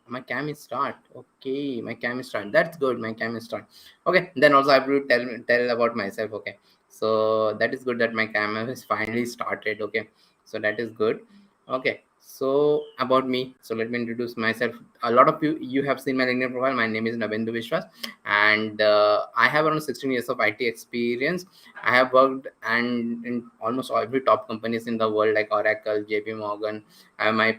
My cam is start. Okay, my cam is start. That's good. My cam is start. Okay, then also I have to tell about myself. Okay, so that is good that my camera has finally started. Okay, so that is good. Okay, so about me. So let me introduce myself. A lot of you have seen my LinkedIn profile. My name is Navendra Vishwas, and I have around 16 years of IT experience. I have worked and in almost every top companies in the world like Oracle, JP Morgan. I have my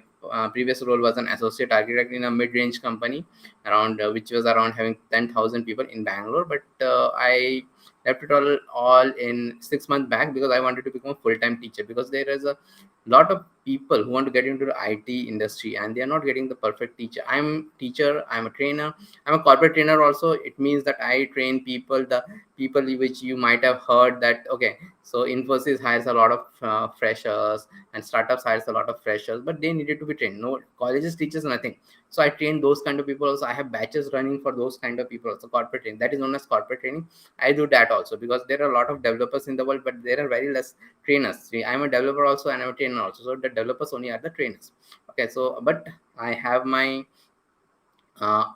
previous role was an associate architect in a mid-range company around which was around having 10,000 people in Bangalore. But I left it all in 6 months back because I wanted to become a full-time teacher, because there is a lot of people who want to get into the IT industry and they are not getting the perfect teacher. I'm teacher, I'm a trainer, I'm a corporate trainer also. It means that I train people, the people which you might have heard that, okay, so Infosys hires a lot of freshers, and startups hires a lot of freshers, but they needed to be trained. No colleges teaches nothing. So I train those kind of people also. I have batches running for those kind of people also. Corporate training, that is known as corporate training. I do that also because there are a lot of developers in the world, but there are very less trainers. See, I'm a developer also and I'm a trainer also, so the developers only are the trainers. Okay, so but I have my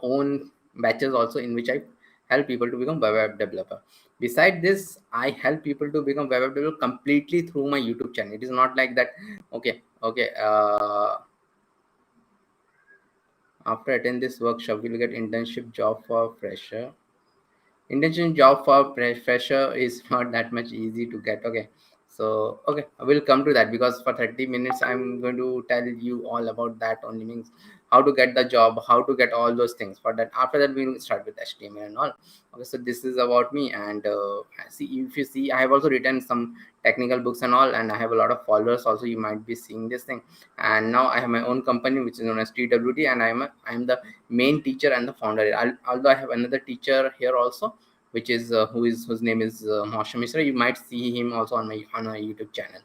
own batches also in which I help people to become web developer. Beside this, I help people to become web developer completely through my YouTube channel. It is not like that. Okay. After attend this workshop, we'll get internship job for fresher. Internship job for fresher is not that much easy to get. Okay, so okay, I will come to that because for 30 minutes I'm going to tell you all about that only, means how to get the job, how to get all those things. For that, after that we'll start with HTML and all. Okay, so this is about me. And see, if you see, I have also written some technical books and all, and I have a lot of followers also. You might be seeing this thing. And now I have my own company which is known as TWT, and I'm the main teacher and the founder. Although I have another teacher here also, which is whose name is 𝐏𝐚𝐫𝐭𝐢𝐜𝐚𝐫𝐿. You might see him also on my YouTube channel.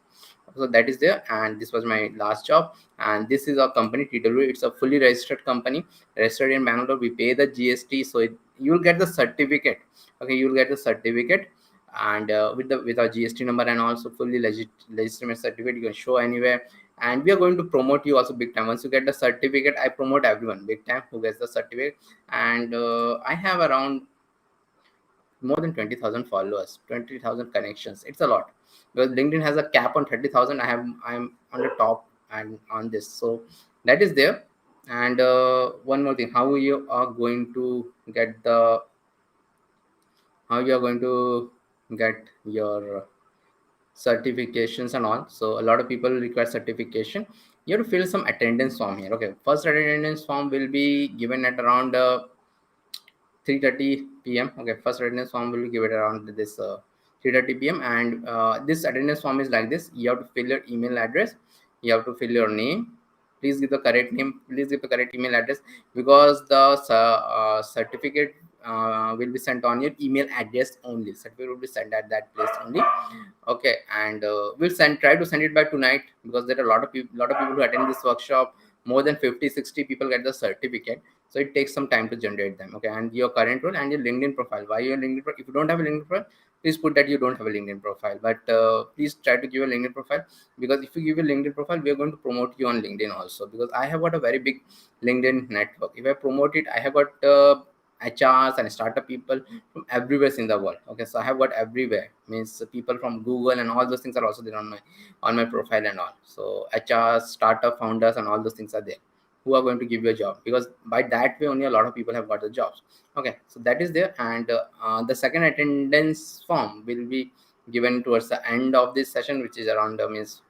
So that is there. And this was my last job. And this is our company TW. It's a fully registered company, registered in Bangalore. We pay the GST, so you will get the certificate. Okay, you will get the certificate, and with our GST number, and also fully legitimate certificate you can show anywhere. And we are going to promote you also big time. Once you get the certificate, I promote everyone big time who gets the certificate. And I have around more than 20,000 followers, 20,000 connections. It's a lot because LinkedIn has a cap on 30,000. I'm on the top and on this, so that is there. And one more thing, how you are going to get the how you are going to get your certifications and all. So a lot of people require certification. You have to fill some attendance form here. Okay, first attendance form will be given at around 3:30 p.m. Okay, first attendance form will be given around this 3:30 p.m. And this attendance form is like this. You have to fill your email address, you have to fill your name. Please give the correct name, please give the correct email address, because the certificate will be sent on your email address only. Certificate will be sent at that place only. Okay, and we'll try to send it by tonight, because there are a lot of people who attend this workshop. More than 50-60 people get the certificate, so it takes some time to generate them. Okay, and your current role and your LinkedIn profile. Why your LinkedIn profile? If you don't have a LinkedIn profile, please put that you don't have a LinkedIn profile. But please try to give a LinkedIn profile, because if you give a LinkedIn profile, we are going to promote you on LinkedIn also, because I have got a very big LinkedIn network. If I promote it, I have got HRs and startup people from everywhere in the world. Okay, so I have got everywhere, means people from Google and all those things are also there on my profile and all. So HRs, startup founders, and all those things are there, who are going to give you a job, because by that way only a lot of people have got the jobs. Okay, so that is there. And the second attendance form will be given towards the end of this session, which is around means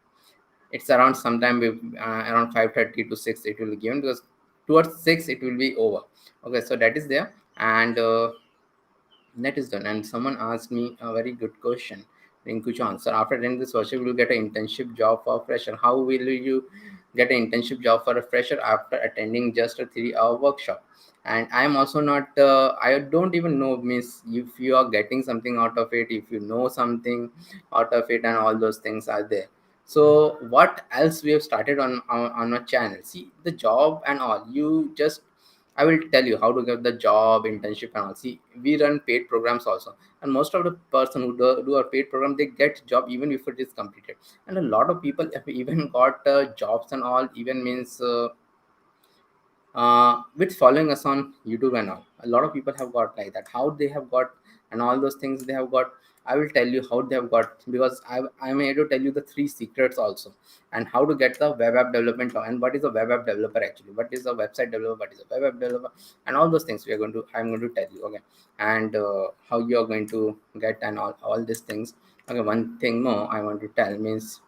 it's around sometime around 5:30 to 6 it will be given, because towards 6 it will be over. Okay, so that is there. And that is done. And someone asked me a very good question, Rinku Chan. So after attending this workshop, you will get an internship job for a fresher. How will you get an internship job for a fresher after attending just a 3-hour workshop? And I'm also not, I don't even know, means if you are getting something out of it, if you know something out of it, and all those things are there. So what else we have started on our channel? See, the job and all, you just, I will tell you how to get the job, internship, and all. See, we run paid programs also, and most of the person who do a paid program, they get job even if it is completed. And a lot of people have even got jobs and all, even means with following us on YouTube and all. A lot of people have got like that. How they have got and all those things they have got. I will tell you how they have got, because I'm here to tell you the 3 secrets also, and how to get the web app development and what is a web app developer actually, what is a website developer, what is a web app developer, and all those things I'm going to tell you. Okay, and how you are going to get and all these things. Okay, one thing more I want to tell means,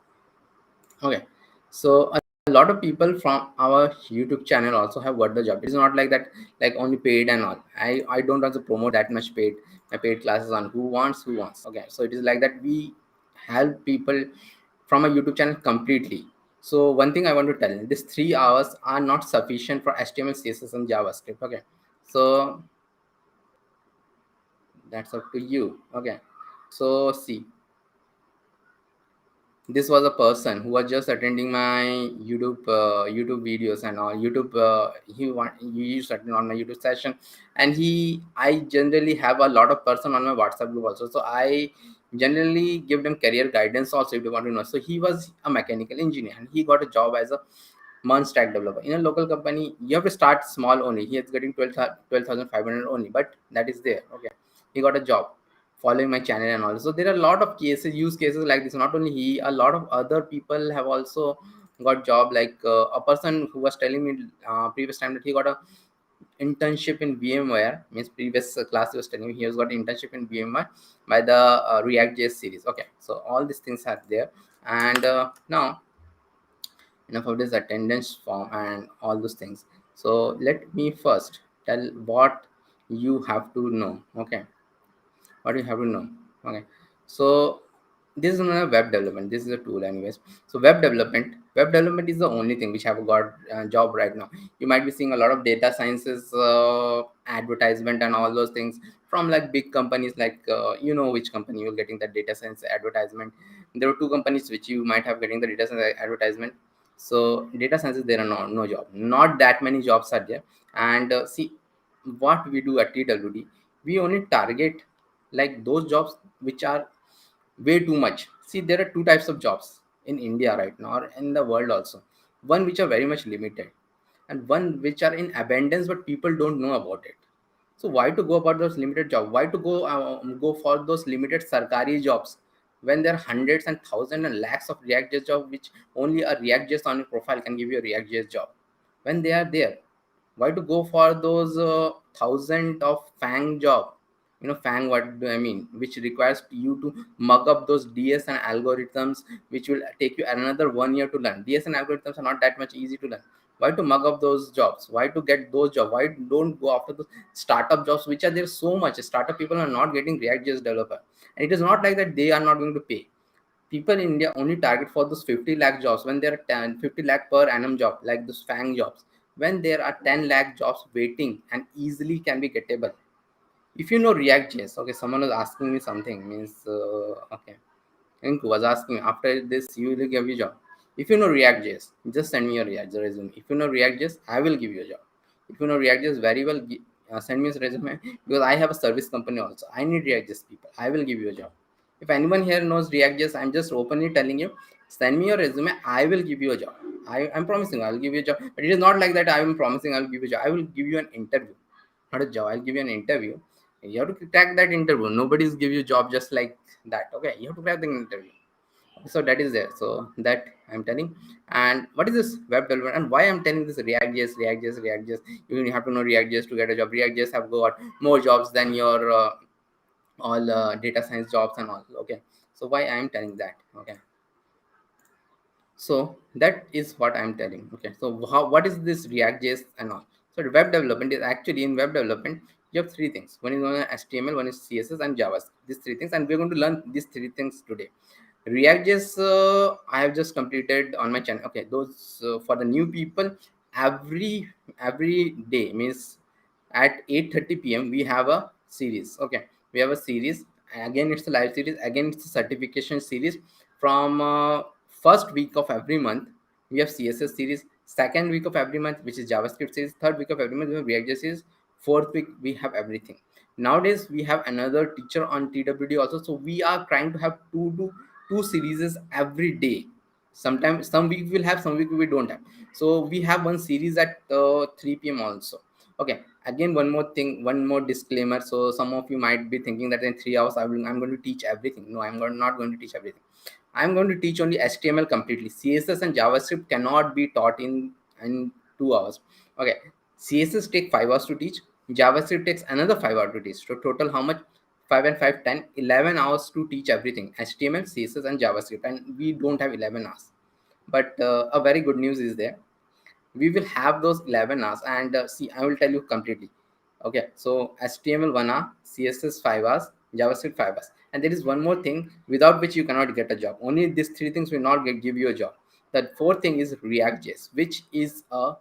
okay, so a lot of people from our YouTube channel also have got the job. It's not like that, like only paid and all. I don't want to promote that much paid, my paid classes on who wants. Okay, so it is like that. We help people from a YouTube channel completely. So one thing I want to tell you, these 3 hours are not sufficient for HTML, CSS, and JavaScript. Okay, so that's up to you. Okay, so see, this was a person who was just attending my YouTube videos and all. He used to attend on my YouTube session, and I generally have a lot of person on my WhatsApp group also. So I generally give them career guidance also if they want to know. So he was a mechanical engineer, and he got a job as a month stack developer in a local company. You have to start small only. He is getting 12,500 only, but that is there. Okay, he got a job following my channel and all. So there are a lot of use cases like this. Not only he, a lot of other people have also got job. Like a person who was telling me previous time that he got a internship in VMware. Means previous class he was telling me he has got internship in VMware by the React.js series. Okay, so all these things are there. And now enough of this attendance form and all those things. So let me first tell what you have to know. Okay, what you have to know. Okay, so this is not a web development, this is a tool anyways. So web development is the only thing which have got job right now. You might be seeing a lot of data sciences advertisement and all those things from like big companies, like you know which company you're getting the data science advertisement. There are 2 companies which you might have getting the data science advertisement. So data sciences, there are no job, not that many jobs are there. And see, what we do at TWD, we only target like those jobs which are way too much. See, there are 2 types of jobs in India right now, or in the world also. One which are very much limited, and one which are in abundance but people don't know about it. So why to go about those limited jobs? Why to go for those limited sarkari jobs when there are hundreds and thousands and lakhs of React.js jobs, which only a React.js on your profile can give you a React.js job? When they are there, why to go for those thousand of Fang job? You know Fang, what do I mean? Which requires you to mug up those DS and algorithms, which will take you another 1 year to learn. DS and algorithms are not that much easy to learn. Why to mug up those jobs? Why to get those jobs? Why don't go after those startup jobs, which are there so much? Startup people are not getting React.js developer, and it is not like that they are not going to pay. People in India only target for those 50 lakh jobs when there are 50 lakh per annum job, like those Fang jobs. When there are 10 lakh jobs waiting and easily can be gettable. If you know React.js, okay, someone was asking me something, means, okay, Ink was asking me, after this, you will give you a job. If you know React.js, just send me your React resume. If you know React.js, I will give you a job. If you know React.js very well, send me a resume, because I have a service company also. I need React.js people. I will give you a job. If anyone here knows React.js, I'm just openly telling you, send me your resume. I will give you a job. I'm promising I will give you a job. But it is not like that I am promising I will give you a job. I will give you an interview. Not a job. I'll give you an interview. You have to crack that interview. Nobody's give you a job just like that. Okay, you have to crack the interview. So that is there. So that I'm telling. And what is this web development, and why I'm telling this React.js? You have to know React.js to get a job. React.js have got more jobs than your all data science jobs and all. Okay, so why I'm telling that? Okay, so that is what I'm telling. Okay, so what is this React.js and all? So the web development is actually, in web development you have 3 things. One is known as HTML, one is CSS, and JavaScript. These 3 things, and we're going to learn these 3 things today. React.js, I have just completed on my channel. Okay, those for the new people, every day means at 8:30 p.m. we have a series. Okay, we have a series. Again, it's a live series. Again, it's a certification series. From first week of every month, we have CSS series. Second week of every month, which is JavaScript series. Third week of every month, we have React.js series. Fourth week, we have everything. Nowadays, we have another teacher on TWD also. So we are trying to have two series every day. Sometimes some week we'll have, some week we don't have. So we have one series at 3 p.m. also. Okay, again, one more thing, one more disclaimer. So some of you might be thinking that in 3 hours I'm going to teach everything. No, not going to teach everything. I'm going to teach only HTML completely. CSS and JavaScript cannot be taught in 2 hours. Okay, CSS take 5 hours to teach. JavaScript takes another 5 hours to teach. So total how much? 5 and 5, 10, 11 hours to teach everything, HTML, CSS, and JavaScript, and we don't have 11 hours. But a very good news is there. We will have those 11 hours, and see, I will tell you completely. Okay, so HTML 1 hour, CSS 5 hours, JavaScript 5 hours. And there is one more thing without which you cannot get a job. Only these three things will not give you a job. The fourth thing is React.js, which is a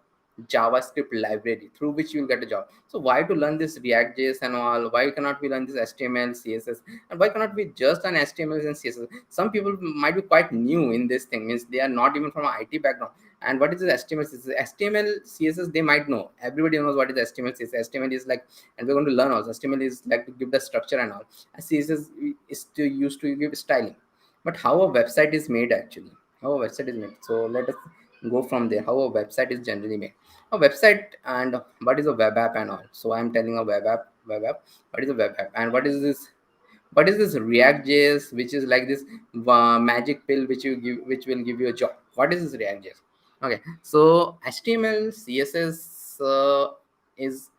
JavaScript library through which you will get a job. So why to learn this React.js and all? Why cannot we learn this HTML, CSS? And why cannot we just learn HTML and CSS? Some people might be quite new in this thing, means they are not even from an IT background. And what is this HTML, CSS? HTML, CSS, they might know. Everybody knows what is HTML, CSS. HTML is like, and we're going to learn also. HTML is like to give the structure and all. And CSS is to used to give styling. But how a website is made actually? How a website is made? So let us go from there. How a website is generally made. A website, and what is a web app and all. So I'm telling a web app. What is a web app? And what is this? What is this React.js, which is like this magic pill which you give, which will give you a job? What is this React.js? Okay, so HTML, CSS is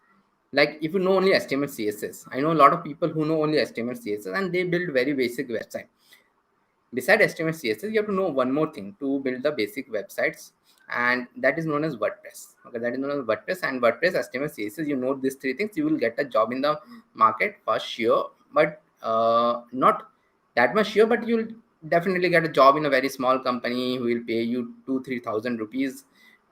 like, if you know only HTML, CSS, I know a lot of people who know only HTML, CSS, and they build very basic website. Beside HTML, CSS, you have to know one more thing to build the basic websites, and that is known as WordPress. Okay, that is known as WordPress. And WordPress, HTML, CSS, you know these three things, you will get a job in the market for sure. But not that much sure, but you'll definitely get a job in a very small company who will pay you 2-3,000 rupees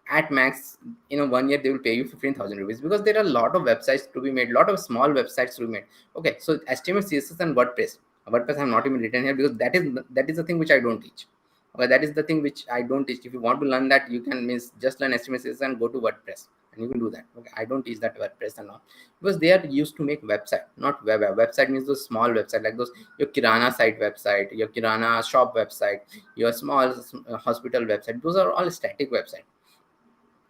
at max. In a 1 year they will pay you 15,000 rupees, because there are a lot of websites to be made, a lot of small websites to be made. Okay, so HTML, CSS, and WordPress I have not even written here, because that is the thing which I don't teach. Okay, that is the thing which I don't teach. If you want to learn that, you can means just learn HTML, CSS, and go to WordPress, and you can do that. Okay, I don't teach that WordPress and all, because they are used to make website, not web app. Website means those small website, like those your kirana site website, your kirana shop website, your small hospital website. Those are all static website.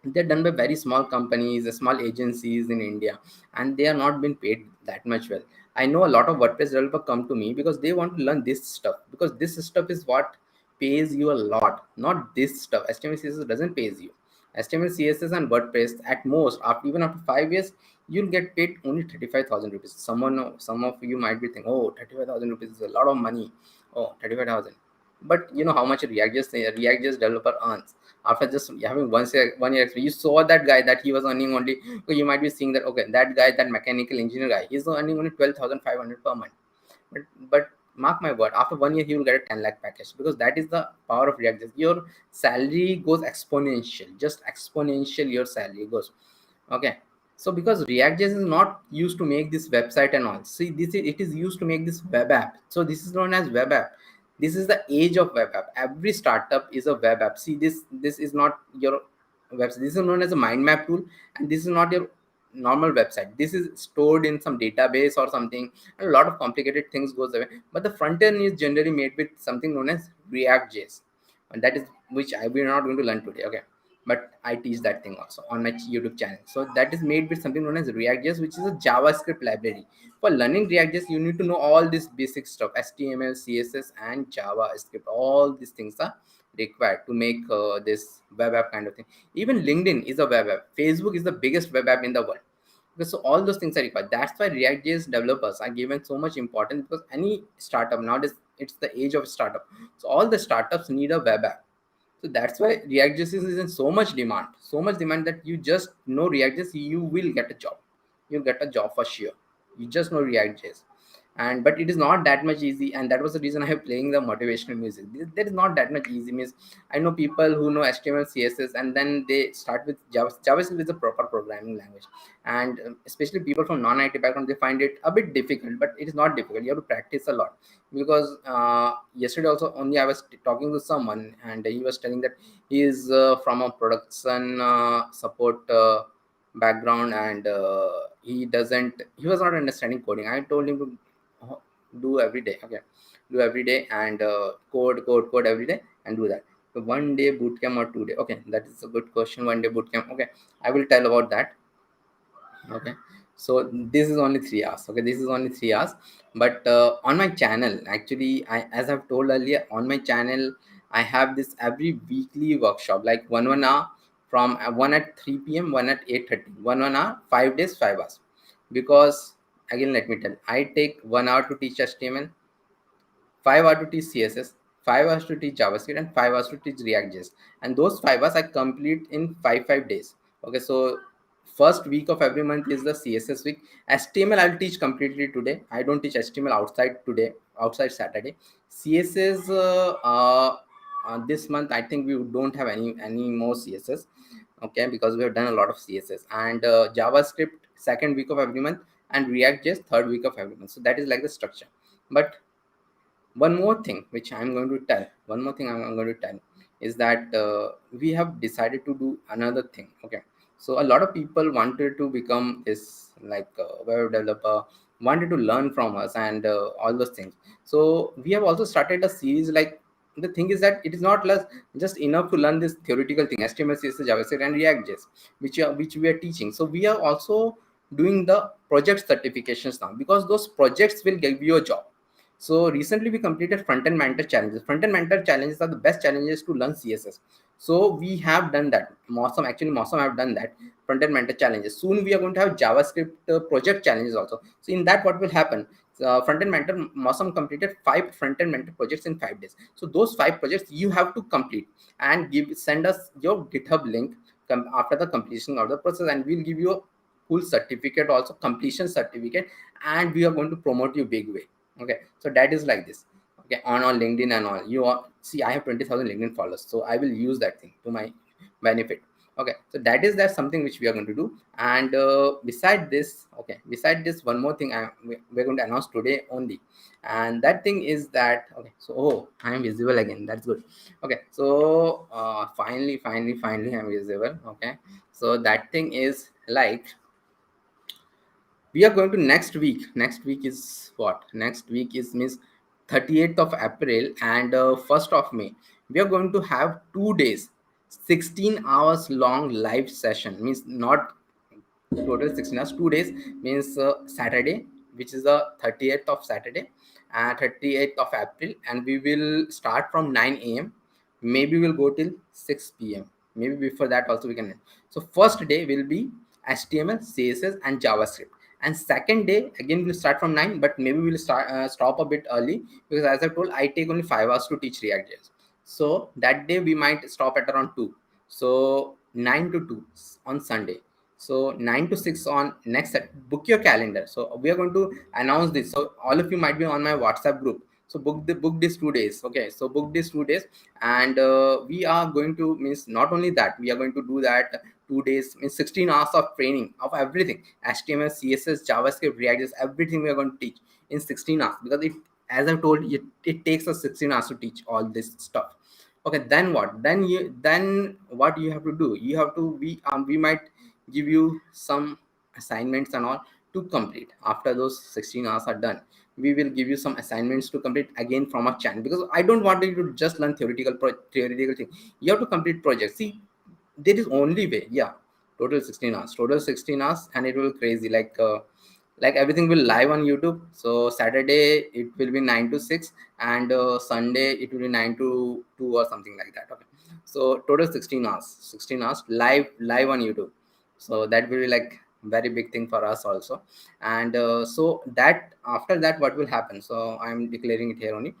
They're done by very small companies, small agencies in India, and they are not being paid that much well. I know a lot of WordPress developer come to me because they want to learn this stuff, because this stuff is what pays you a lot, not this stuff. HTML, CSS doesn't pays you. HTML, CSS, and WordPress at most, after even after 5 years, you'll get paid only 35,000 rupees. Some of you might be thinking, oh, 35,000 rupees is a lot of money. Oh, 35,000. But you know how much React.js developer earns after just having 1 year experience. You saw that guy that he was earning only, so you might be seeing that, okay, that guy, that mechanical engineer guy, he's earning only 12,500 per month. But mark my word, after 1 year he will get a 10 lakh package, because that is the power of React.js. Your salary goes exponential, just exponential your salary goes. Okay, so because React.js is not used to make this website and all. See, it is used to make this web app. So this is known as web app. This is the age of web app. Every startup is a web app. See, this is not your website. This is known as a mind map tool, and this is not your normal website. This is stored in some database or something, and a lot of complicated things goes away. But the front end is generally made with something known as React.js, and that is which we're not going to learn today. Okay, but I teach that thing also on my YouTube channel. So that is made with something known as React.js, which is a JavaScript library. For learning React.js, you need to know all this basic stuff: HTML, CSS, and JavaScript. All these things are required to make this web app kind of thing. Even LinkedIn is a web app. Facebook is the biggest web app in the world. Because so all those things are required. That's why React.js developers are given so much importance, because any startup nowadays, it's the age of startup. So all the startups need a web app. So that's why React.js is in so much demand that you just know React.js, you will get a job. You'll get a job for sure. You just know React.js. And but it is not that much easy, and that was the reason I am playing the motivational music. That is not that much easy. Means I know people who know HTML, CSS, and then they start with Java. JavaScript is a proper programming language, and especially people from non-IT background, they find it a bit difficult. But it is not difficult. You have to practice a lot, because yesterday also only I was talking to someone, and he was telling that he is from a production support background, and he was not understanding coding. I told him to do every day. Okay, do every day, and code every day, and do that. So 1 day bootcamp or 2 day? Okay, that is a good question. 1 day bootcamp. Okay, I will tell about that. Okay, so this is only 3 hours. Okay, this is only 3 hours. But on my channel, actually, as I've told earlier, on my channel, I have this every weekly workshop, like one hour, from one at 3 p.m., one at 8:30, one hour, 5 days, 5 hours. Because again, let me tell, I take 1 hour to teach HTML, 5 hours to teach CSS, 5 hours to teach JavaScript, and 5 hours to teach React.js. And those 5 hours I complete in 5 days. Okay, so first week of every month is the CSS week. HTML I'll teach completely today. I don't teach HTML outside today, outside Saturday. CSS this month I think we don't have any more CSS. Okay, because we have done a lot of CSS. And JavaScript second week of every month, and React.js third week of every month. So that is like the structure. But one more thing which I'm going to tell, one more thing I'm going to tell is that we have decided to do another thing. Okay, so a lot of people wanted to become this like web developer, wanted to learn from us, and all those things. So we have also started a series. Like, the thing is that it is not less just enough to learn this theoretical thing, HTML, CSS, JavaScript, and React.js, which we are teaching. So we are also doing the project certifications now, because those projects will give you a job. So recently we completed front-end mentor challenges. Front-end mentor challenges are the best challenges to learn CSS. So we have done that. Mawsum have done that. Front-end mentor challenges. Soon we are going to have JavaScript project challenges also. So in that, what will happen? Front-end mentor, Mawsum completed 5 front-end mentor projects in 5 days. So those 5 projects you have to complete and send us your GitHub link after the completion of the process, and we'll give you a cool certificate, also completion certificate, and we are going to promote you big way. Okay, so that is like this. Okay, on LinkedIn and all, you are, see, I have 20,000 LinkedIn followers, so I will use that thing to my benefit. Okay, so that's something which we are going to do. And beside this, one more thing we're going to announce today only. And that thing is that, okay, so, oh, I am visible again, that's good. Okay, so finally I'm visible. Okay, so that thing is like, we are going to next week is what? Next week is means 38th of April and 1st of May. We are going to have 2 days, 16 hours long live session. Means not total 16 hours, 2 days, means Saturday, which is the 30th of Saturday, 38th of April, and we will start from 9 a.m. Maybe we'll go till 6 p.m. Maybe before that also we can. So first day will be HTML, CSS, and JavaScript. And second day again we'll start from 9, but maybe we'll stop a bit early, because as I told, I take only 5 hours to teach React.js. So that day we might stop at around 2. So 9 to 2 on Sunday. So 9 to 6 on next set. Book your calendar. So we are going to announce this. So all of you might be on my WhatsApp group. So book these 2 days. Okay, so book these 2 days, and we are going to, means not only that, we are going to do that 2 days, means 16 hours of training of everything: HTML, CSS, JavaScript, React, everything we are going to teach in 16 hours, because as I've told you, it takes us 16 hours to teach all this stuff. Okay, then what? Then what you have to do? You have to, we might give you some assignments and all to complete. After those 16 hours are done, we will give you some assignments to complete again from our channel, because I don't want you to just learn theoretical thing. You have to complete projects. See, there is only way. Yeah, total 16 hours, and it will be crazy. Like everything will live on YouTube. So Saturday it will be 9 to 6, and Sunday it will be 9 to 2 or something like that. Okay, so total 16 hours live on YouTube. So that will be like very big thing for us also. And so that after that, what will happen? So I'm declaring it here only.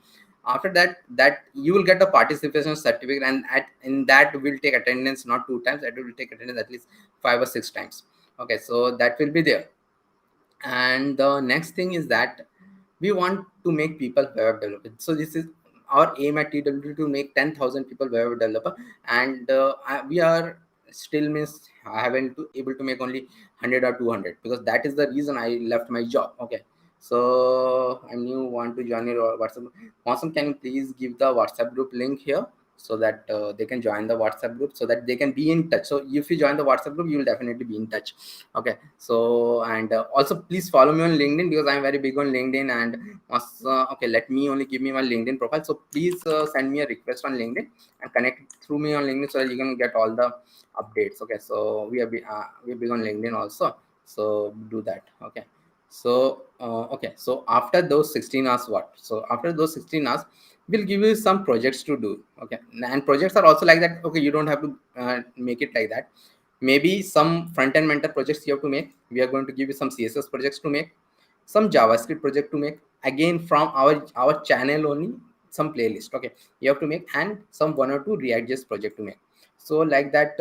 After that you will get a participation certificate, and in that will take attendance not 2 times, that will take attendance at least 5 or 6 times. Okay, so that will be there. And the next thing is that we want to make people web developers. So this is our aim at TW, to make 10,000 people web developer. And we are still, means I haven't able to make only 100 or 200, because that is the reason I left my job. Okay, so I new want to join your WhatsApp. Awesome, can you please give the WhatsApp group link here, so that they can join the WhatsApp group, so that they can be in touch. So if you join the WhatsApp group, you will definitely be in touch. Okay, so and also please follow me on LinkedIn, because I'm very big on LinkedIn. And okay, let me only give me my LinkedIn profile. So please send me a request on LinkedIn and connect through me on LinkedIn, so that you can get all the updates. Okay, so we are big on LinkedIn also, so do that. Okay, so okay, so after those 16 hours, what? So after those 16 hours, we'll give you some projects to do. Okay, and projects are also like that. Okay, you don't have to make it like that. Maybe some front-end mentor projects you have to make. We are going to give you some CSS projects to make, some JavaScript project to make, again from our channel only, some playlist. Okay, you have to make, and some 1 or 2 React.js project to make. So like that,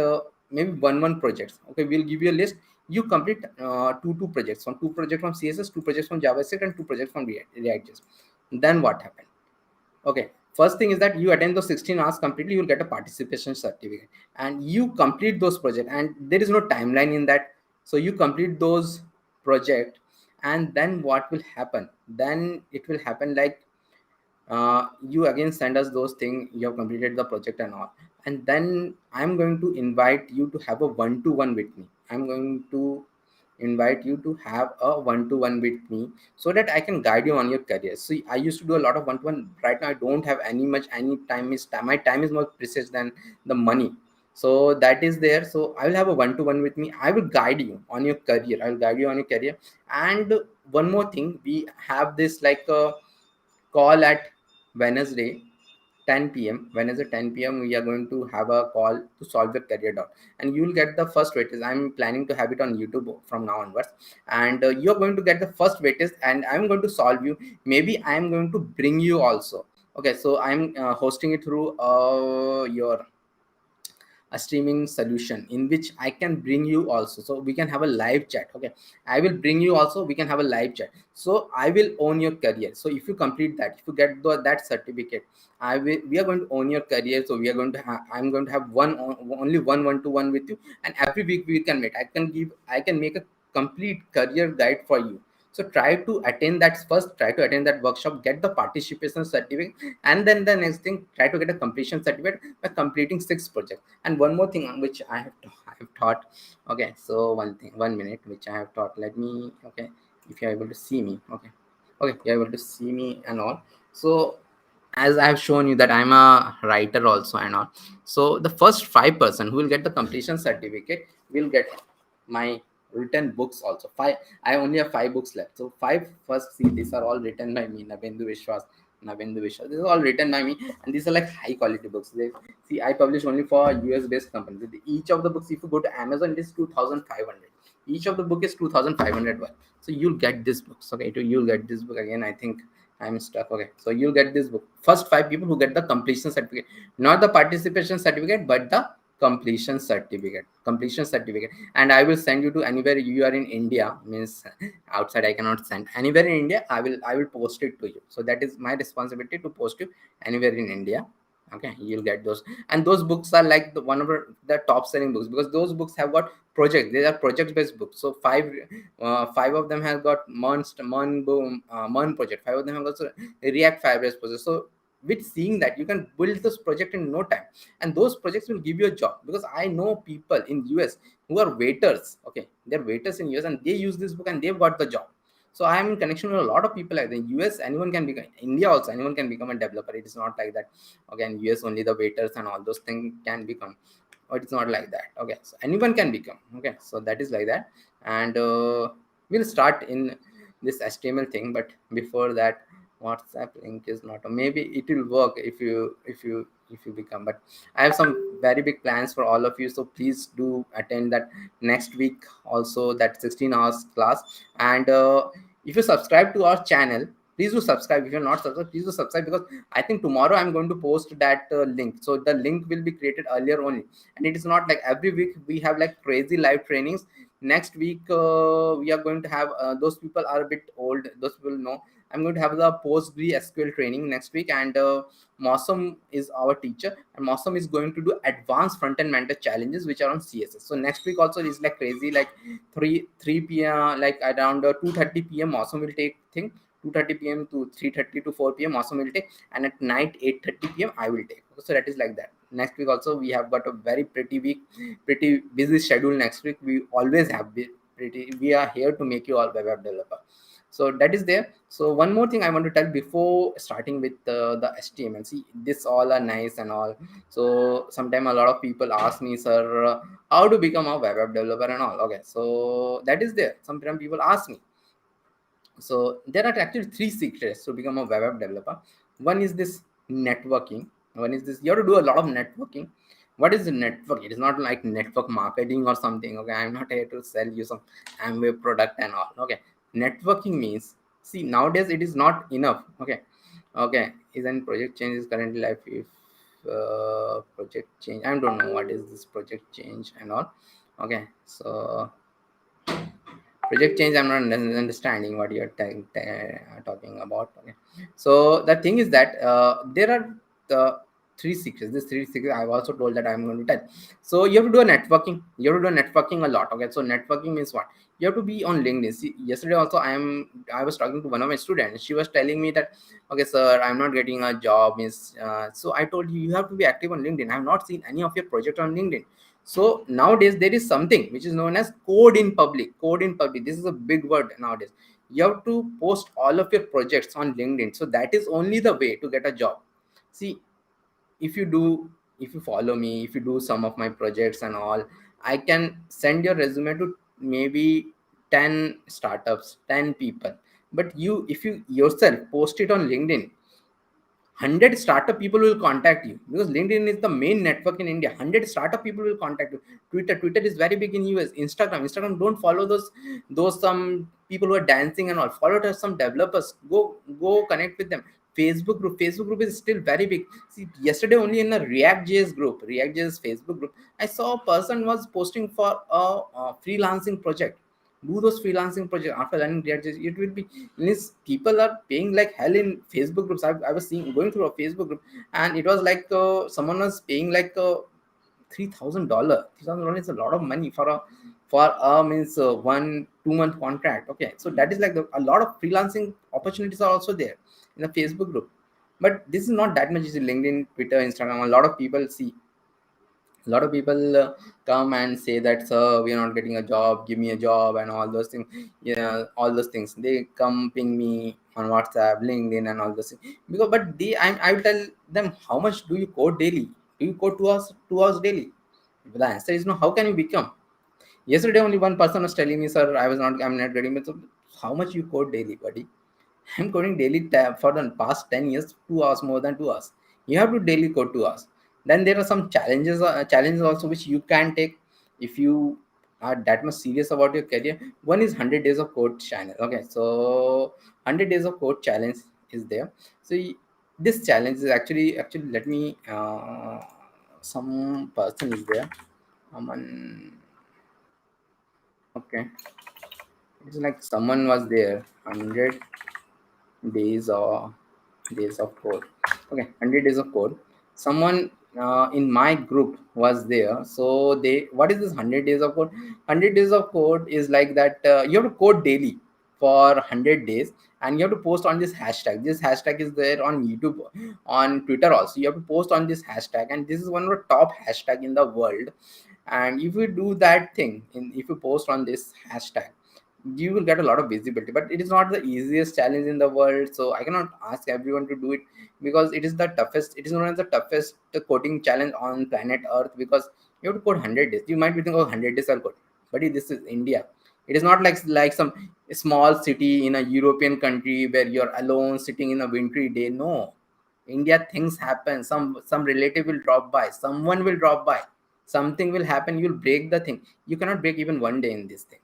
maybe one projects. Okay, we'll give you a list. You complete two projects, from 2 projects from CSS, 2 projects from JavaScript, and 2 projects from React.js. Then what happened? Okay, first thing is that you attend those 16 hours completely, you'll get a participation certificate, and you complete those projects, and there is no timeline in that. So you complete those project, and then what will happen? Then it will happen like, you again send us those things, you have completed the project and all, and then I'm going to invite you to have a one-to-one with me. I'm going to invite you to have a one-to-one with me, so that I can guide you on your career. See, I used to do a lot of one-to-one. Right now I don't have any time. My time is more precious than the money, so that is there. So I will have a one-to-one with me. I will guide you on your career. I will guide you on your career. And one more thing, we have this like a call at Wednesday 10 p.m. Wednesday 10 p.m. we are going to have a call to solve your career doubt, and you will get the first weightage. I'm planning to have it on YouTube from now onwards, and you're going to get the first weightage, and I'm going to solve you. Maybe I'm going to bring you also. Okay, so I'm hosting it through your a streaming solution, in which I can bring you also, so we can have a live chat. Okay, I will bring you also, we can have a live chat. So I will own your career. So if you complete that, if you get that certificate, we are going to own your career. So we are going to I'm going to have only one-to-one with you, and every week we can meet. I can make a complete career guide for you. So try to attend that first, try to attend that workshop, get the participation certificate, and then the next thing, try to get a completion certificate by completing 6 projects. And one more thing which I have taught. Okay, so one minute, which I have taught. Let me, okay, if you're able to see me. Okay, you're able to see me and all. So as I have shown you that I'm a writer also and all. So the first 5 person who will get the completion certificate will get my written books also. I only have 5 books left. So first, see, these are all written by me, Navendra Vishwas. This is all written by me, and these are like high quality books. See, I publish only for US based companies. Each of the books, if you go to Amazon, it is 2,500. Each of the book is 2,500. So you'll get this books. Okay, you'll get this book again. I think I'm stuck. Okay, so you'll get this book. First 5 people who get the completion certificate, not the participation certificate, but the completion certificate. And I will send you to anywhere you are in India. Means outside I cannot send. Anywhere in India, I will post it to you. So that is my responsibility, to post you anywhere in India. Okay, you'll get those. And those books are like one of the top selling books, because those books have got projects. They are project based books. So five of them have got Mon project. 5 of them have got React Firebase project. So with seeing that, you can build this project in no time, and those projects will give you a job. Because I know people in US who are waiters. Okay, they're waiters in US, and they use this book and they've got the job. So I am in connection with a lot of people like that. In US, anyone can become. India also, anyone can become a developer. It is not like that. Okay, in US only the waiters and all those things can become. Or it's not like that. Okay, so anyone can become. Okay, so that is like that. And we'll start in this HTML thing, but before that, WhatsApp link is not, maybe it will work if you become. But I have some very big plans for all of you, so please do attend that next week also, that 16 hours class. And if you subscribe to our channel, please do subscribe. If you're not subscribed, please do subscribe, because I think tomorrow I'm going to post that link. So the link will be created earlier only, and it is not like every week we have like crazy live trainings. Next week we are going to have those people are a bit old, those people know. I'm going to have the PostgreSQL training next week, and Mosam is our teacher, and Mosam is going to do advanced front-end mentor challenges which are on CSS. So next week also is like crazy, like 3 p.m. like around 2:30 p.m. Mosam will take thing. 2:30 p.m. to 3:30 to 4 p.m. Awesome will take, and at night 8:30 p.m. I will take. So that is like that. Next week also we have got a very pretty busy schedule. Next week we always have we are here to make you all web developer. So that is there. So one more thing I want to tell before starting with the HTML. See, this all are nice and all. So sometimes a lot of people ask me, sir, how to become a web developer and all. Okay, so that is there. Sometimes people ask me. So there are actually three secrets to become a web app developer. One is this networking. One is this, you have to do a lot of networking. What is the network? It is not like network marketing or something. Okay, I'm not here to sell you some Amway product and all. Okay, networking means, see, nowadays it is not enough. Okay, is an project change is currently life if project change. I don't know what is this project change and all. Okay, so project change, I'm not understanding what you're talking about. Okay, so the thing is that there are the three secrets. This three secrets I've also told that I'm going to tell. So you have to do a networking. You have to do a networking a lot. Okay, so networking means what? You have to be on LinkedIn. See, yesterday also I was talking to one of my students. She was telling me that, okay sir, I'm not getting a job. Means so I told you have to be active on LinkedIn. I've not seen any of your project on LinkedIn. So nowadays there is something which is known as code in public. Code in public. This is a big word nowadays. You have to post all of your projects on LinkedIn. So that is only the way to get a job. See, if you do, if you follow me, if you do some of my projects and all, I can send your resume to maybe 10 startups, 10 people. But you, if you yourself post it on LinkedIn, 100 startup people will contact you, because LinkedIn is the main network in India. 100 startup people will contact you. Twitter is very big in US. Instagram, don't follow those some people who are dancing and all. Follow some developers. Go connect with them. Facebook group is still very big. See, yesterday only in a React.js Facebook group, I saw a person was posting for a freelancing project. Do those freelancing projects after learning React. It will be, means people are paying like hell in Facebook groups. I was seeing, going through a Facebook group, and it was like someone was paying like $3,000. $3,000 is a lot of money for means 1-2 month contract. Okay, so that is like a lot of freelancing opportunities are also there in the Facebook group. But this is not that much. Is LinkedIn, Twitter, Instagram. A lot of people see, a lot of people come and say that, sir, we are not getting a job, give me a job and all those things. Yeah, all those things they come ping me on WhatsApp, LinkedIn and all those things. Because but I will tell them, how much do you code daily? Do you code 2 hours daily? If the answer is no, how can you become? Yesterday only one person was telling me, sir, I'm not getting it. So how much you code daily, buddy? I'm coding daily for the past 10 years, 2 hours, more than 2 hours. You have to daily code 2 hours. Then there are some challenges also which you can take if you are that much serious about your career. One is 100 days of code challenge. Okay, so 100 days of code challenge is there. So this challenge is actually let me some person is there. Okay, it's like someone was there. 100 days of code. Okay, 100 days of code. Someone in my group was there. So what is this 100 days of code? 100 days of code is like that. You have to code daily for 100 days, and you have to post on this hashtag. This hashtag is there on YouTube, on Twitter also. You have to post on this hashtag, and this is one of the top hashtag in the world. And if you do that thing, if you post on this hashtag, you will get a lot of visibility. But it is not the easiest challenge in the world, so I cannot ask everyone to do it, because it is the toughest. It is known as the toughest coding challenge on planet Earth, because you have to code 100 days. You might be thinking, oh, 100 days I'll code, but this is India. It is not like some small city in a European country where you're alone sitting in a wintry day. No, India, things happen. Some relative will drop by, someone will drop by, something will happen, you'll break the thing. You cannot break even one day in this thing.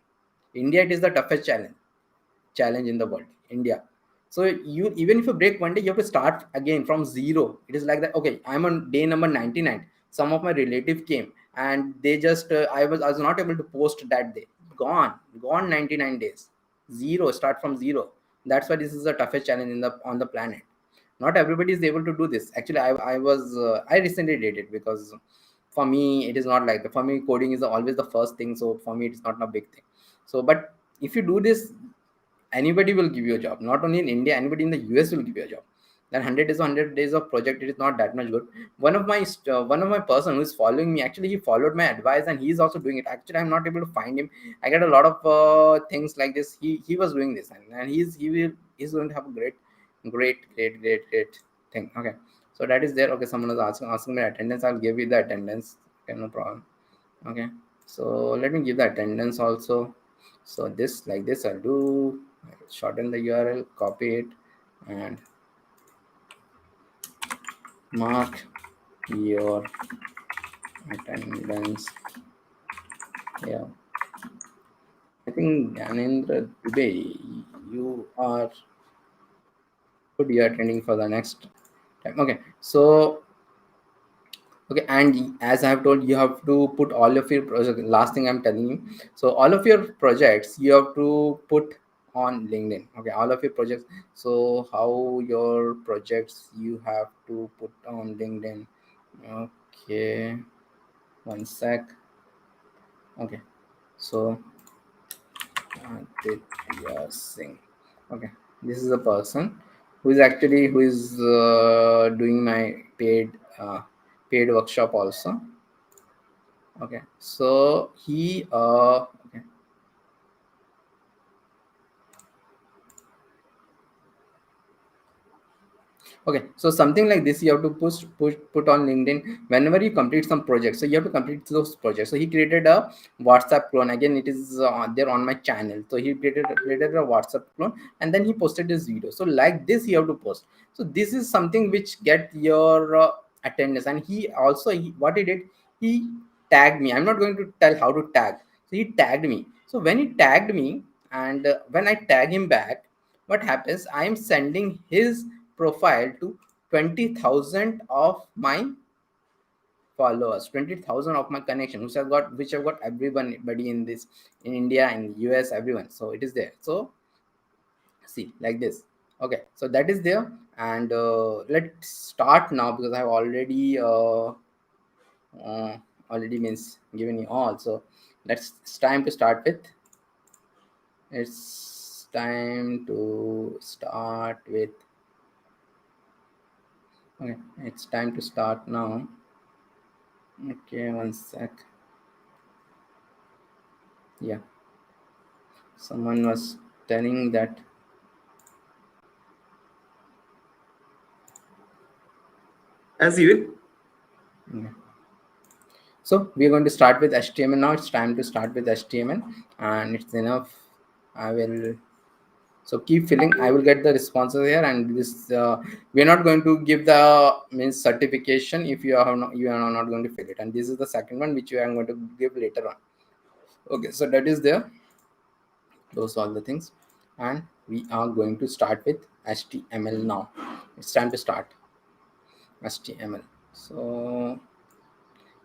India, it is the toughest challenge in the world. India. So you, even if you break one day, you have to start again from zero. It is like that. Okay, I'm on day number 99. Some of my relative came, and they just I was not able to post that day. Gone 99 days. Zero. Start from zero. That's why this is the toughest challenge on the planet. Not everybody is able to do this. Actually, I recently did it, because for me it is not like that. For me, coding is always the first thing. So for me, it is not a big thing. So but if you do this, anybody will give you a job. Not only in India, anybody in the US will give you a job. Then 100 days of project, it is not that much good. One of my person who is following me, actually he followed my advice and he's also doing it. Actually, I'm not able to find him. I get a lot of things like this. He was doing this, and he's going to have a great thing. Okay, so that is there. Okay, someone is asking me attendance. I'll give you the attendance. Okay, no problem. Okay, so let me give the attendance also. So this, like this, I'll do, I'll shorten the URL, copy it, and mark your attendance. Yeah, I think Gyanendra today you are good. You are attending for the next time. Okay, so okay, and as I have told, you have to put all of your projects. Last thing I'm telling you, so all of your projects you have to put on LinkedIn. Okay, all of your projects. So how your projects you have to put on LinkedIn. Okay, one sec. Okay, so Aditya Singh. Okay, this is a person who is doing my paid workshop also. Okay, so he okay. Okay, so something like this you have to put on LinkedIn whenever you complete some projects. So you have to complete those projects. So he created a WhatsApp clone. Again, it is there on my channel. So he created a WhatsApp clone, and then he posted this video. So like this you have to post. So this is something which get your attendance. And what he did, he tagged me. I'm not going to tell how to tag. So he tagged me. So when he tagged me, and when I tag him back, what happens, I am sending his profile to 20,000 of my followers, 20,000 of my connection, which have got everybody in this, in India, in US, everyone. So it is there. So see, like this. Okay, so that is there. And let's start now, because I have uh, already means given you all. So it's time to start with. It's time to start with. Okay, it's time to start now. Okay, one sec. Yeah, someone was telling that. As you Yeah. So we are going to start with HTML now. It's time to start with HTML, and it's enough. I will. So keep filling. I will get the responses here, and this we are not going to give the means certification if you are not going to fill it. And this is the second one which you are going to give later on. Okay, so that is there. Those are all the things, and we are going to start with HTML now. It's time to start HTML. So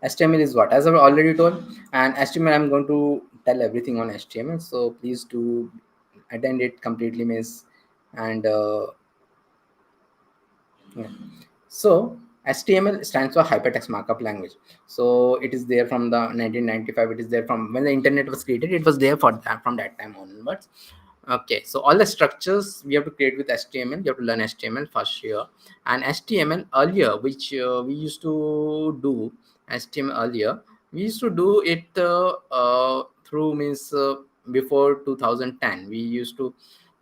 HTML is what, as I've already told, and HTML I'm going to tell everything on HTML. So please do attend it completely, miss. And yeah. So HTML stands for hypertext markup language. So it is there from the 1995. It is there from when the internet was created. It was there for that, from that time onwards. Okay, so all the structures we have to create with HTML. You have to learn HTML first year. And HTML earlier, which we used to do HTML earlier, we used to do it through means before 2010. We used to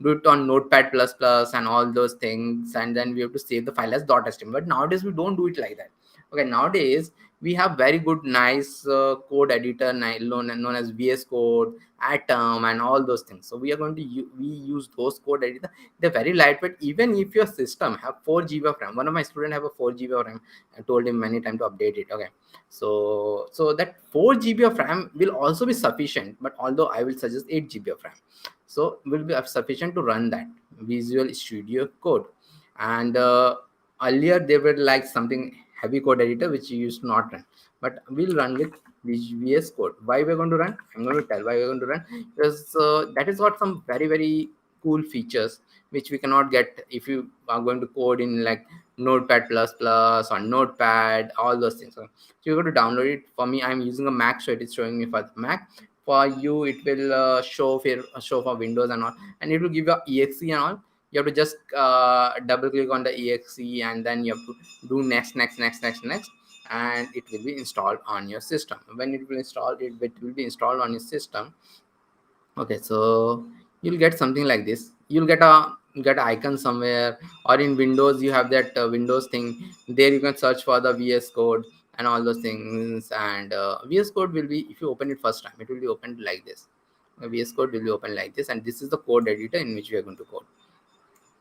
do it on Notepad plus plus and all those things, and then we have to save the file as .html. But nowadays we don't do it like that. Okay, nowadays we have very good, nice code editor known as VS Code, Atom, and all those things. So we are going to we use those code editor. They're very lightweight. Even if your system have 4 GB of RAM, one of my students have a 4 GB of RAM. I told him many times to update it. Okay, so that 4 GB of RAM will also be sufficient. But although I will suggest 8 GB of RAM, so will be sufficient to run that Visual Studio Code. And earlier they were like something heavy code editor which you used to not run, but we'll run with VS Code. Why we're going to run, I'm going to tell why we're going to run, because that has got some very cool features which we cannot get if you are going to code in like Notepad plus plus or Notepad, all those things. So you're going to download it. For me, I'm using a Mac, so it is showing me for the Mac. For you it will show for Windows and all, and it will give you exe and all. You have to just double click on the exe, and then you have to do next, and it will be installed on your system. When it will install, it will be installed on your system. Okay, so you'll get something like this. You'll get a icon somewhere, or in Windows you have that Windows thing. There you can search for the VS Code and all those things. And VS Code will be, if you open it first time, it will be opened like this. VS Code will be open like this, and this is the code editor in which we are going to code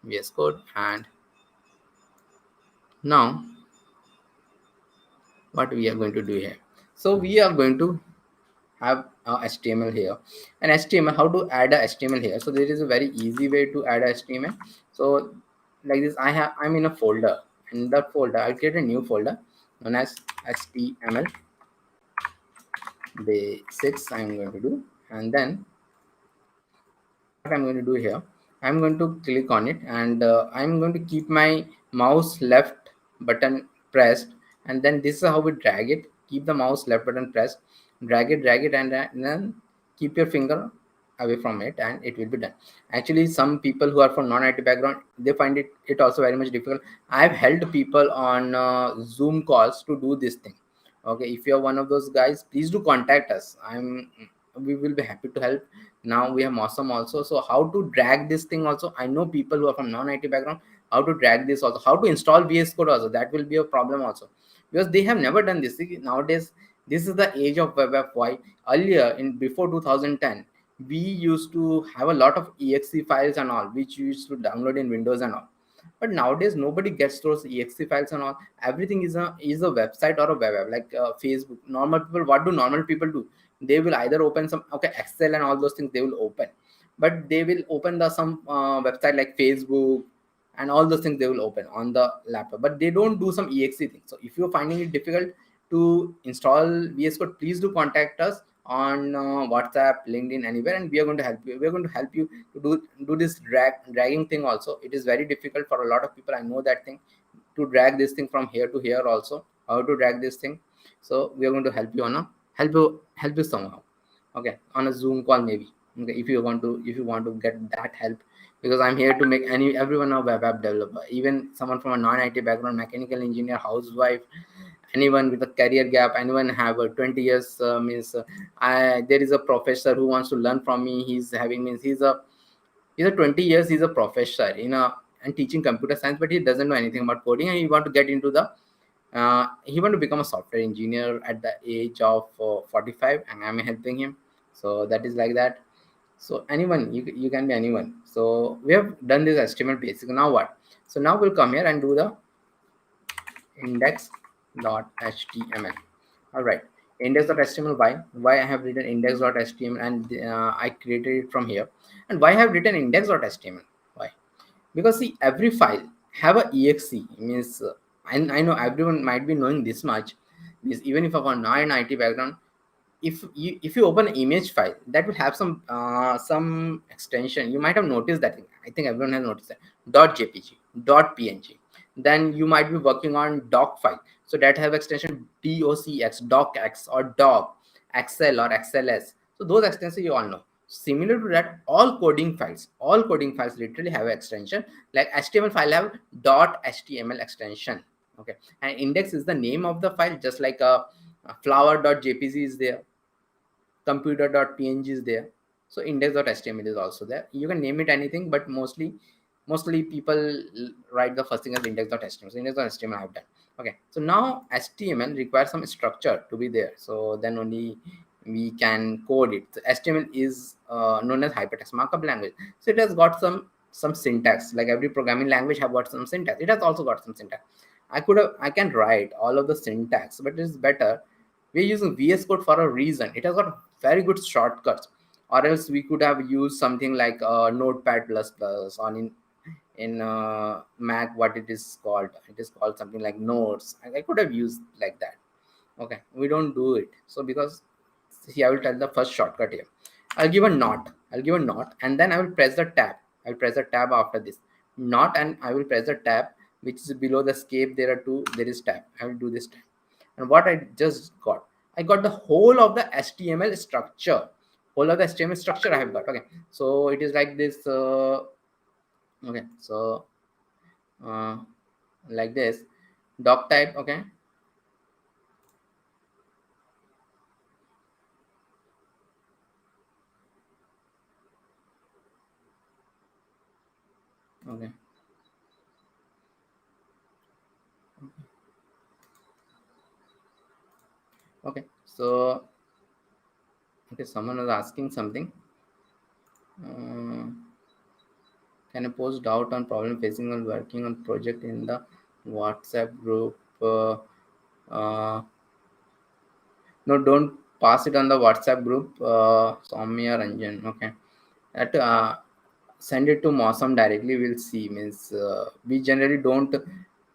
VS Code. And now what we are going to do here, so we are going to have HTML here. And HTML, how to add a HTML here? So there is a very easy way to add a HTML. So like this, I'm in a folder. In that folder, I'll create a new folder known as HTML Basics. I'm going to do, and then what I'm going to do here, I'm going to click on it, and I'm going to keep my mouse left button pressed, and then this is how we drag it. Keep the mouse left button pressed, drag it, and then keep your finger away from it, and it will be done. Actually, some people who are from non-IT background, they find it also very much difficult. I've helped people on Zoom calls to do this thing. Okay, if you're one of those guys, please do contact us. We will be happy to help. Now we have awesome also. So how to drag this thing also, I know people who are from non-IT background, how to drag this also, how to install VS Code also, that will be a problem also, because they have never done this. See, nowadays this is the age of web. Why? Earlier, in before 2010, we used to have a lot of exe files and all, which you used to download in Windows and all. But nowadays nobody gets those exe files and all. Everything is a website or a web app, like Facebook. Normal people, what do normal people do? They will either open some, okay, Excel and all those things they will open, but they will open the some website like Facebook and all those things they will open on the laptop, but they don't do some exe thing. So if you're finding it difficult to install VS Code, please do contact us on WhatsApp, LinkedIn, anywhere, and we are going to help you. We are going to help you to do this dragging thing also. It is very difficult for a lot of people, I know that thing, to drag this thing from here to here also, how to drag this thing. So we are going to help you on a help you somehow, okay, on a Zoom call maybe. Okay, if you want to get that help, because I'm here to make everyone a web app developer, even someone from a non-IT background, mechanical engineer, housewife, anyone with a career gap, anyone have a 20 years there is a professor who wants to learn from me. He's having means he's a 20 years, he's a professor in a and teaching computer science, but he doesn't know anything about coding, and he want to get into the he want to become a software engineer at the age of 45, and I'm helping him. So that is like that. So anyone, you can be anyone. So we have done this HTML basic. Now what? So now we'll come here and do the index.html. All right, index.html. Why I have written index.html, and I created it from here. And why I have written index.html? Why? Because see, every file have a exe, means I know everyone might be knowing this much, because even if I'm not an IT background, if you open an image file, that will have some extension. You might have noticed that thing. I think everyone has noticed that. .jpg, .png. Then you might be working on doc file, so that have extension docx, docx, or doc, xl or xls. So those extensions you all know. Similar to that, all coding files literally have an extension. Like HTML file have .html extension. Okay, and index is the name of the file, just like a flower.jpg is there, computer.png is there. So index.html is also there. You can name it anything, but mostly people write the first thing as index.html. So index.html I have done. Okay, so now HTML requires some structure to be there, so then only we can code it. So HTML is known as hypertext markup language. So it has got some syntax, like every programming language have got some syntax. It has also got some syntax. I can write all of the syntax, but it's better we're using VS Code for a reason. It has got very good shortcuts, or else we could have used something like Notepad++, on in Mac. What it is called? It is called something like Notes. I could have used like that. Okay, we don't do it. So because see, I will tell the first shortcut here. I'll give a not, and then I will press the tab. I'll press the tab after this not, and I will press the tab which is below the escape. There is tab. I will do this tab. And what I just got, I got the whole of the HTML structure whole of the HTML structure I have got. Okay, so it is like this. Okay, so like this doc type. Okay, okay, okay. So okay, someone was asking something. Can I post doubt on problem facing while working on project in the WhatsApp group? No, don't pass it on the WhatsApp group. Soumya Ranjan. Okay, that send it to Mosam directly. We'll see. Means we generally don't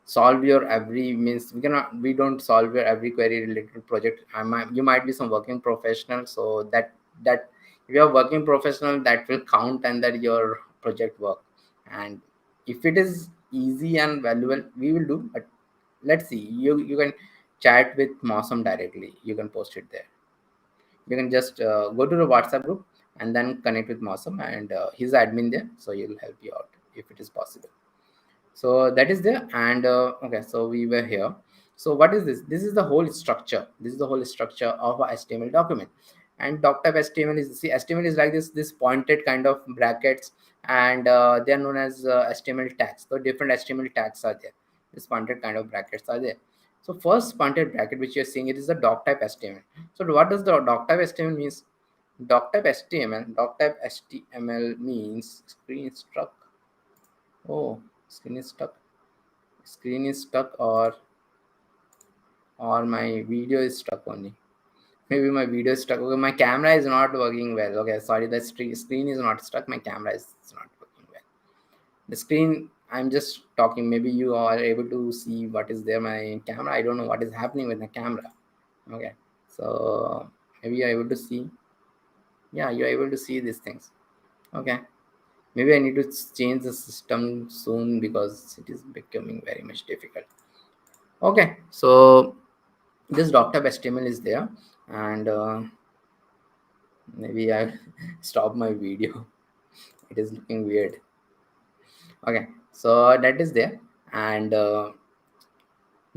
solve your every means we don't solve your every query related to project. You might be some working professional, so that if you are working professional, that will count under your project work. And if it is easy and valuable, we will do. But let's see. You can chat with Mosam directly. You can post it there. You can just go to the WhatsApp group and then connect with Mosam, and he's admin there, so he'll help you out if it is possible. So that is there. And okay, so we were here. So what is this? This is the whole structure. This is the whole structure of a HTML document. And doc type HTML is, see, HTML is like this pointed kind of brackets, and they are known as HTML tags. So different HTML tags are there. This pointed kind of brackets are there. So first pointed bracket which you're seeing, it is the doc type HTML. So what does the doc type HTML means? Doc type HTML means screen struck. Oh, screen is stuck. Screen is stuck, or my video is stuck only. Maybe my video is stuck. Okay, my camera is not working well. Okay, sorry, the screen is not stuck. My camera is not working well. The screen, I'm just talking. Maybe you are able to see what is there. My camera, I don't know what is happening with the camera. Okay, so maybe you're able to see. Yeah, you're able to see these things. Okay, maybe I need to change the system soon because it is becoming very much difficult. Okay, so this doctype HTML is there, and maybe I stop my video. It is looking weird. Okay, so that is there. And doctype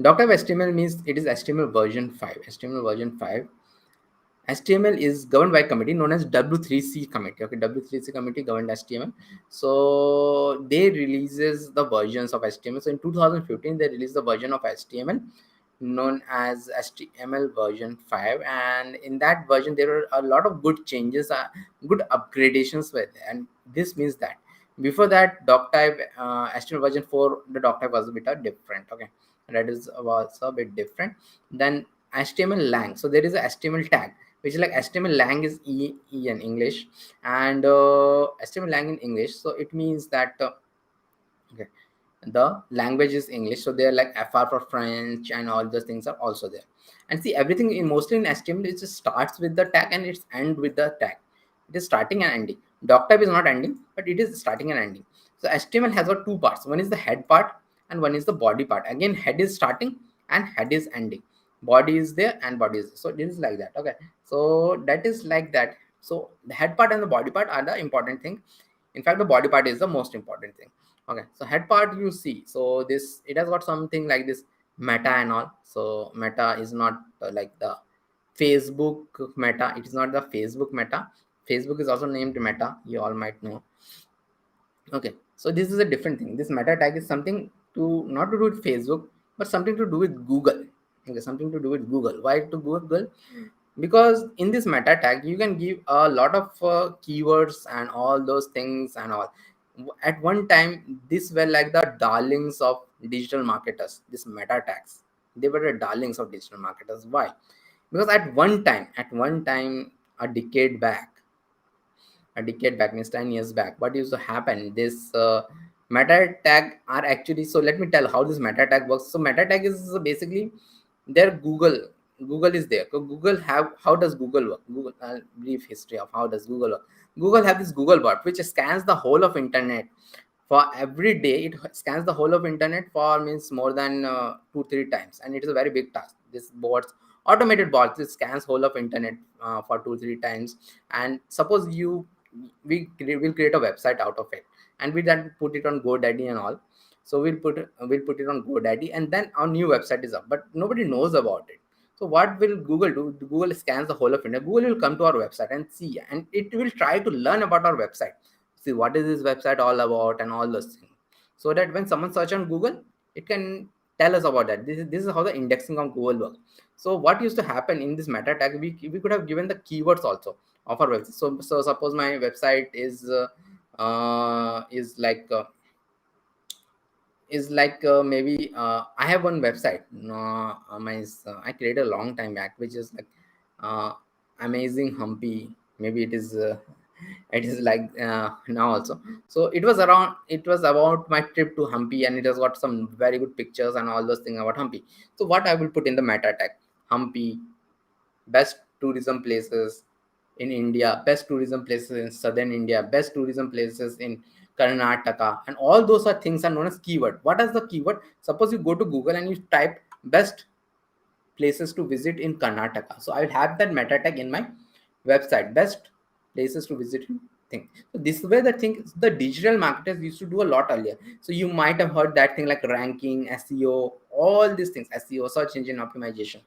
HTML means it is HTML version 5. HTML version 5. HTML is governed by a committee known as W3C committee. Okay, W3C committee governed HTML. So they releases the versions of HTML. So in 2015, they released the version of HTML known as HTML version 5, and in that version there were a lot of good changes, good upgradations with, and this means that before that doc type HTML version 4, the doc type was a bit different. Okay, that is also a bit different than HTML lang. So there is a HTML tag which is like HTML lang is E in English, and HTML lang in English, so it means that okay, the language is English, so they're like FR for French, and all those things are also there. And see, everything in mostly in HTML, it just starts with the tag and it's end with the tag. It is starting and ending. Doc type is not ending, but it is starting and ending. So HTML has got two parts. One is the head part and one is the body part. Again, head is starting and head is ending. Body is there and body is there. So this is like that. Okay, so that is like that. So the head part and the body part are the important thing. In fact, the body part is the most important thing. Okay, so head part you see, so this, it has got something like this meta and all. So meta is not like the Facebook meta. It is not the Facebook meta. Facebook is also named meta, you all might know. Okay, so this is a different thing. This meta tag is something to not to do with Facebook, but something to do with Google. Okay, something to do with Google. Why to Google? Because in this meta tag you can give a lot of keywords and all those things and all. At one time, these were like the darlings of digital marketers. These meta tags, they were the darlings of digital marketers. Why? Because at one time, a decade back means 10 years back, what used to happen, this meta tag are actually, so let me tell how this meta tag works. So meta tag is basically their Google is there. So Google have, how does Google work? Google, brief history of how does Google work. Google have this Google bot which scans the whole of internet for every day. It scans the whole of internet for means more than 2-3 times, and it is a very big task. This bots automated bots. It scans whole of internet for 2-3 times, and suppose we'll create a website out of it, and we then put it on GoDaddy and all. So we'll put it on GoDaddy, and then our new website is up, but nobody knows about it. So what will Google do? Google scans the whole of India. Google will come to our website and see, and it will try to learn about our website, see what is this website all about and all those things, so that when someone search on Google, it can tell us about that. This is how the indexing of Google works. So what used to happen in this meta tag, we could have given the keywords also of our website. So suppose my website is maybe I have one website. I created a long time back, which is like amazing humpy. Maybe it is like now also. So it was about my trip to Hampi, and it has got some very good pictures and all those things about Hampi. So what I will put in the meta tag: Hampi, best tourism places in India, best tourism places in southern India, best tourism places in Karnataka, and all those are things are known as keyword. What is the keyword? Suppose you go to Google and you type best places to visit in Karnataka. So I will have that meta tag in my website, best places to visit in thing. So this way the digital marketers used to do a lot earlier. So you might have heard that thing like ranking, SEO, all these things, SEO, search engine optimization.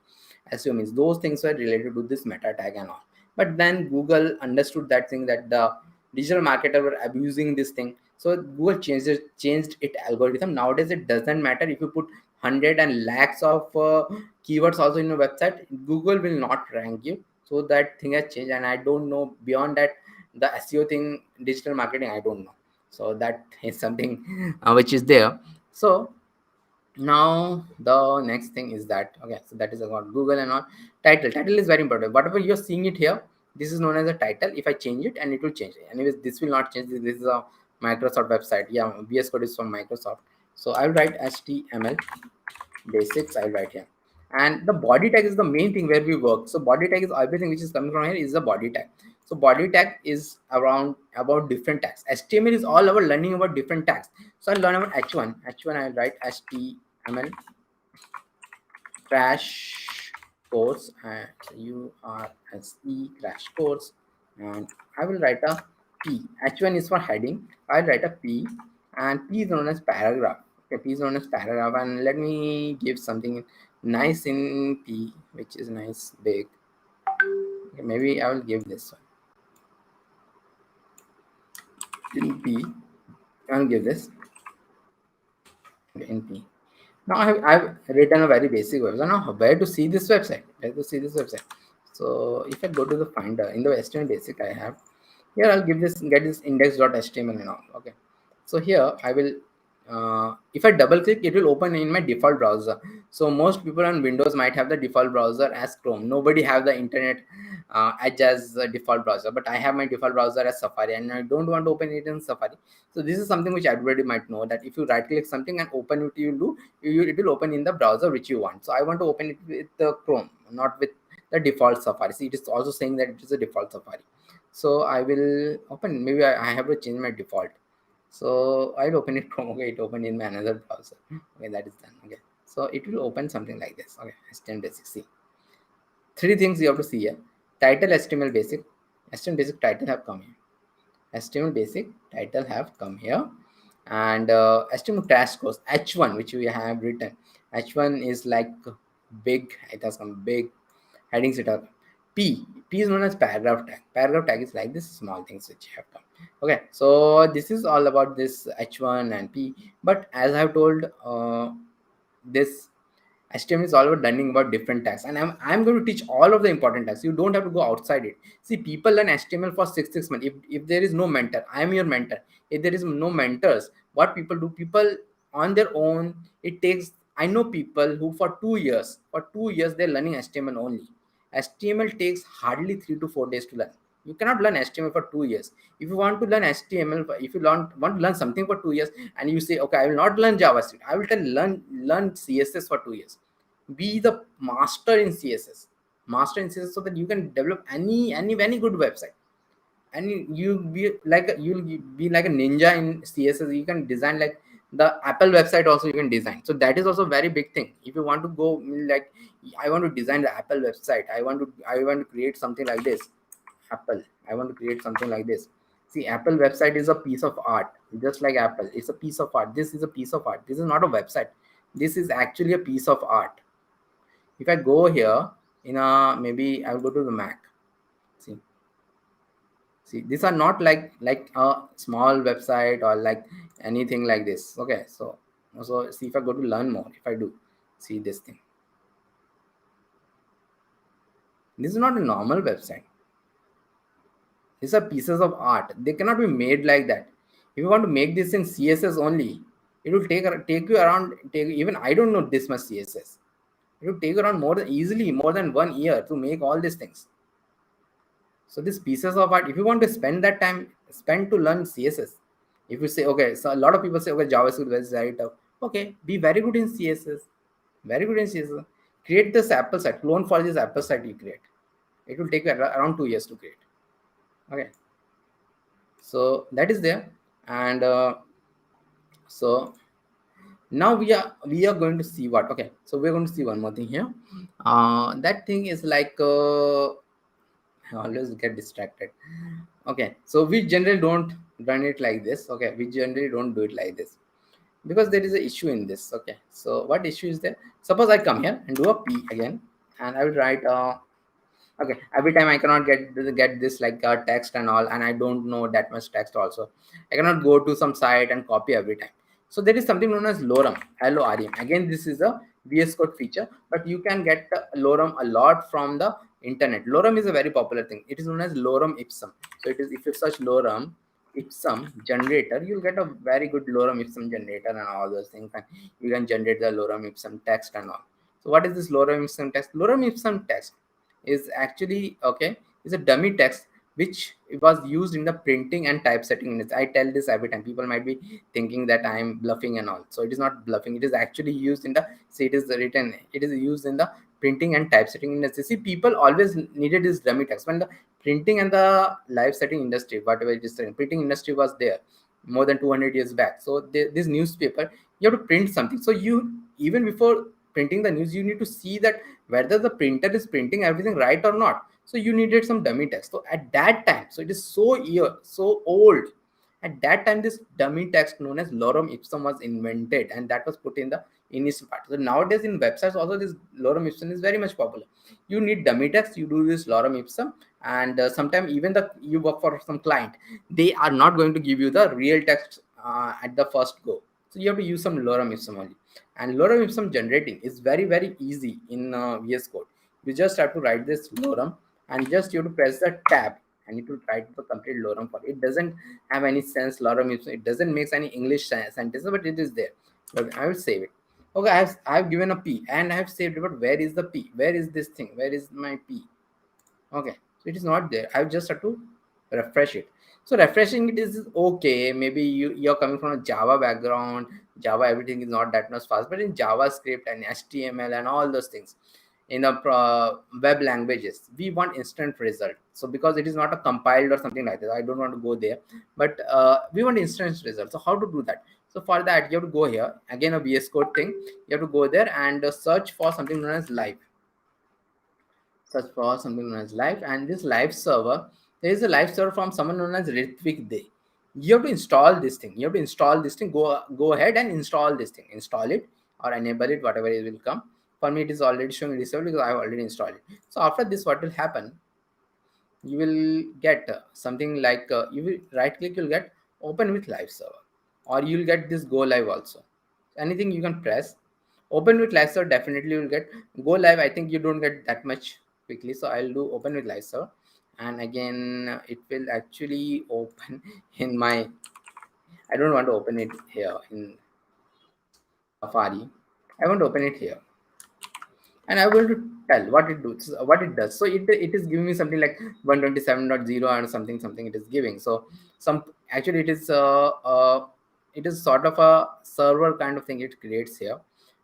SEO means those things were related to this meta tag and all. But then Google understood that thing, that the digital marketer were abusing this thing. So Google changed its algorithm. Nowadays it doesn't matter if you put 100 and lakhs of keywords also in your website, Google will not rank you. So that thing has changed, and I don't know beyond that the SEO thing, digital marketing, I don't know. So that is something which is there. So now the next thing is that, okay, so that is about Google and all. Title is very important. Whatever you're seeing it here, this is known as a title. If I change it, and it will change. Anyways, this will not change. This is a Microsoft website. Yeah, VS Code is from Microsoft. So I'll write HTML basics. I'll write here, and the body tag is the main thing where we work. So body tag is everything which is coming from here is the body tag. So body tag is about different tags. HTML is all about learning about different tags. So I'll learn about H1. I'll write HTML crash course, and URSE crash course, and I will write a P. H1 is for heading. I'll write a P, and P is known as paragraph. Okay, P is known as paragraph, and let me give something nice in P, which is nice big. Okay, maybe I will give this one in P. I'll give this in P. Now I've written a very basic website. Now where to see this website? So if I go to the Finder in the HTML basic I have here, I'll get this index.html and all. Okay, so here I will if I double click, it will open in my default browser. So most people on Windows might have the default browser as Chrome. Nobody have the internet Edge as a default browser, but I have my default browser as Safari, and I don't want to open it in Safari. So this is something which everybody might know, that if you right click something and open it, it will open in the browser which you want. So I want to open it with the Chrome, not with the default Safari. See, it is also saying that it is a default Safari. So I will open, maybe I have to change my default. So I'll open it Chrome. Okay, it opened in my another browser. Okay, that is done. Okay, so it will open something like this. Okay, HTML basics. See, three things you have to see here: title, HTML basic title have come here. HTML basic title have come here, and HTML crash course H1, which we have written. H1 is like big. It has some big headings. It have P is known as paragraph tag. Paragraph tag is like this small things which have come. Okay, so this is all about this H1 and P. But as I have told, this HTML is all about learning about different tags, and I'm going to teach all of the important tags. You don't have to go outside it. See, people learn HTML for six months. If there is no mentor, I am your mentor. If there is no mentors, what people do? People on their own. It takes. I know people who for 2 years they're learning HTML only. HTML takes hardly 3 to 4 days to learn. You cannot learn HTML for 2 years. If you want to learn HTML, if you want to learn something for 2 years, and you say, okay, I will not learn JavaScript, I will tell learn CSS for 2 years. Be the master in CSS, so that you can develop any good website, and you'll be like a ninja in CSS. You can design like the Apple website also you can design. So that is also a very big thing. If you want to go like I want to design the Apple website. I want to create something like this. Apple. I want to create something like this. See, Apple website is a piece of art, just like Apple. It's a piece of art. This is a piece of art. This is not a website. This is actually a piece of art. If I go here in a, maybe I'll go to the Mac. See, these are not like a small website or like anything like this. Okay, so see, if I go to learn more, if I do see this thing, this is not a normal website. These are pieces of art. They cannot be made like that. If you want to make this in CSS only, it will take you around, even I don't know this much CSS. It will take around more than 1 year to make all these things. So these pieces of art, if you want to spend that time, spend to learn CSS. If you say, okay, so a lot of people say, okay, JavaScript is very tough. Okay, be very good in CSS. Very good in CSS. Create this Apple site. Clone for this Apple site you create. It will take you around 2 years to create. Okay. So that is there. And so now we are going to see what. Okay. So we're going to see one more thing here. That thing is like I always get distracted. Okay, so we generally don't run it like this. Okay, we generally don't do it like this because there is an issue in this. Okay, so what issue is there? Suppose I come here and do a P again, and I will write okay, every time I cannot get this like text and all, and I don't know that much text also. I cannot go to some site and copy every time. So there is something known as lorem, LOREM. Again, this is a VS Code feature, but you can get lorem a lot from the internet. Lorem is a very popular thing. It is known as lorem ipsum. So it is, if you search lorem ipsum generator, you'll get a very good lorem ipsum generator and all those things. And you can generate the lorem ipsum text and all. So what is this lorem ipsum text? Lorem ipsum text is actually is a dummy text which was used in the printing and typesetting. I tell this every time. People might be thinking that I am bluffing and all. So it is not bluffing. It is actually used in the, see, it is written, it is used in the printing and typesetting industry. See, people always needed this dummy text when the printing and the live setting industry, whatever it is, printing industry was there more than 200 years back. So this newspaper, you have to print something. So you, even before printing the news, you need to see that whether the printer is printing everything right or not. So you needed some dummy text. So at that time, so it is so old. At that time, this dummy text known as lorem ipsum was invented, and that was put in the initial part. So nowadays in websites also this lorem ipsum is very much popular. You need dummy text, you do this lorem ipsum, and sometimes even you work for some client, they are not going to give you the real text at the first go. So you have to use some lorem ipsum only. And lorem ipsum generating is very easy in VS Code. You just have to write this lorem, and just you have to press the tab, and it will write the complete lorem for it. It doesn't have any sense, lorem ipsum. It doesn't make any English sentences, but it is there. But I will save it. Okay, I have given a P and I have saved it, but where is the P? Where is this thing? Where is my P? Okay, so it is not there. I just have to refresh it. So refreshing it is okay. Maybe you're coming from a Java background. Java, everything is not that much fast, but in JavaScript and HTML and all those things, in the web languages, we want instant result. So because it is not a compiled or something like that, I don't want to go there, but we want instant result. So how to do that? So for that, you have to go here again, a VS Code thing. You have to go there and search for something known as live. Search for something known as live, and this live server, there is a live server from someone known as Ritvik Day. You have to install this thing. You have to install this thing. Go ahead and install this thing. Install it or enable it, whatever it will come. For me, it is already showing disabled because I have already installed it. So after this, what will happen? You will get something like you will right click, you'll get open with live server, or you'll get this go live also. Anything you can press. Open with live server, definitely you'll get. Go live, I think you don't get that much quickly, so I'll do open with live server, and again it will actually open in my, I don't want to open it here in Safari. I want to open it here, and I'm going to tell what it does. So it is giving me something like 127.0 or something it is giving. So actually it is sort of a server kind of thing it creates here.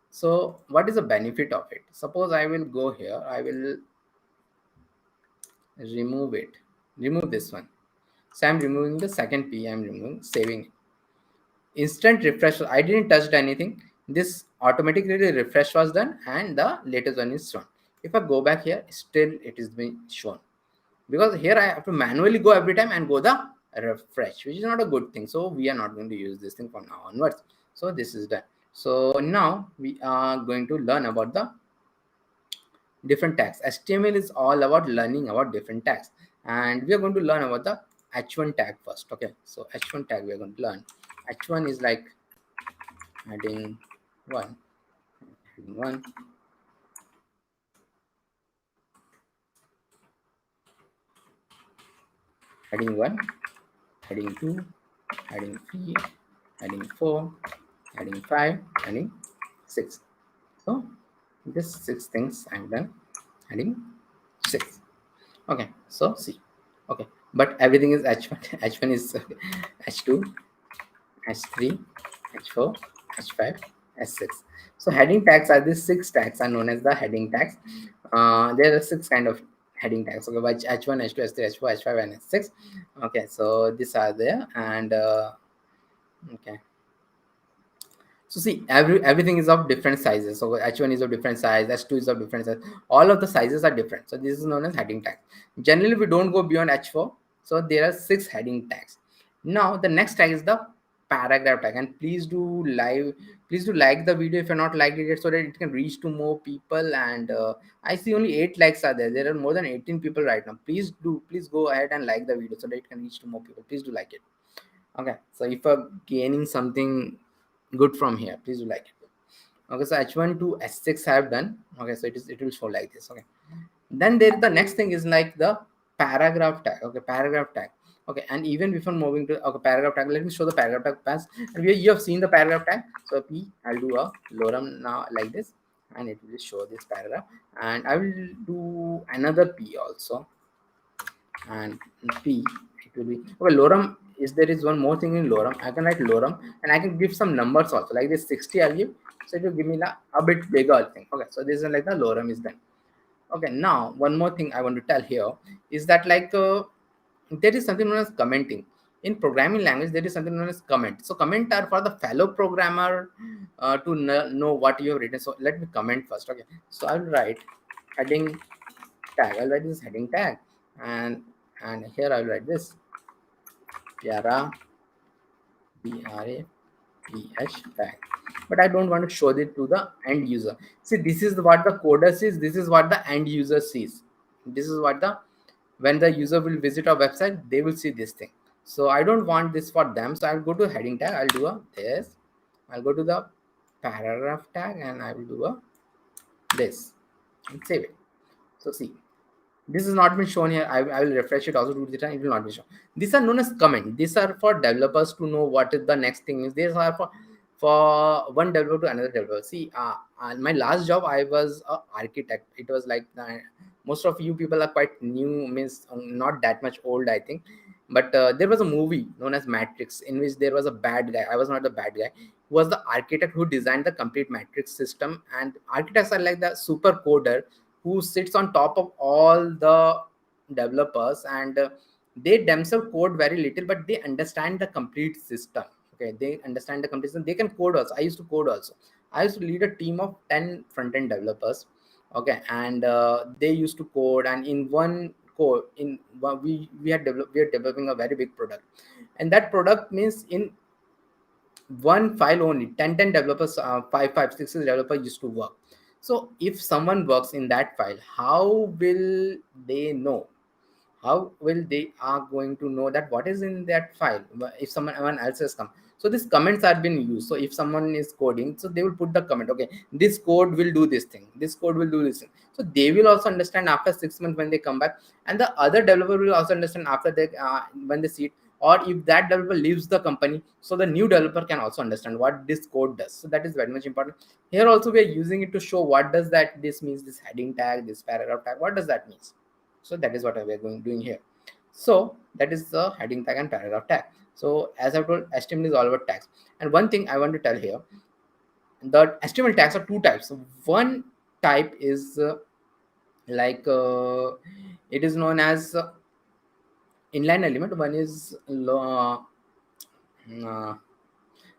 So what is the benefit of it? Suppose I will go here, I will remove this one. So I'm removing the second P, I'm removing, saving it. Instant refresh, I didn't touch anything. This automatically refresh was done, and the latest one is shown. If I go back here, still it is being shown, because here I have to manually go every time and go the refresh, which is not a good thing. So we are not going to use this thing from now onwards. So this is done. So now we are going to learn about the different tags. HTML is all about learning about different tags, and we are going to learn about the h1 tag first. Okay, so h1 tag we are going to learn. H1 is like heading 1, heading 1, heading 1, heading 2, heading 3, heading 4, heading 5, heading 6. So this 6 things I've done. Heading 6. Okay, so see. Okay, but everything is h1. H1 is h2, h3, h4, h5, h6. So heading tags are these 6 tags are known as the heading tags. There are 6 kind of heading tags. Okay, which h1, h2, h3, h4, h5, and h6. Okay, so these are there, and okay. So see, everything is of different sizes. So h1 is of different size, h2 is of different size. All of the sizes are different. So this is known as heading tag. Generally, we don't go beyond h4. So there are 6 heading tags. Now the next tag is the paragraph tag. And please do like the video if you're not liked it yet, so that it can reach to more people. And I see only 8 likes are there. There are more than 18 people right now. Please go ahead and like the video so that it can reach to more people. Please do like it. Okay, so if you're gaining something good from here, please do like it. Okay, so h1 to h6 I have done. Okay, so it will show like this. Okay, then there the next thing is like the paragraph tag. Okay, paragraph tag. Okay, and even before moving to paragraph tag, let me show the paragraph tag pass. And you have seen the paragraph tag. So P, I'll do a lorem now like this, and it will show this paragraph. And I will do another P also, and P it will be okay. Lorem is there is one more thing in lorem. I can write lorem, and I can give some numbers also, like this 60 I'll give, so it will give me a bit bigger thing. Okay, so this is like the lorem is done. Okay, now one more thing I want to tell here is that like there is something known as commenting. In programming language, there is something known as comment. So comment are for the fellow programmer to know what you have written. So let me comment first. Okay, so I'll write heading tag. I'll write this heading tag, and here I'll write this Pyara PRAPH tag. But I don't want to show it to the end user. See, this is what the coder sees. This is what the end user sees. This is what when the user will visit our website, they will see this thing. So I don't want this for them. So I'll go to heading tag. I'll do this. I'll go to the paragraph tag, and I will do this and save it. So see, this has not been shown here. I will refresh it also to the time. It will not be shown. These are known as comment. These are for developers to know what is the next thing is. These are for one developer to another developer. See, my last job I was an architect. It was like most of you people are quite new, means not that much old, I think. But there was a movie known as Matrix in which there was a bad guy. I was not the bad guy. He was the architect who designed the complete matrix system. And architects are like the super coder who sits on top of all the developers, and they themselves code very little, but they understand the complete system. Okay, they understand the complete system. They can code also. I used to code also. I used to lead a team of 10 front-end developers. Okay, and they used to code, and in one code we are developing a very big product, and that product means in one file only 10 developers, 5 6 developers used to work. So if someone works in that file, how will they know, how will they are going to know that what is in that file if someone else has come? So these comments are being used. So if someone is coding, so they will put the comment, okay, this code will do this thing, this code will do this thing. So they will also understand after 6 months when they come back, and the other developer will also understand after they when they see it, or if that developer leaves the company, so the new developer can also understand what this code does. So that is very much important. Here also we are using it to show what does that this means, this heading tag, this paragraph tag, what does that means. So that is what we are doing here. So that is the heading tag and paragraph tag. So as I told, HTML is all about tags. And one thing I want to tell here, the HTML tags are 2 types. One type is it is known as inline element. One is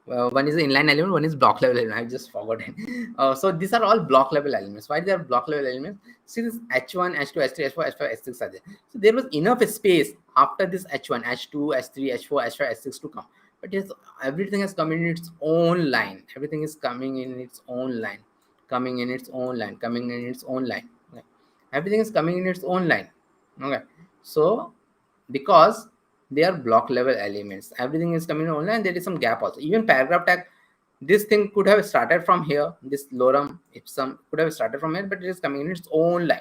one is the inline element, one is block level element. I've just forgotten. So these are all block level elements. Why they are block level elements? See, this H1, H2, H3, H4, H5, H6 are there. So there was enough space after this H1, H2, H3, H4, H5, H6 to come. But yes, everything has come in its own line. Everything is coming in its own line, coming in its own line, coming in its own line. Okay. Everything is coming in its own line. Okay. So because they are block level elements, everything is coming online. There is some gap also. Even paragraph tag, this thing could have started from here, this lorem ipsum could have started from here, but it is coming in its own line.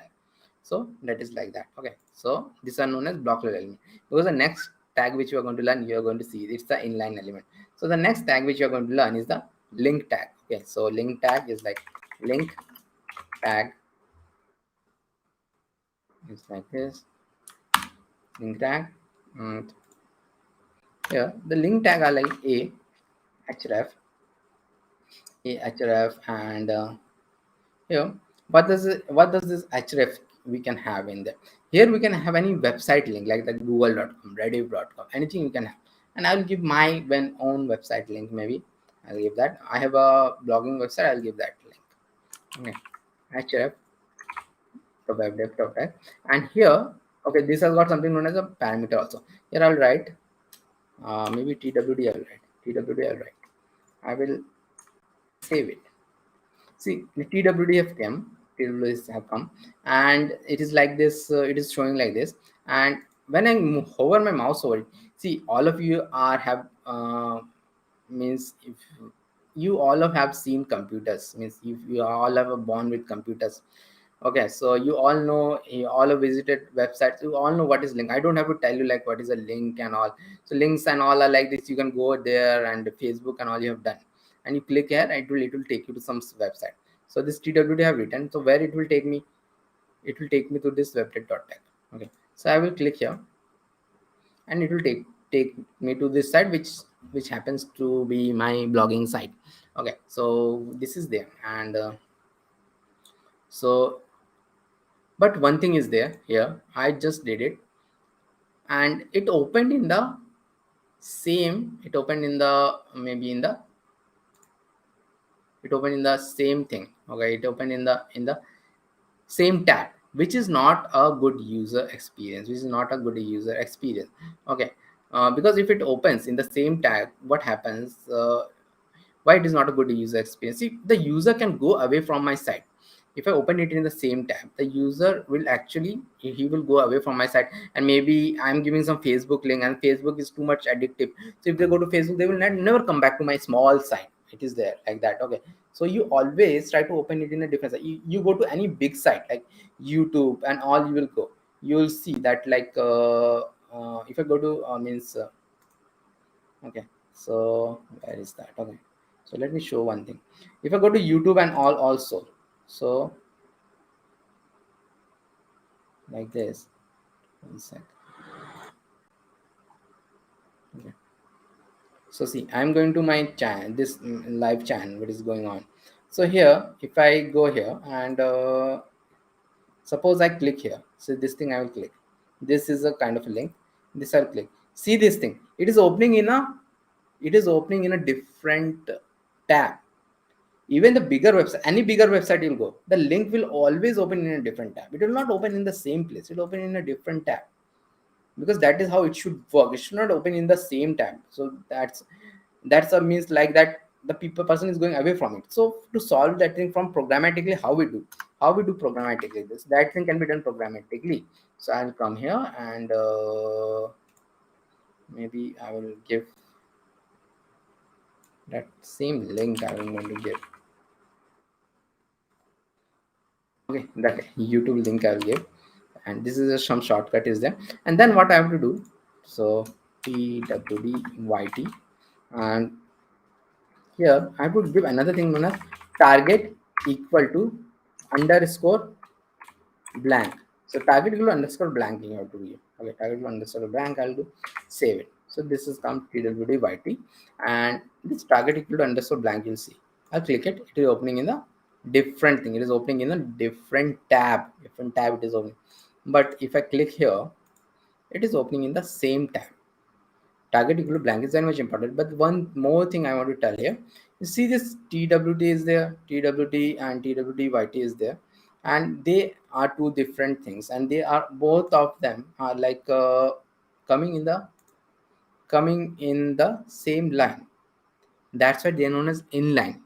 So that is like that. Okay, so these are known as block level element. Because the next tag which you are going to learn, you are going to see it's the inline element. So the next tag which you are going to learn is the link tag. Okay, so link tag is like link tag is like this. Link tag, and here the link tag are like a href, and here what does this href we can have in there? Here we can have any website link like the google.com, rediff.com, anything you can have. And I will give my own website link. Maybe I'll give that. I have a blogging website, I'll give that link. Okay, href the web dev tag. And here, okay, this has got something known as a parameter also. Here I'll write maybe twd. I'll write twd. I will save it. See, the TWD have come, and it is like this. It is showing like this, and when I hover my mouse over it, see, all of you have means if you all have seen computers, means if you all have a bond with computers. Okay, so you all know, you all have visited websites, you all know what is link. I don't have to tell you like what is a link and all. So links and all are like this. You can go there and Facebook and all you have done, and you click here, and it will take you to some website. So this TWD have written. So where it will take me? It will take me to this website.tag. Okay, so I will click here, and it will take me to this site, which happens to be my blogging site. Okay, so this is there, and so but one thing is there here. I just did it, and it opened in the same. It opened in the maybe in the. It opened in the same thing. Okay, it opened in the same tab, which is not a good user experience. Okay, because if it opens in the same tab, what happens? Why it is not a good user experience? See, the user can go away from my site. If I open it in the same tab, the user will actually, he will go away from my site, and maybe I'm giving some Facebook link, and Facebook is too much addictive. So if they go to Facebook, they will never come back to my small site. It is there like that. Okay, so you always try to open it in a different site. You go to any big site like YouTube and all, you will go, you will see that like if I go to okay, so where is that? Okay, so let me show one thing. If I go to YouTube and all also, so like this, one sec. Okay, so see, I'm going to my channel, this live channel, what is going on. So here, if I go here and suppose I click here, so this thing I will click, this is a kind of a link, this I'll click, see this thing, it is opening in a different tab. Even the bigger website, any bigger website you'll go, the link will always open in a different tab. It will not open in the same place, it will open in a different tab, because that is how it should work. It should not open in the same tab. So that's a means like that the person is going away from it. So to solve that thing from programmatically, how we do programmatically, that thing can be done programmatically. So I'll come here and maybe I will give that same link. I am going to give, okay, that YouTube link I'll give, and this is some shortcut is there. And then what I have to do, so twdyt, and here I would give another thing known as target equal to underscore blank. So target equal to underscore blank you have to give. Okay, target equal to underscore blank, I'll do, save it. So this is come twdyt, and this target equal to underscore blank, you'll see. I'll click it, it is opening in the different thing. It is opening in a different tab. It is opening. But if I click here, it is opening in the same tab. target equal to blank is very much important. But one more thing I want to tell here, you see this TWT is there, TWT and TWTYT is there, and they are two different things, and they are both of them are like coming in the same line. That's why they are known as inline.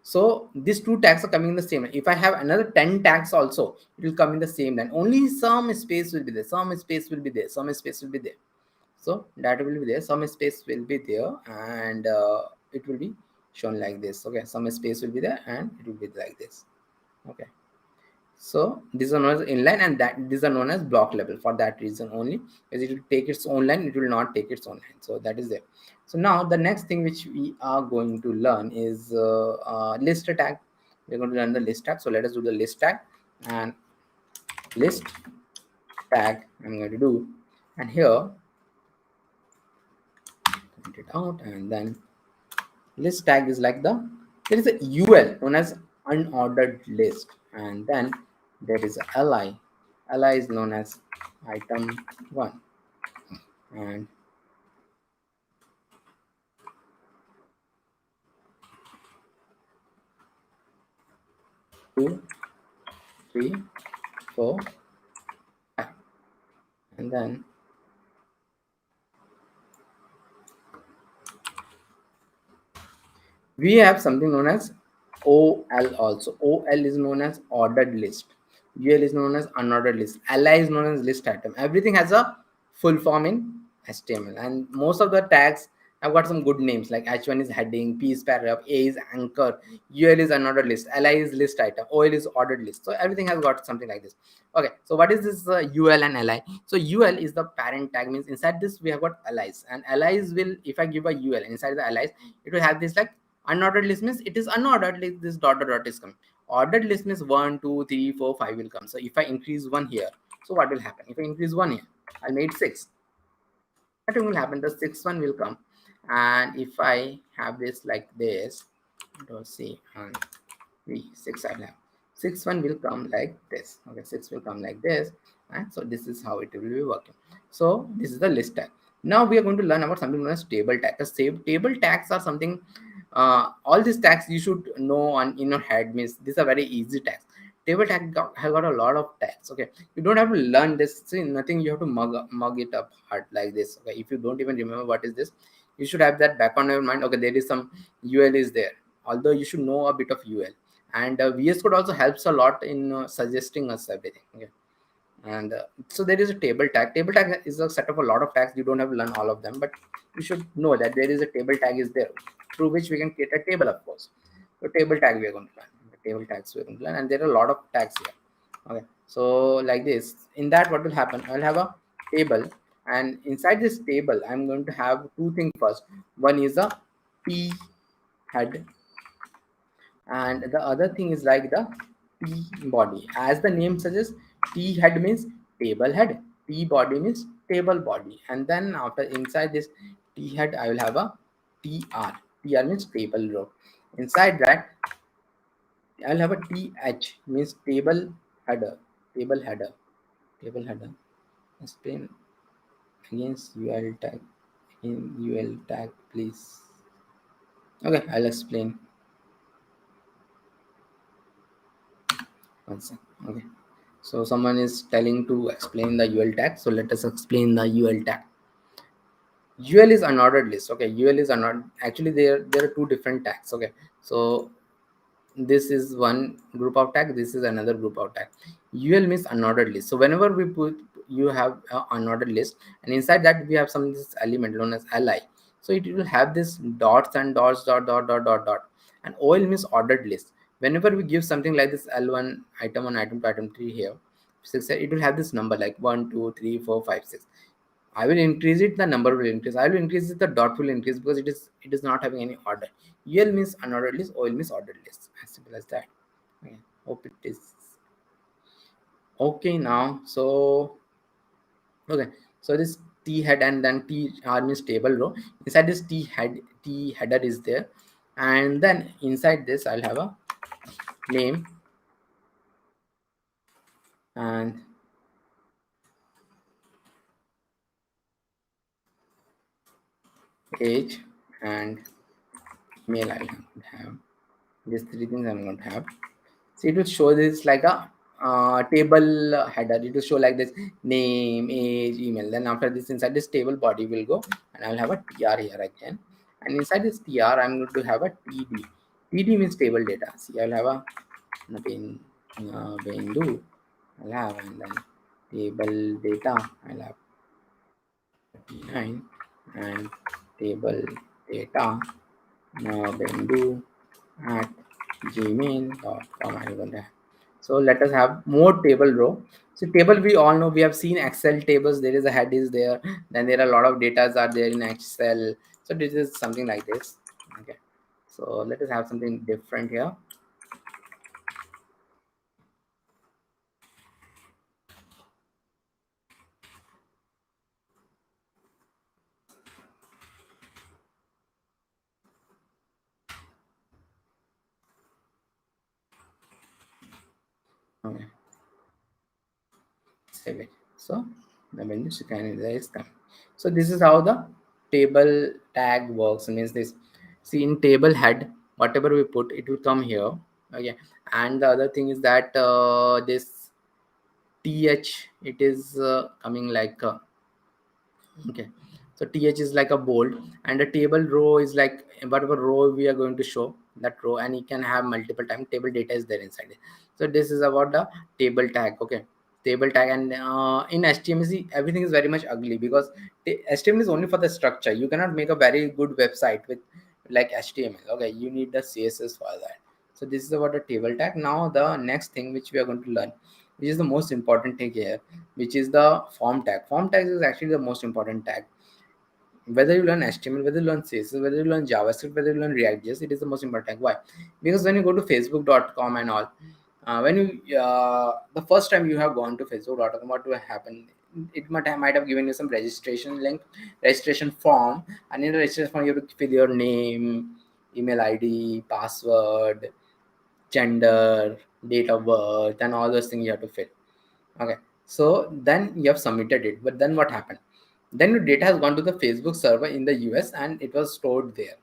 So these two tags are coming in the same line. If I have another 10 tags also, it will come in the same line. Only some space will be there, some space will be there, some space will be there. So that will be there, some space will be there, and it will be shown like this. Okay, some space will be there and it will be like this. Okay, so these are known as inline, and that these are known as block level for that reason only, because it will take its own line, it will not take its own line. So that is there. So now the next thing which we are going to learn is list tag. We're going to learn the list tag. So let us do the list tag, and list tag I'm going to do, and here print it out, and then list tag is like there is a UL known as unordered list, and then there is a li. Li is known as item 1, and 2, 3, 4, 5, and then we have something known as OL also. OL is known as ordered list. UL is known as unordered list. LI is known as list item. Everything has a full form in HTML, and most of the tags have got some good names like H1 is heading, P is paragraph, A is anchor, UL is unordered list, LI is list item, OL is ordered list. So everything has got something like this. Okay, so what is this UL and LI? So UL is the parent tag, means inside this we have got LIs, and LIs will, if I give a UL inside the LIs, it will have this like unordered list, means it is unordered list, this dot is coming. Ordered list means 1, 2, 3, 4, 5 will come. So if I increase 1 here, so what will happen? If I increase 1 here, I'll make 6. What will happen? The 6th one will come. And if I have this like this, don't see, and 6 I will have. 6th one will come like this. Okay, 6 will come like this. And so this is how it will be working. So this is the list tag. Now we are going to learn about something known as table tag. The table tags are something, all these tags you should know on in your head, means these are very easy tags. Table tag have got a lot of tags. Okay, you don't have to learn this. See, nothing you have to mug it up hard like this. Okay, if you don't even remember what is this, you should have that back on your mind. Okay, there is some UL is there, although you should know a bit of UL, and VS Code also helps a lot in suggesting us everything. Okay, and so there is a table tag. Table tag is a set of a lot of tags. You don't have to learn all of them, but you should know that there is a table tag is there, through which we can create a table, of course. So table tag we are going to learn. The table tags we are going to learn, and there are a lot of tags here. Okay, so like this, in that what will happen? I'll have a table, and inside this table I'm going to have two things first. One is a P head, and the other thing is like the T body. As the name suggests, T head means table head, T body means table body, and then after inside this T head I will have a TR. TR means table row. Inside that I'll have a TH, means table header, table header, table header. Explain against UL tag, in UL tag please. Okay, I'll explain. One second. Okay, so someone is telling to explain the UL tag, so let us explain the UL tag. UL is unordered list. Okay, UL is unordered. Actually there are two different tags. Okay, so this is one group of tag, this is another group of tag. UL means unordered list. So whenever we put, you have an unordered list, and inside that we have some this element known as li. So it will have this dots and dots, dot, and OL means ordered list. Whenever we give something like this L1 item 1 item 2 item 3 here 6, it will have this number like 1 2 3 4 5 6. I will increase it, the number will increase. I will increase it, the dot will increase, because it is not having any order. UL means unordered list, OL means ordered list. As simple as that. Okay. Hope it is okay now. So okay, so this T head and then TR means table row. Inside this T header is there, and then inside this I'll have a name, and age, and email. I will have these three things I'm going to have. So it will show this like a table header. It will show like this: name, age, email. Then after this, inside this table body will go, and I'll have a tr here again. And inside this tr, I'm going to have a td. Td means table data. See, I'll have a bindu. I'll have, and then table data. I'll have 39, and table data bindu at gmail.com. I'm going to have. So let us have more table row. So table, we all know, we have seen Excel tables. There is a head is there, then there are a lot of datas are there in Excel. So this is something like this. Okay, so let us have something different here. Okay, save it. So the menu scan is coming. So this is how the table tag works. Means this, see, in table head, whatever we put, it will come here. Okay, and the other thing is that this th, it is coming like okay, so th is like a bold, and a table row is like whatever row we are going to show that row, and you can have multiple time table data is there inside it. So this is about the table tag. Okay, table tag. And in html, see, everything is very much ugly because html is only for the structure. You cannot make a very good website with like html. Okay, you need the css for that. So this is about the table tag. Now the next thing which we are going to learn, which is the most important thing here, which is the form tag. Form tag is actually the most important tag. Whether you learn HTML, whether you learn CSS, whether you learn JavaScript, whether you learn React.js, it is the most important tag. Why? Because when you go to facebook.com and all, when you the first time you have gone to facebook.com, what will happen? It might have given you some registration link, registration form, and in the registration form you have to fill your name, email ID, password, gender, date of birth, and all those things you have to fill. Okay, so then you have submitted it, but then what happened? Then your data has gone to the Facebook server in the US and it was stored there,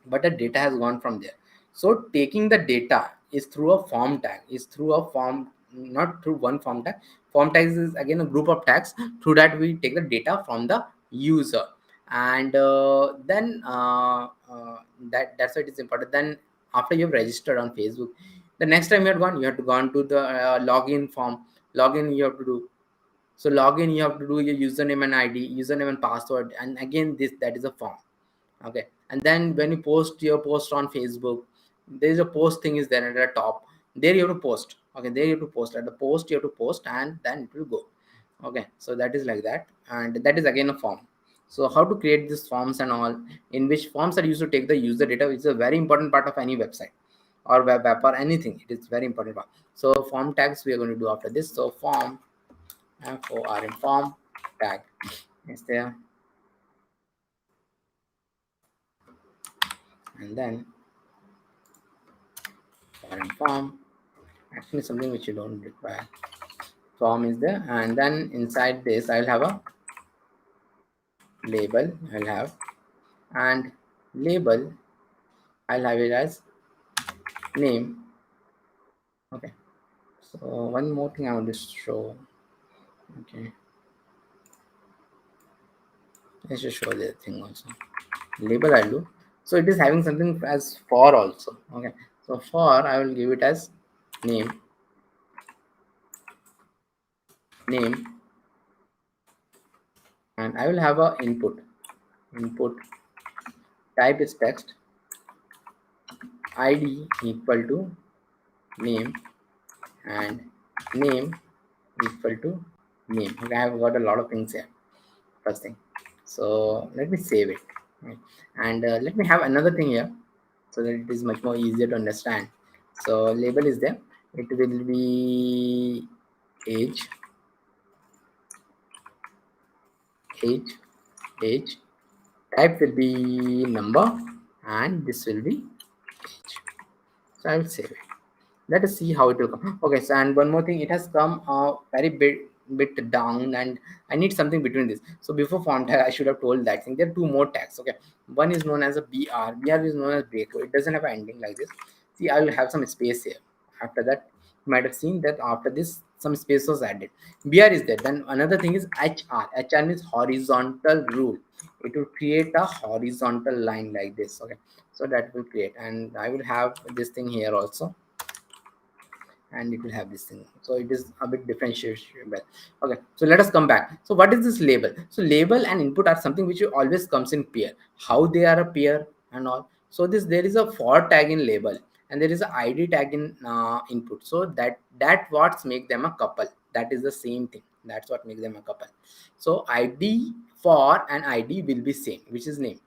but the data has gone from there. So taking the data is through a form tag, is through a form, not through one form tag. Form tags is again a group of tags. Through that we take the data from the user, and then that's why it is important. Then after you've registered on Facebook, the next time you have to go on to the login form. Login you have to do. So login, you have to do your username and id, username and password, and again this, that is a form. Okay, and then when you post your post on Facebook, there is a post thing is there at the top. There you have to post. Okay, there you have to post. At the post you have to post, and then it will go. Okay, so that is like that, and that is again a form. So how to create these forms and all, in which forms are used to take the user data, which is a very important part of any website or web app or anything. It is very important part. So form tags we are going to do after this. So form, form, form tag is there, and then form, actually something which you don't require. Form is there, and then inside this I'll have a label. I'll have, and label I'll have it as name. Okay, so one more thing I want to show. Okay, let's just show the thing also. Label I'll do. So it is having something as for also. Okay, so for I will give it as name, and I will have a input. Type is text, id equal to name, and name equal to name. Okay, I have got a lot of things here. First thing, so let me save it. Okay. And let me have another thing here so that it is much more easier to understand. So label is there. It will be age, age. Type will be number, and this will be age. So I will save it. Let us see how it will come. Okay, so and one more thing, it has come very big, bit down, and I need something between this. So before font tag, I should have told that thing. There are two more tags. Okay, one is known as a BR. BR is known as break. It doesn't have an ending like this. See, I will have some space here. After that, you might have seen that after this, some space was added. BR is there. Then another thing is HR. HR means horizontal rule. It will create a horizontal line like this. Okay, so that will create, and I will have this thing here also, and it will have this thing. So it is a bit differentiable. Okay, so let us come back. So what is this label? So label and input are something which always comes in pair. How they are a pair and all. So this, there is a for tag in label, and there is a id tag in input. So that what make them a couple. That is the same thing. That's what makes them a couple. So id for and id will be same, which is name.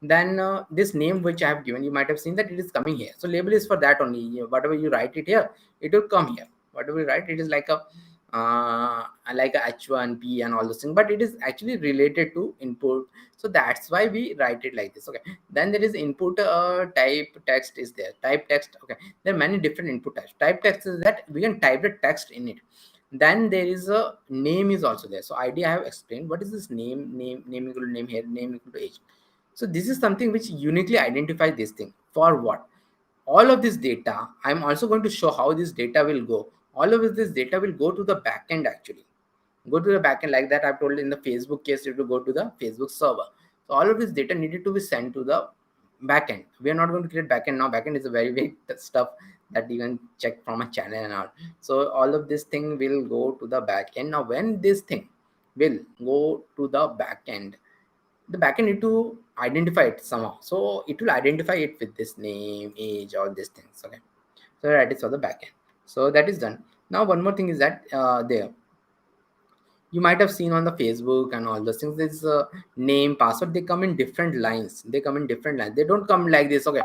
Then this name which I have given, you might have seen that it is coming here. So label is for that only. Whatever you write it here, it will come here. Whatever you write, it is like a H1P and all those things, but it is actually related to input. So that's why we write it like this. Okay, then there is input type text is there. Type text. Okay, there are many different input types. Type text is that we can type the text in it. Then there is a name is also there. So id I have explained. What is this name? Name equal to name here, name equal to age. So this is something which uniquely identifies this thing. For what? All of this data, I'm also going to show how this data will go. All of this data will go to the backend actually. Go to the backend like that. I've told in the Facebook case, it will go to the Facebook server. So all of this data needed to be sent to the backend. We are not going to create backend now. Backend is a very big stuff that you can check from a channel and all. So all of this thing will go to the backend. Now when this thing will go to the backend, the backend need to identify it somehow. So it will identify it with this name, age, all these things. Okay, so that is for the backend. So that is done. Now one more thing is that there you might have seen on the Facebook and all those things, there's name, password, they come in different lines. They come in different lines. They don't come like this. Okay,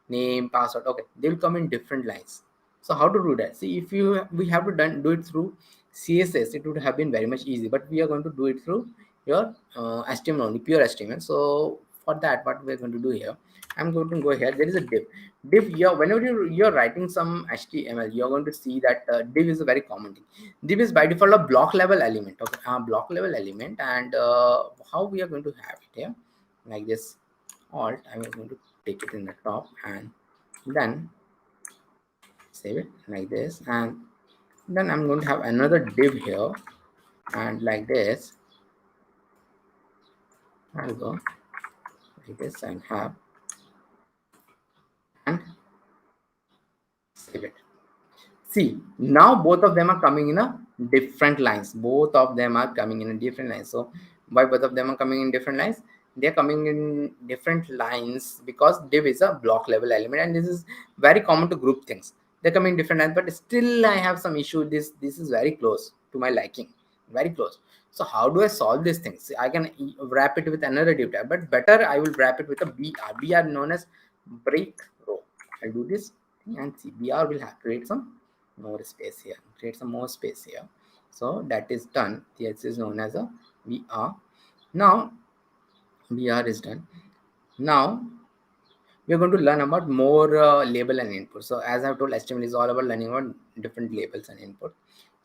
name, password. Okay, they will come in different lines. So how to do that? See, if you we have to do it through CSS, it would have been very much easy, but we are going to do it through your HTML only, pure HTML. So for that, what we're going to do here, I'm going to go here. There is a div here. Whenever you're writing some HTML, you're going to see that div is a very common thing. Div is by default a block level element. Okay, block level element. And how we are going to have it here, like this. Alt, I'm going to take it in the top, and then save it like this. And then I'm going to have another div here, and like this I'll go like this and have, and save it. See, now both of them are coming in a different lines. Both of them are coming in a different lines. So why both of them are coming in different lines? They are coming in different lines because div is a block level element, and this is very common to group things. They're coming in different lines, but still I have some issue. This is very close to my liking, very close. So how do I solve these things? I can wrap it with another div tag, but better I will wrap it with a BR. BR known as break row. I'll do this and see, BR will have create some more space here, create some more space here. So that is done. This is known as a BR. Now BR is done. Now we are going to learn about more label and input. So as I've told, HTML is all about learning about different labels and input.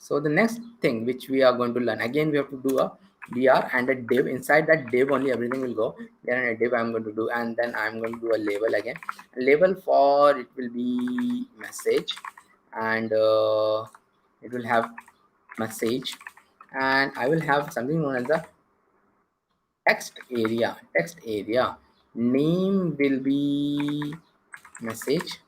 So the next thing which we are going to learn, again we have to do a BR and a div. Inside that div only everything will go. Then a div I'm going to do, and then I'm going to do a label again. A label for it will be message, and it will have message, and I will have something known as the text area. Name will be message,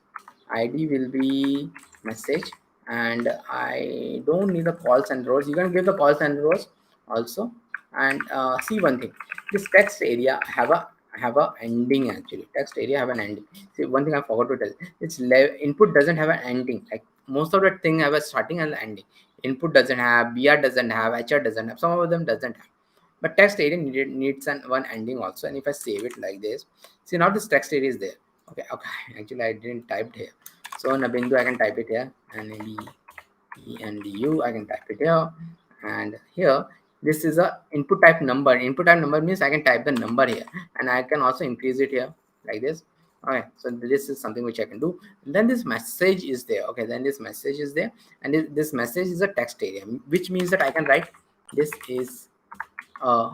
id will be message, and I don't need the calls and rows. You can give the calls and rows also. And see one thing, this text area have a ending. Actually text area have an ending. See, one thing I forgot to tell, it's input doesn't have an ending. Like most of the thing have a starting and ending. Input doesn't have, BR doesn't have, HR doesn't have, some of them doesn't have, but text area needs one ending also. And if I save it like this, see, now this text area is there. Okay, actually I didn't type here. So in a bindu I can type it here, and endu I can type it here, and here this is a input type number. Input type number means I can type the number here, and I can also increase it here like this. Okay, so this is something which I can do. And then this message is there. Okay, then this message is there, and this message is a text area, which means that I can write this is a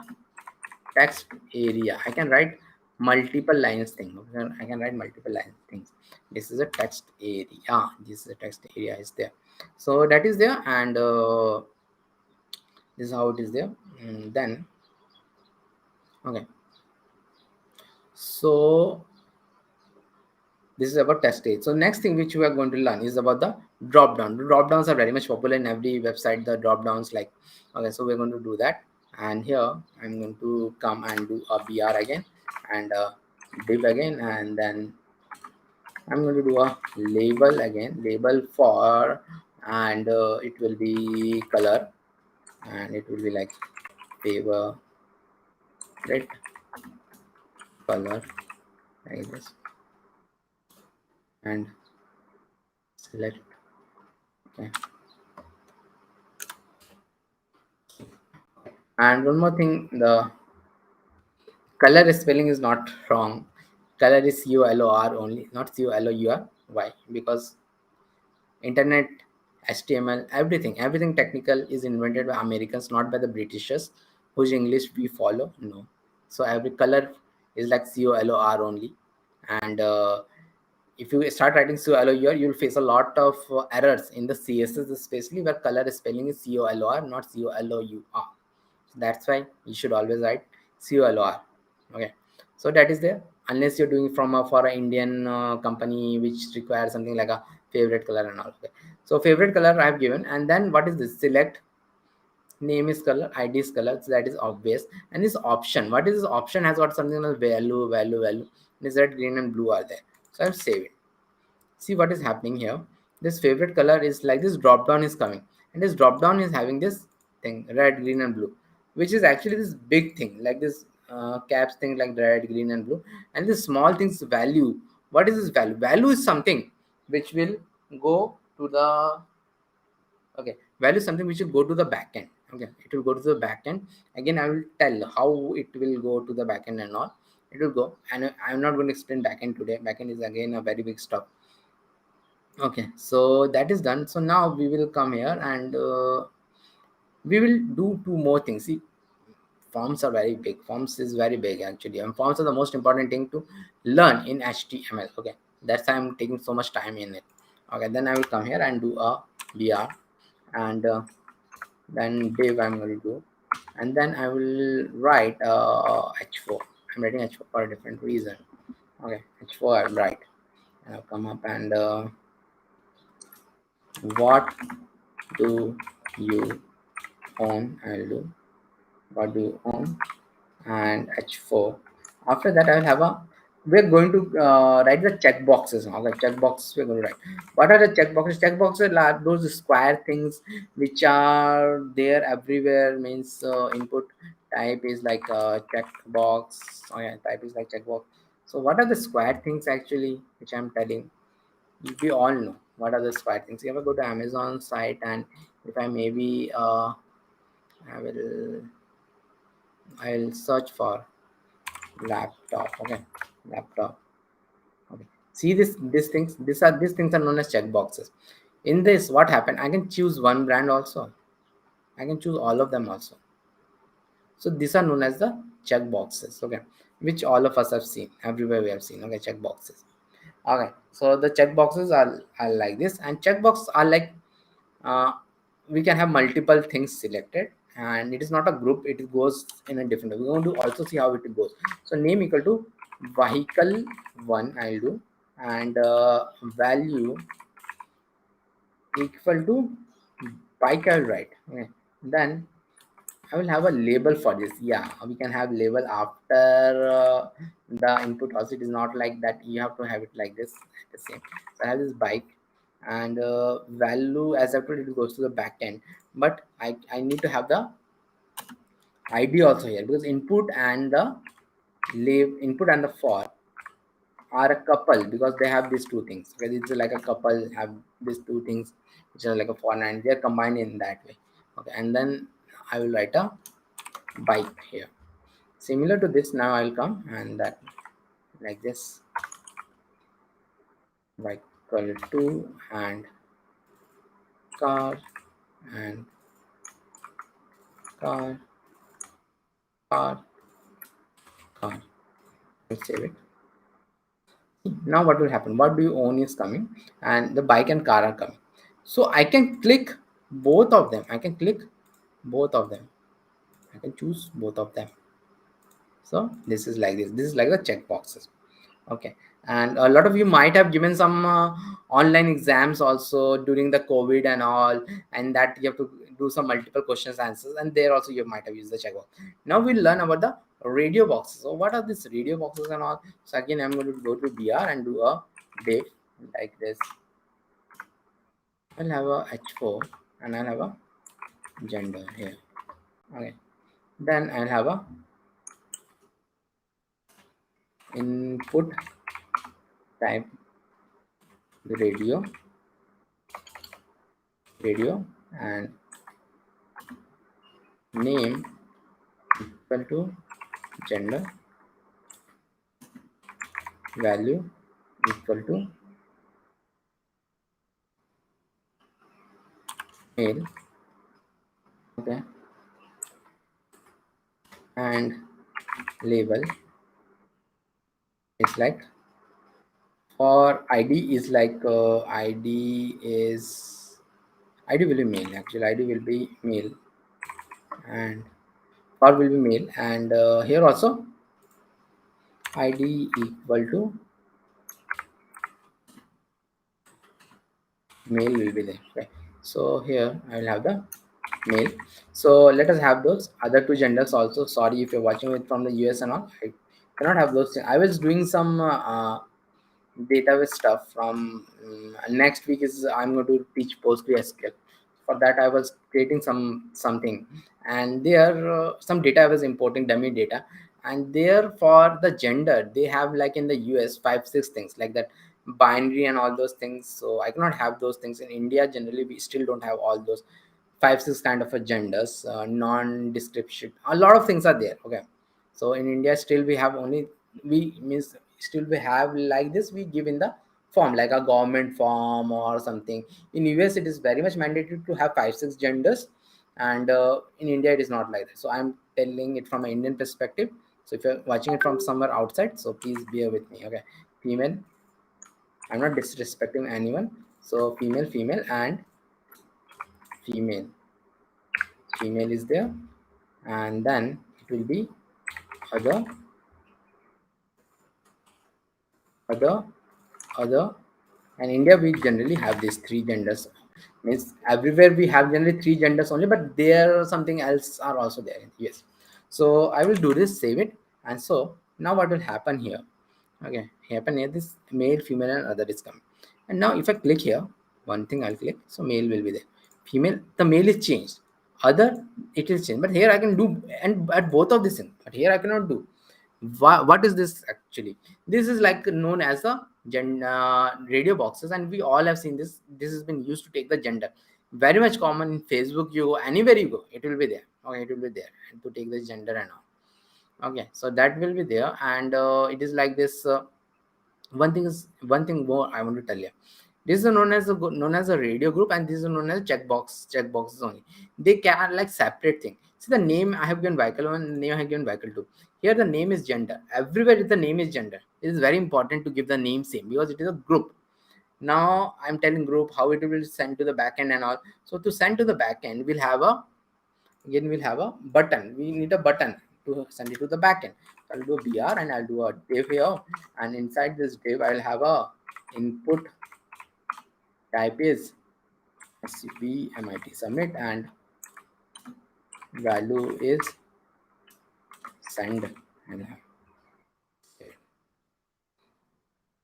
text area. I can write multiple lines thing. I can write multiple lines things. This is a text area. This is a text area is there. So that is there, and this is how it is there. Then okay, so this is about test stage. So next thing which we are going to learn is about the drop down. The drop downs are very much popular in every website. The drop downs, like, okay, so we're going to do that. And here I'm going to come and do a br again, and div again, and then I'm going to do a label again, label for, and it will be color, and it will be like favorite color, like this, and select. Okay. And one more thing, the color spelling is not wrong. Color is COLOR only, not COLOUR. Why? Because internet, HTML, everything technical is invented by Americans, not by the Britishers, whose English we follow. No. So every color is like COLOR only. And if you start writing COLOUR, you'll face a lot of errors in the CSS, especially where color spelling is COLOR, not COLOUR. That's why you should always write COLOR. Okay, so that is there, unless you're doing from for an Indian company which requires something like a favorite color and all. Okay, so favorite color I have given, and then what is this? Select, name is color, ID is color, so that is obvious. And this option, what is this option? Has got something like value. This red, green, and blue are there. So I've saved it. See what is happening here. This favorite color is like this drop down is coming, and this drop down is having this thing, red, green, and blue, which is actually this big thing, like this caps thing, like red, green, and blue. And this small thing's value, what is this value? Value is something which will go to the, okay, value is something which will go to the backend. Okay, it will go to the backend. Again, I will tell how it will go to the backend and all. It will go, and I'm not going to explain backend today. Backend is again a very big stuff. Okay, so that is done. So now we will come here, and we will do two more things. See, forms are very big. Forms is very big actually, and forms are the most important thing to learn in HTML. Okay, that's why I'm taking so much time in it. Okay, then I will come here and do a br, and then div I'm going to do, and then I will write h4. I'm writing h4 for a different reason. Okay, h4 I'll write, and I'll come up, and what do you own? I'll do what do you own, and h4. After that, I will have a, we're going to write the check boxes. Okay, check boxes we're going to write. What are the check boxes? Check boxes are those square things which are there everywhere. Means input type is like a check box. Oh yeah, type is like check box. So what are the square things actually which I'm telling? We all know what are the square things. You ever go to Amazon site, and if I maybe I will I'll search for laptop. Okay, laptop. Okay, see these things, these things are known as check boxes. In this, what happened, I can choose one brand also, I can choose all of them also. So these are known as the check boxes. Okay, which all of us have seen, everywhere we have seen. Okay, check boxes. Okay, so the check boxes are like this, and check boxes are like uh, we can have multiple things selected, and it is not a group, it goes in a different way. We're going to also see how it goes. So name equal to vehicle 1 I'll do, and value equal to bike I'll write. Okay, then I will have a label for this. Yeah, we can have label after the input also. It is not like that you have to have it like this, the same. So I have this bike, and value, as I told, it goes to the back end. But I need to have the ID also here, because input and the input and the for are a couple, because they have these two things. Because it's like a couple have these two things which are like a for, and they're combined in that way. Okay, and then I will write a bike here. Similar to this, now I'll come and that like this. vehicle 2 and car and car, car, car. Let's save it. Now what will happen? What do you own is coming and the bike and car are coming. So I can click both of them. I can click both of them. I can choose both of them. So this is like this. This is like the checkboxes. Okay, and a lot of you might have given some online exams also during the COVID and all, and that you have to do some multiple questions answers, and there also you might have used the checkbox. Now we'll learn about the radio boxes. So what are these radio boxes and all? So again, I'm going to go to BR and do a div like this. I'll have a H4 and I'll have a gender here. Okay, then I'll have a input type radio and name equal to gender, value equal to male. Okay, and label is like for ID is like ID will be male. Actually ID will be male and for will be male, and here also ID equal to male will be there. Okay, so here I will have the male. So let us have those other two genders also. Sorry if you're watching it from the US and all, I cannot have those. I was doing some database stuff from next week is I'm going to teach PostgreSQL. For that I was creating something, and there some data I was importing dummy data, and there for the gender they have like in the US 5-6 things like that, binary and all those things. So I cannot have those things in India. Generally we still don't have all those 5-6 kind of a genders, non-description, a lot of things are there. Okay, so in India still we have only, we means still we have like this, we give in the form like a government form or something. In US it is very much mandatory to have 5-6 genders, and in India it is not like that. So I'm telling it from an Indian perspective. So if you're watching it from somewhere outside, so please bear with me. Okay, female, I'm not disrespecting anyone. So female and female is there, and then it will be other, other, other. And India we generally have these 3 genders. Means everywhere we have generally 3 genders only, but there something else are also there. Yes, so I will do this, save it. And so now what will happen here? Okay, happen here, this male, female and other is coming. And now if I click here, one thing I'll click, so male will be there, female, the male is changed, other it is changed, but here I can do and at both of these things, but here I cannot do. What is this actually? This is like known as a radio boxes, and we all have seen this. This has been used to take the gender, very much common in Facebook. You go anywhere you go, it will be there. Okay, it will be there and to take the gender and all. Okay, so that will be there, and it is like this. One thing more I want to tell you. This is known as a radio group, and this is known as checkboxes only. They can like separate thing. See the name I have given vehicle 1, name I have given vehicle 2. Here the name is gender. Everywhere the name is gender. It is very important to give the name same because it is a group. Now I'm telling group how it will send to the backend and all. So to send to the backend, we'll have a button. We need a button to send it to the backend. I'll do a BR and I'll do a div here, and inside this div I'll have a input type is SCP-MIT submit, and value is send. And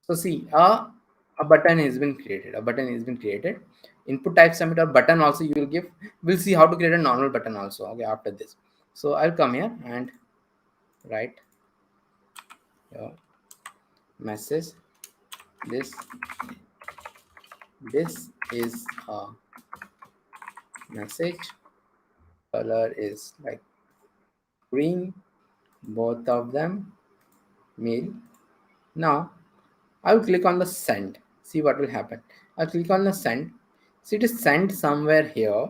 so see, a button has been created. A button has been created. Input type submit or button also you will give. We'll see how to create a normal button also. Okay, after this. So I'll come here and write your message. This is a message. Color is like green. Both of them male. Now I will click on the send. See what will happen. I'll click on the send. See, it is sent somewhere here,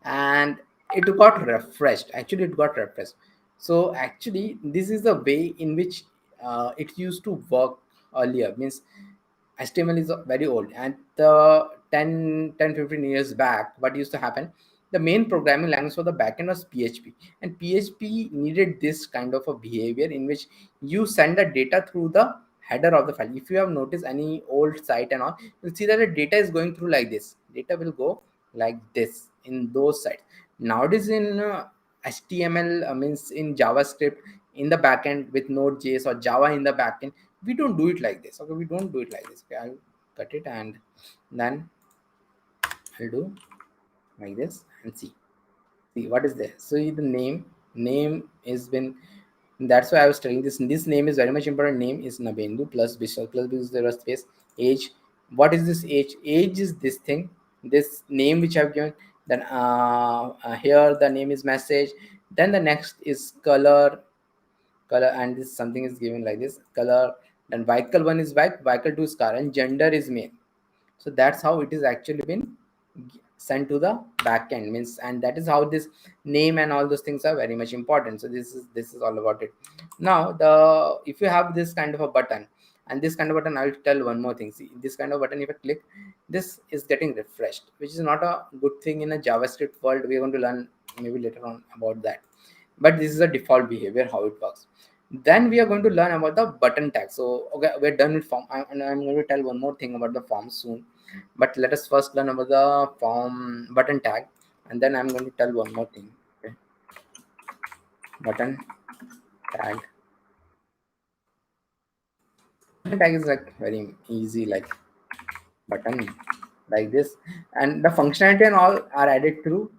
and it got refreshed. Actually, it got refreshed. So actually, this is the way in which it used to work earlier. Means HTML is very old, and the 15 years back, what used to happen, the main programming language for the backend was PHP, and PHP needed this kind of a behavior in which you send the data through the header of the file. If you have noticed any old site and all, you'll see that the data is going through like this. Data will go like this in those sites. Nowadays in HTML, means in JavaScript in the backend with Node.js or Java in the backend, we don't do it like this. Okay, we don't do it like this. Okay, I'll cut it and then I'll do like this and see what is there. So the name is been, that's why I was telling this name is very much important. Name is Nabendu plus Vishal plus there was space. Age, what is this age? Age is this thing, this name which I've given. Then here the name is message. Then the next is color, and this something is given like this color. Then vehicle 1 is bike, vehicle 2 is car, and gender is male. So that's how it is actually been sent to the backend, means, and that is how this name and all those things are very much important. So this is all about it. Now the, if you have this kind of a button and this kind of button, I'll tell one more thing. See, this kind of button, if I click, this is getting refreshed, which is not a good thing in a JavaScript world. We're going to learn maybe later on about that, but this is a default behavior how it works. Then we are going to learn about the button tag. So okay, we're done with form, and I'm going to tell one more thing about the form soon, but let us first learn about the form button tag, and then I'm going to tell one more thing. Okay, button tag. Button tag is like very easy, like button like this, and the functionality and all are added through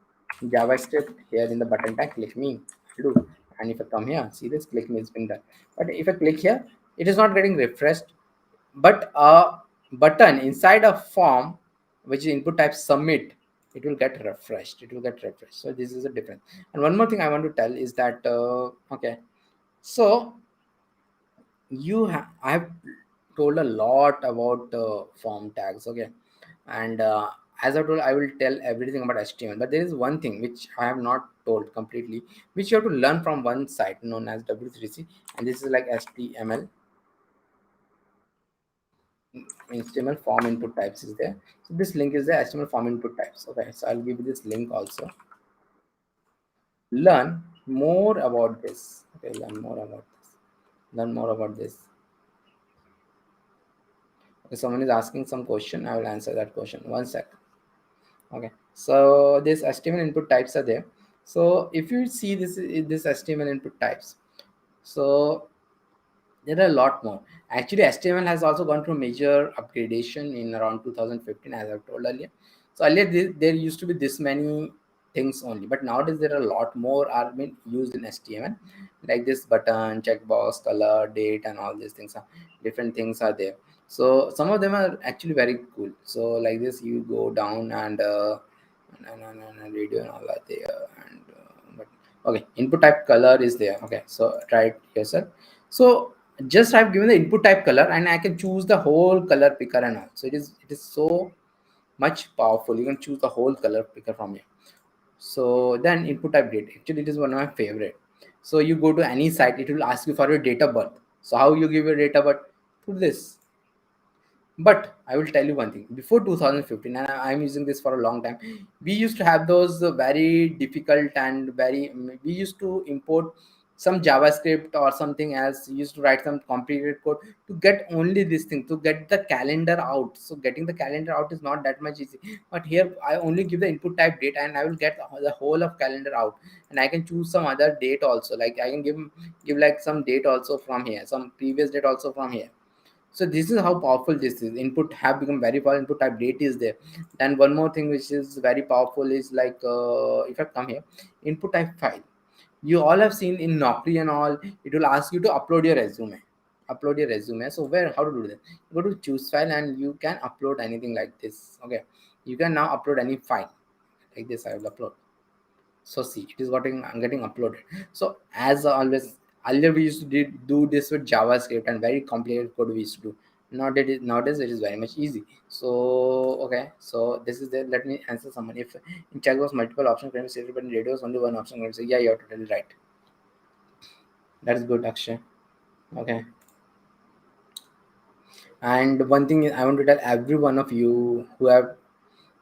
JavaScript here in the button tag. Click me, do, and if I come here, see this, click me, it's been done. But if I click here, it is not getting refreshed, but a button inside a form which is input type submit, it will get refreshed, so this is a difference. And one more thing I want to tell is that okay, so I have told a lot about form tags. Okay, and as I told, I will tell everything about HTML, but there is one thing which I have not told completely, which you have to learn from one site known as W3C, and this is like HTML form input types is there. So this link is the HTML form input types. Okay, so I'll give you this link also. Learn more about this. Okay, learn more about this. Okay, someone is asking some question. I will answer that question. One sec. Okay, so this HTML input types are there. So if you see this HTML input types, so there are a lot more. Actually, HTML has also gone through major upgradation in around 2015, as I've told earlier. So earlier there used to be this many things only, but nowadays there are a lot more are being used in HTML, like this button, checkbox, color, date, and all these things. Are different things are there. So some of them are actually very cool. So like this, you go down and radio and all that there, and but okay, input type color is there. Okay, so try it yourself. So just I've given the input type color, and I can choose the whole color picker and all. So it is so much powerful. You can choose the whole color picker from here. So then input type date, actually it is one of my favorite. So you go to any site, it will ask you for your date of birth. So how you give your date of birth? Put this. But I will tell you one thing. Before 2015, and I'm using this for a long time, we used to have those very difficult and very. We used to import some JavaScript or something else. We used to write some complicated code to get only this thing, to get the calendar out. So getting the calendar out is not that much easy. But here I only give the input type date, and I will get the whole of calendar out, and I can choose some other date also. Like I can give like some date also from here, some previous date also from here. So this is how powerful this is. Input have become very powerful. Input type date is there. Then one more thing which is very powerful is like if I come here, input type file. You all have seen in Naukri and all, it will ask you to upload your resume. So where, how to do that? You go to choose file and you can upload anything like this. Okay, you can now upload any file like this. I will upload. So see, it is getting uploaded. So as always, earlier we used to do this with JavaScript and very complicated code we used to do. Nowadays it is very much easy. So okay, so this is the, let me answer someone. If in check was multiple options can be stated, but in radio was only one option, can say yeah, you're totally right. That's good, Akshay. Okay. And one thing is, I want to tell every one of you who have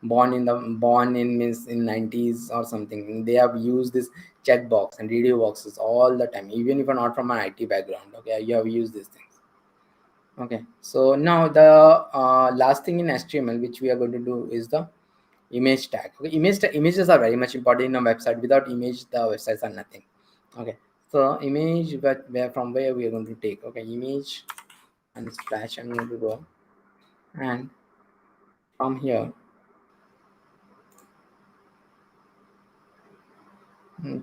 born in means in 90s or something, they have used this checkbox and radio boxes all the time, even if you're not from an IT background. Okay, you have used these things. Okay, so now the last thing in HTML which we are going to do is the image tag. Okay, images are very much important in a website. Without image, the websites are nothing. Okay, so image, where from where we are going to take. Okay, image and splash. I'm going to go, and from here,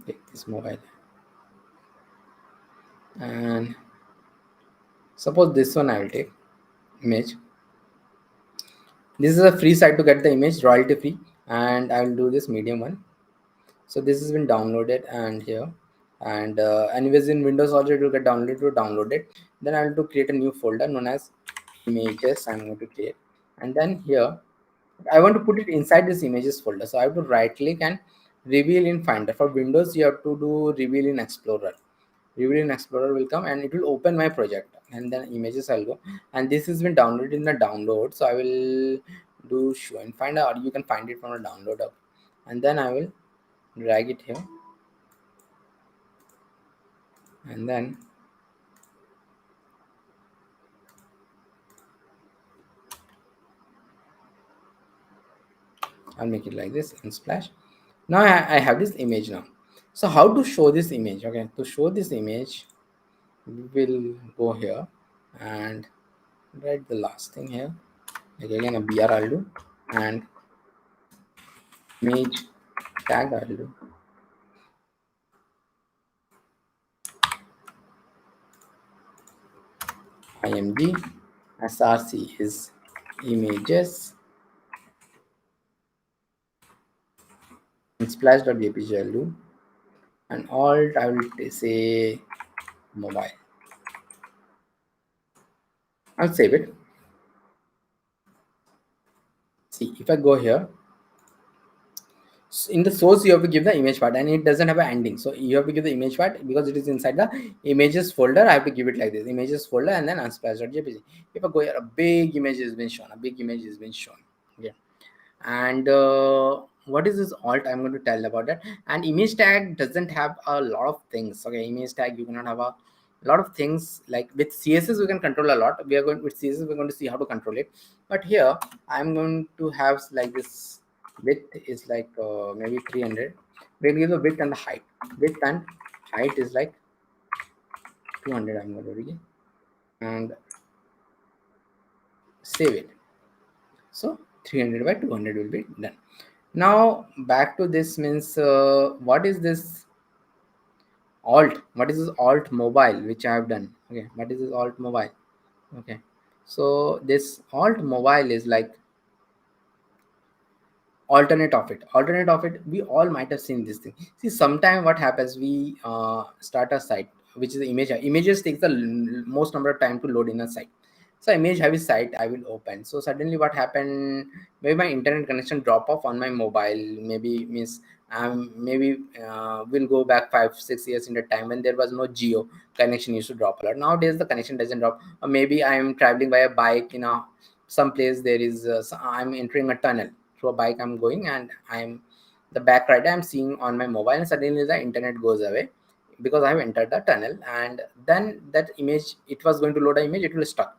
take this mobile, and suppose this one I will take image. This is a free site to get the image, royalty free, and I will do this medium one. So this has been downloaded, and here, and anyways in Windows also it will get downloaded. Then I will to create a new folder known as images. I'm going to create, and then here I want to put it inside this images folder. So I have to right click and reveal in Finder. For Windows you have to do reveal in Explorer. Reveal in Explorer will come and it will open my project, and then images I'll go, and this has been downloaded in the download. So I will do show in Finder, or you can find it from a download up, and then I will drag it here, and then I'll make it like this and splash. Now I have this image now. So how to show this image? Okay, to show this image, we will go here and write the last thing here. Like again a br I'll do, and image tag I'll do. img src is images, and splash.jpg I'll do, and alt I will say mobile. I'll save it. See, if I go here, in the source you have to give the image part, and it doesn't have an ending, so you have to give the image part because it is inside the images folder. I have to give it like this, images folder, and then unsplash.jpg. If I go here, a big image has been shown, okay. And what is this alt? I'm going to tell about that. And image tag doesn't have a lot of things. Okay, image tag, you cannot have a lot of things. Like with CSS we can control a lot. We are going with CSS, we're going to see how to control it, but here I'm going to have like this. Width is like maybe 300. We'll give the width and the height. Width and height is like 200. I'm going to read and save it. So 300 by 200 will be done. Now back to this means what is this alt? What is this alt mobile which I have done? Okay, what is this alt mobile? Okay, so this alt mobile is like alternate of it. We all might have seen this thing. See, sometime what happens, we start a site which is the images takes the most number of time to load in a site. So image heavy site I will open. So suddenly what happened, maybe my internet connection drop off on my mobile. Maybe means maybe we'll go back 5-6 years in the time when there was no geo connection used to drop a lot. Nowadays the connection doesn't drop. Or maybe I am traveling by a bike in a some place, there is I'm entering a tunnel through a bike, I'm going, and I'm the back right I'm seeing on my mobile, and suddenly the internet goes away because I have entered the tunnel, and then that image, it was going to load an image, it will stuck.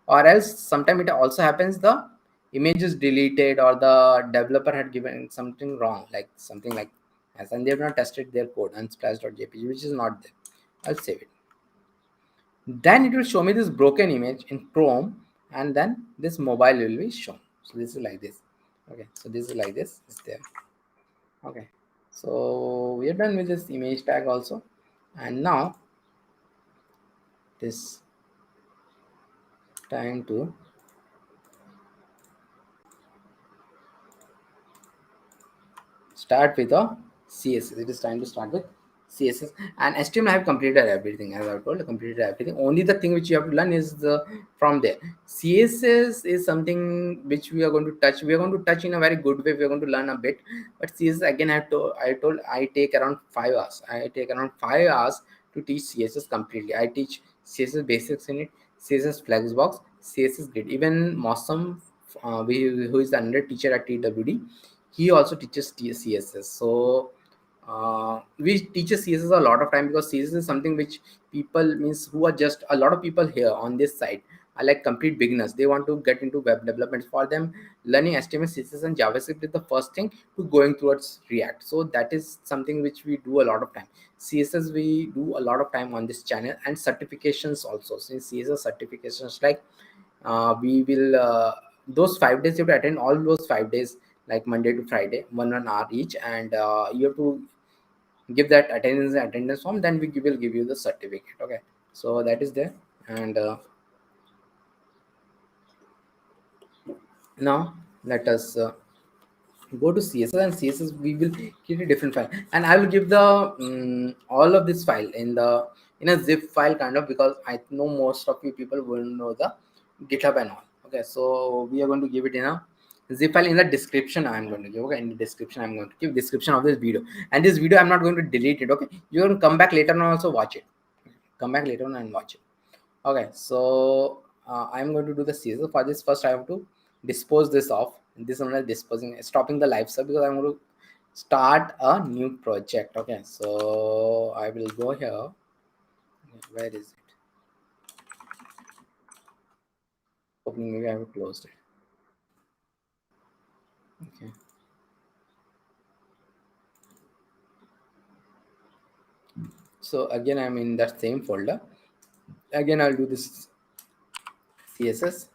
Or else sometime it also happens the image is deleted, or the developer had given something wrong, like something like as, and they have not tested their code and splash.jpg, which is not there. I'll save it. Then it will show me this broken image in Chrome, and then this mobile will be shown. So this is like this. Okay, so this is like this, it's there. Okay, so we are done with this image tag also, and now this time to start with a CSS. It is time to start with CSS and HTML. I have completed everything, as I told, completed everything. Only the thing which you have to learn is the from there. CSS is something which we are going to touch. We are going to touch in a very good way. We are going to learn a bit, but CSS again, I take around 5 hours. I take around 5 hours to teach CSS completely. I teach CSS basics in it, CSS flexbox, CSS grid. Even Mosam, who is the under teacher at TWD, he also teaches CSS. So we teach CSS a lot of time, because CSS is something which people means who are just a lot of people here on this side are like complete beginners. They want to get into web development. For them, learning HTML, CSS, and JavaScript is the first thing to going towards React. So that is something which we do a lot of time. CSS we do a lot of time on this channel, and certifications also. Since CSS certifications, like we will those 5 days you have to attend all those 5 days, like Monday to Friday, 1 hour each, and you have to give that attendance form. Then we will give you the certificate. Okay, so that is there. And now let us go to CSS, and CSS we will create a different file, and I will give the all of this file in a zip file kind of, because I know most of you people will know the GitHub and all. Okay, so we are going to give it in a zip file. In the description I'm going to give, okay, in the description I'm going to give description of this video, and this video I'm not going to delete it. Okay, you're going to come back later and also watch it. Come back later on and watch it. Okay, so I'm going to do the CSS. For this, first I have to dispose this off. This one is disposing, stopping the live sub, because I'm going to start a new project. Okay, so I will go here. Where is it? Opening, maybe I have closed it. Okay. So again, I'm in that same folder. Again, I'll do this CSS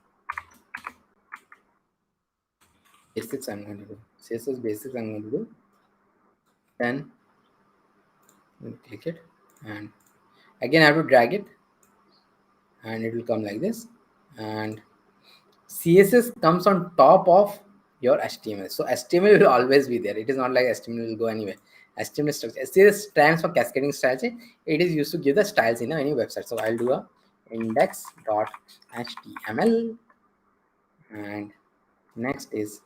basics. I'm going to do CSS basics. I'm going to do. Then click it, and again I have to drag it, and it will come like this. And CSS comes on top of your HTML. So HTML will always be there. It is not like HTML will go anywhere. HTML structure. CSS stands for cascading styles. It is used to give the styles in any website. So I'll do a index.html, and next is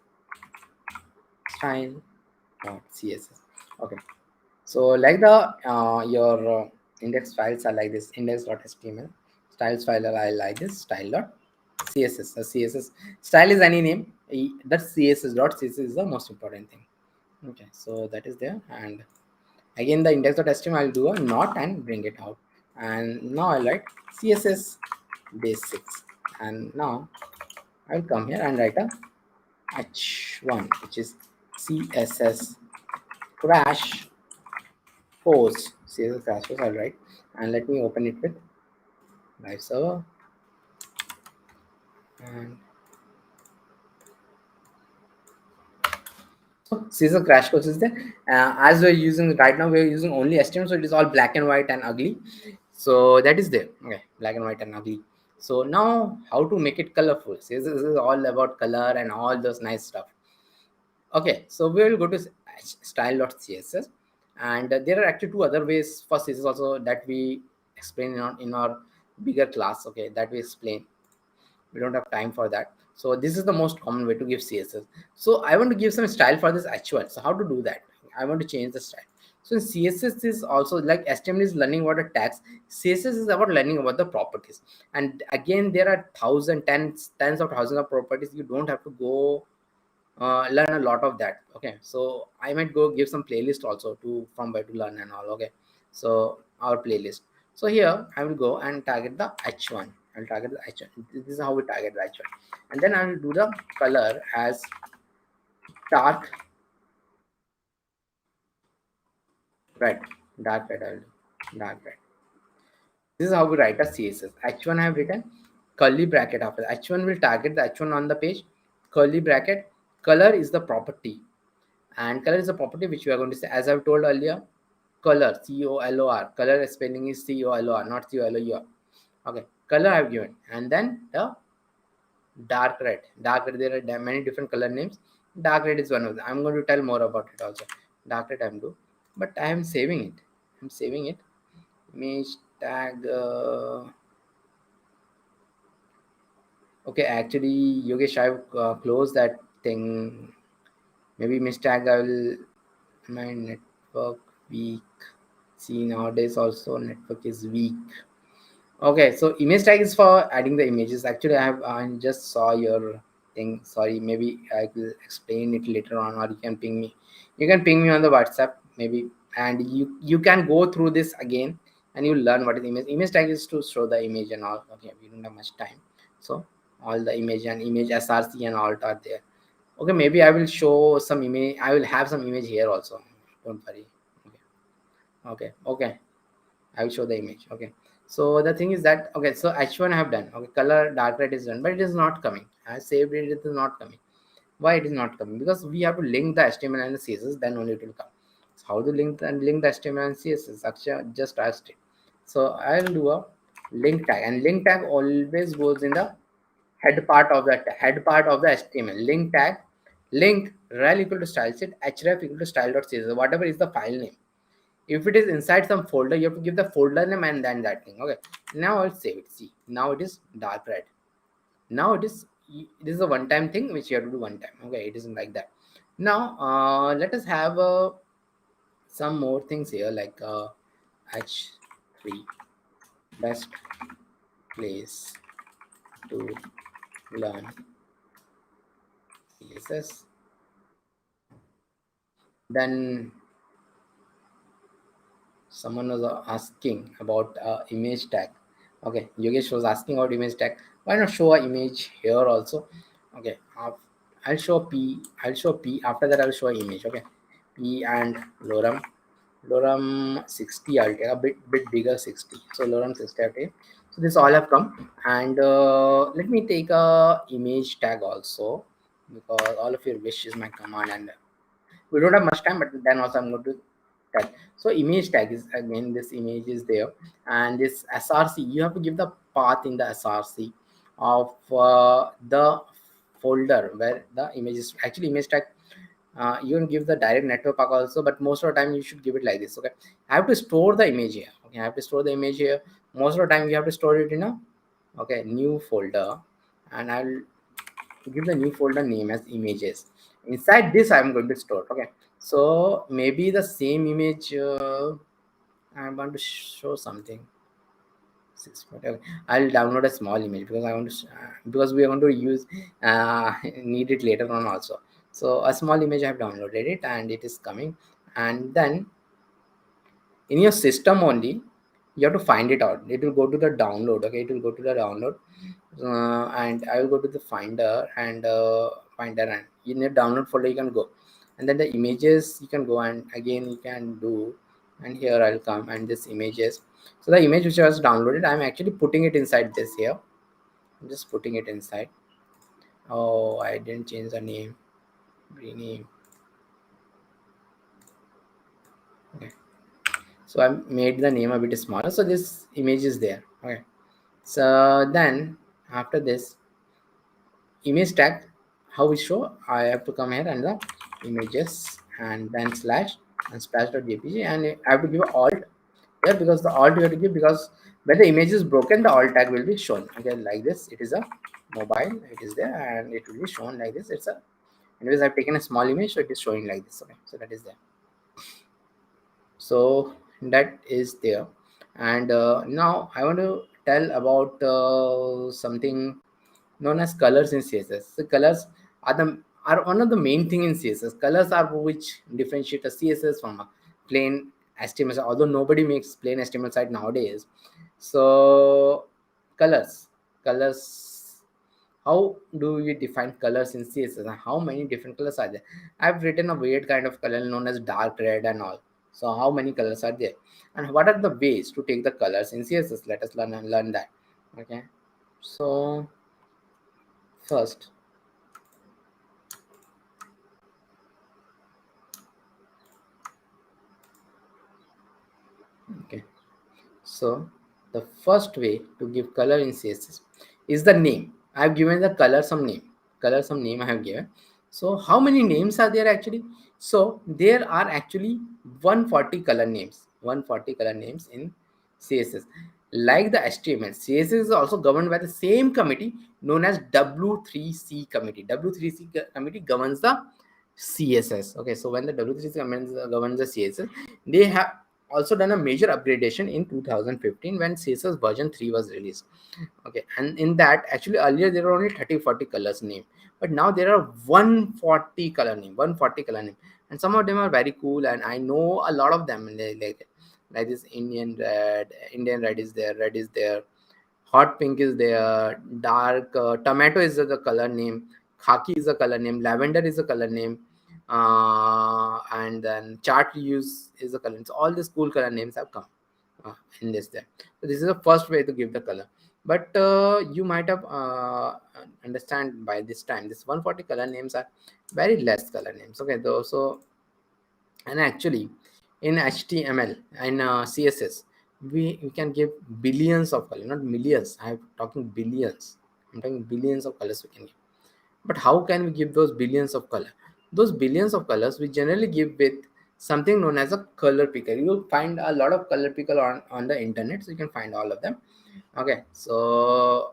style.css. Okay. So like the your index files are like this, index.html. Styles file are like this, style.css. The CSS style is any name. That CSS.css is the most important thing. Okay, so that is there. And again, the index.html, I'll do a not and bring it out. And now I write CSS basics. And now I'll come here and write a h1, which is CSS crash course. CSS crash course, I'll write. And let me open it with live server. And so CSS crash course is there. As we're using right now, we're using only HTML, so it is all black and white and ugly. So that is there. Okay, black and white and ugly. So now how to make it colorful? CSS is all about color and all those nice stuff. Okay, so we will go to style.css, and there are actually two other ways for CSS also that we explain in our bigger class. Okay, that we explain. We don't have time for that. So this is the most common way to give CSS. So I want to give some style for this h1. So how to do that? I want to change the style. So CSS is also like HTML is learning about the tags. CSS is about learning about the properties. And again, there are tens of thousands of properties. You don't have to go learn a lot of that. Okay, so I might go give some playlist also to from where to learn and all. Okay, so our playlist. So here I will go and target the h1. I'll target the h1. This is how we target the h1, and then I will do the color as dark red. Dark red. I'll do dark red. This is how we write a CSS. H1 I have written, curly bracket after h1 will target the h1 on the page, curly bracket. Color is the property, and color is a property which we are going to say, as I've told earlier. Color, color, color spelling is color, not color. Okay, color I've given, and then the dark red. Dark red, there are many different color names. Dark red is one of them. I'm going to tell more about it also. Dark red I'm do, but I am saving it, I'm saving it. Image tag. Okay, actually, Yogesh, I've closed that thing. Maybe image tag. I will. My network weak. See, nowadays also network is weak. Okay, so image tag is for adding the images. Actually, I just saw your thing. Sorry, maybe I will explain it later on, or you can ping me. You can ping me on the WhatsApp maybe, and you can go through this again, and you learn what is image. Image tag is to show the image and all. Okay, we don't have much time, so all the image and image SRC and all are there. Okay, maybe I will show some image. I will have some image here also. Don't worry. Okay. I will show the image. Okay, so the thing is that, okay, so H1 I have done. Okay, color dark red is done, but it is not coming. I saved it, it is not coming. Why it is not coming? Because we have to link the HTML and the CSS, then only it will come. So how to link the HTML and CSS? Actually, just asked it. So I will do a link tag, and link tag always goes in the head part of the HTML. Link tag, link rel equal to style sheet, href equal to style.css, whatever is the file name. If it is inside some folder, you have to give the folder name and then that thing. Okay, now I'll save it. See, now it is dark red. Now it is a one-time thing which you have to do one time. Okay, it isn't like that. Now let us have some more things here, like H3 best place to learn CSS. Then someone was asking about image tag. Okay, Yogesh was asking about image tag. Why not show an image here also? Okay, I'll show P. After that, I'll show an image. Okay, P and lorem 60. I'll take a bit bigger 60. So lorem 60 I'll take. So this all have come, and let me take a image tag also, because all of your wish is my command, and we don't have much time, but then also I'm going to tag. So image tag is, again, this image is there, and this src, you have to give the path in the src of the folder where the image is. Actually, image tag, you can give the direct network path also, but most of the time you should give it like this. Okay, I have to store the image here. Okay, I have to store the image here. Most of the time you have to store it in a, okay, new folder, and I'll give the new folder name as images. Inside this I'm going to store. Okay, so maybe the same image, I want to show something. Okay. I'll download a small image because I want to because we are going to use need it later on also. So a small image I have downloaded it, and it is coming, and then in your system only you have to find it out. It will go to the download. Okay, it will go to the download, and I will go to the finder, and and in your download folder you can go, and then the images you can go, and again you can do, and here I'll come, and this images. So the image which I was downloaded, I'm actually putting it inside this here. I'm just putting it inside. Oh, I didn't change the name. Rename. Okay, so I made the name a bit smaller, so this image is there. Okay, so then after this image tag, how we show, I have to come here and the images, and then slash and splash.jpg, and I have to give alt here, because the alt you have to give, because when the image is broken, the alt tag will be shown. Again, like this, it is a mobile, it is there, and it will be shown like this. It's a, anyways, I've taken a small image, so it is showing like this. Okay, so that is there. So that is there, and now I want to tell about something known as colors in CSS. So colors are one of the main thing in CSS. Colors are which differentiate a CSS from a plain HTML site, although nobody makes plain HTML site nowadays. So colors, how do we define colors in CSS, and how many different colors are there? I've written a weird kind of color known as dark red and all. So how many colors are there, and what are the ways to take the colors in CSS? Let us learn that. Okay, so first, okay, so the first way to give color in CSS is the name. I have given the color some name I have given. So how many names are there actually? So there are actually 140 color names. 140 color names in CSS. Like the HTML, CSS is also governed by the same committee known as W3C committee. W3C committee governs the CSS. Okay, so when the W3C governs the CSS, they have also done a major upgradation in 2015 when CSS version 3 was released. Okay, and in that, actually earlier there were only 30-40 colors name, but now there are 140 color name, and some of them are very cool, and I know a lot of them. Like this Indian red is there, hot pink is there, dark tomato is the color name, khaki is a color name, lavender is a color name, and then chart use is a color name. So all these cool color names have come in this there. So this is the first way to give the color. But you might have understand by this time this 140 color names are very less color names. Okay, though, so and actually in HTML and CSS we can give billions of colors, not millions. I'm talking billions. I'm talking billions of colors we can give. But how can we give those billions of color? Those billions of colors we generally give with something known as a color picker. You will find a lot of color picker on the internet, so you can find all of them. Okay, so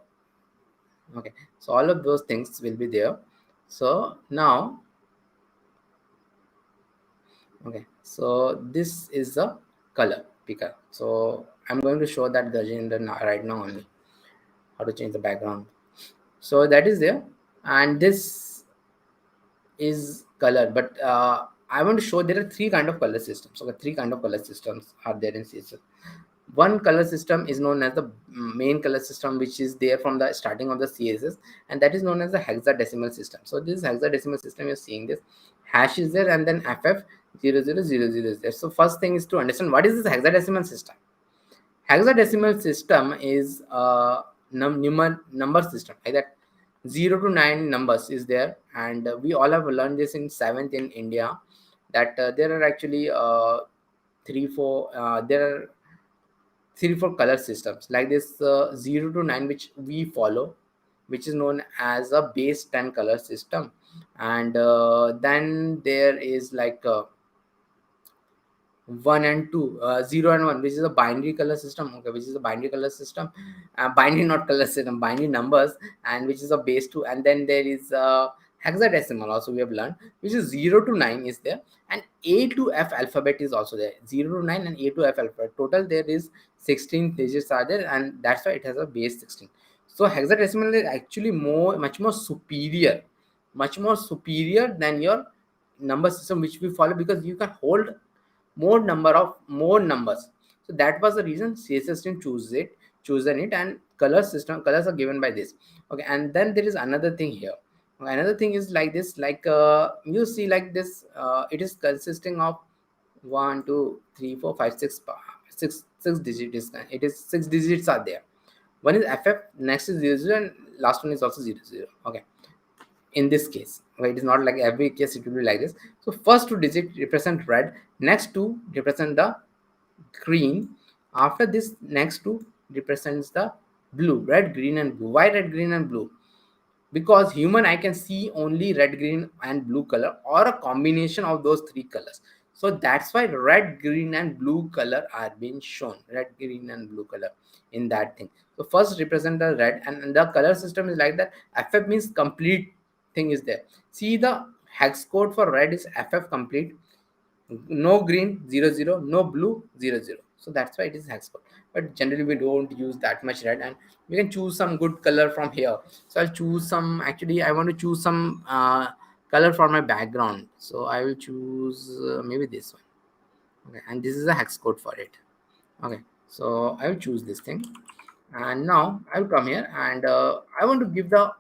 all of those things will be there. So now, okay, so this is the color picker. So I'm going to show that right now only, how to change the background. So that is there, and this is color. But I want to show there are three kind of color systems. Okay, three kind of color systems are there in CSS. One color system is known as the main color system, which is there from the starting of the CSS, and that is known as the hexadecimal system. So this hexadecimal system, you're seeing this hash is there, and then FF0000 is there. So first thing is to understand what is this hexadecimal system. Hexadecimal system is a number system, like that 0 to 9 numbers is there, and we all have learned this in 7th in India, that there are actually there are 3-4 color systems like this 0 to 9, which we follow, which is known as a base 10 color system. And then there is like 1 and 2, 0 and 1, which is a binary color system. Okay, which is a binary color system, binary, not color system, binary numbers, and which is a base 2. And then there is hexadecimal also we have learned, which is 0 to 9 is there, and A to F alphabet is also there. 0 to 9 and A to F alphabet, total there is 16 digits are there, and that's why it has a base 16. So hexadecimal is actually much more superior than your number system which we follow, because you can hold more numbers. So that was the reason CSS team chosen it, and colors are given by this. Okay, and then there is another thing here. Another thing is like this, like you see like this, it is consisting of 1 2 3 4 5 6 digits. It is 6 digits are there. One is FF, next is 00, and last one is also 00. Okay, in this case, okay, it is not like every case it will be like this. So first two digit represent red, next two represent the green, after this next two represents the blue. Red, green and blue. Why red, green and blue? Because human eye can see only red, green and blue color, or a combination of those three colors. So that's why red, green and blue color are being shown, red, green and blue color in that thing. So first represent the red, and the color system is like that. FF means complete thing is there. See, the hex code for red is FF complete, no green 00, no blue 00. So that's why it is hex code. But generally we don't use that much red, and we can choose some good color from here. So I'll choose some, actually I want to choose some color for my background. So I will choose maybe this one. Okay, and this is a hex code for it. Okay, so I will choose this thing, and now I will come here, and I want to give the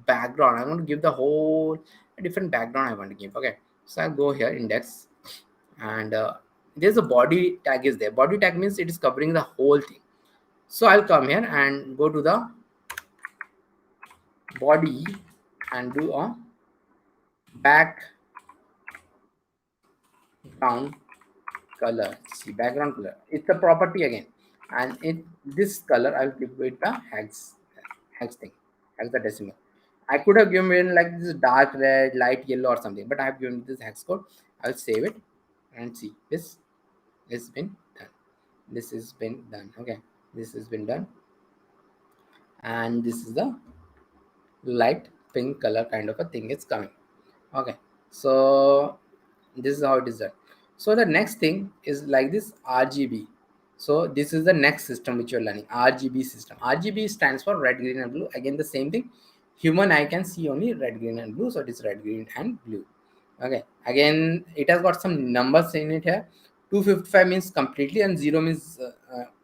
background. I want to give the whole different background I want to give. Okay, so I'll go here, index, and there's a body tag is there. Body tag means it is covering the whole thing. So I'll come here and go to the body and do a background color. See, background color, it's a property again, and this color I'll give it the hex thing, hexadecimal. I could have given like this dark red, light yellow or something, but I have given this hex code. I'll save it and see this. It's been done. This has been done. Okay, this has been done, and this is the light pink color kind of a thing is coming. Okay, so this is how it is done. So the next thing is like this RGB. So this is the next system which you're learning, RGB system. RGB stands for red, green, and blue. Again, the same thing. Human eye can see only red, green, and blue. So it is red, green, and blue. Okay. Again, it has got some numbers in it here. 255 means completely, and 0 means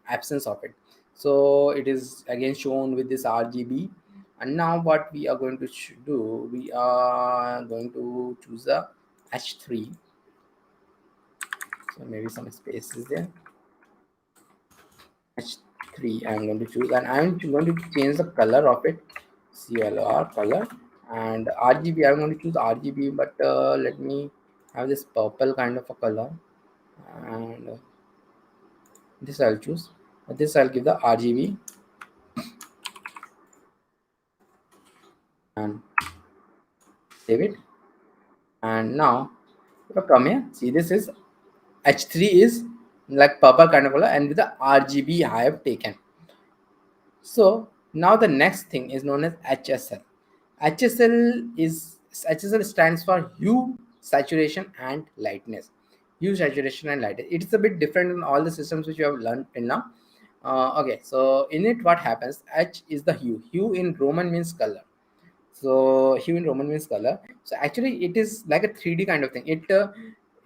absence of it. So it is again shown with this RGB. And now what we are going to do, we are going to choose a H3. So maybe some space is there. H3 I'm going to choose, and I'm going to change the color of it. CLR color, and RGB I'm going to choose RGB, but let me have this purple kind of a color, and this I'll choose. This I'll give the RGB, and save it. And now if I come here, see this is H3 is like purple kind of color, and with the RGB I have taken. So now the next thing is known as HSL. HSL stands for hue, saturation, and lightness. Hue, saturation, and lightness. It's a bit different in all the systems which you have learned till now. Okay, so in it, what happens? H is the hue. Hue in Roman means color. So hue in Roman means color. So actually, it is like a 3D kind of thing. It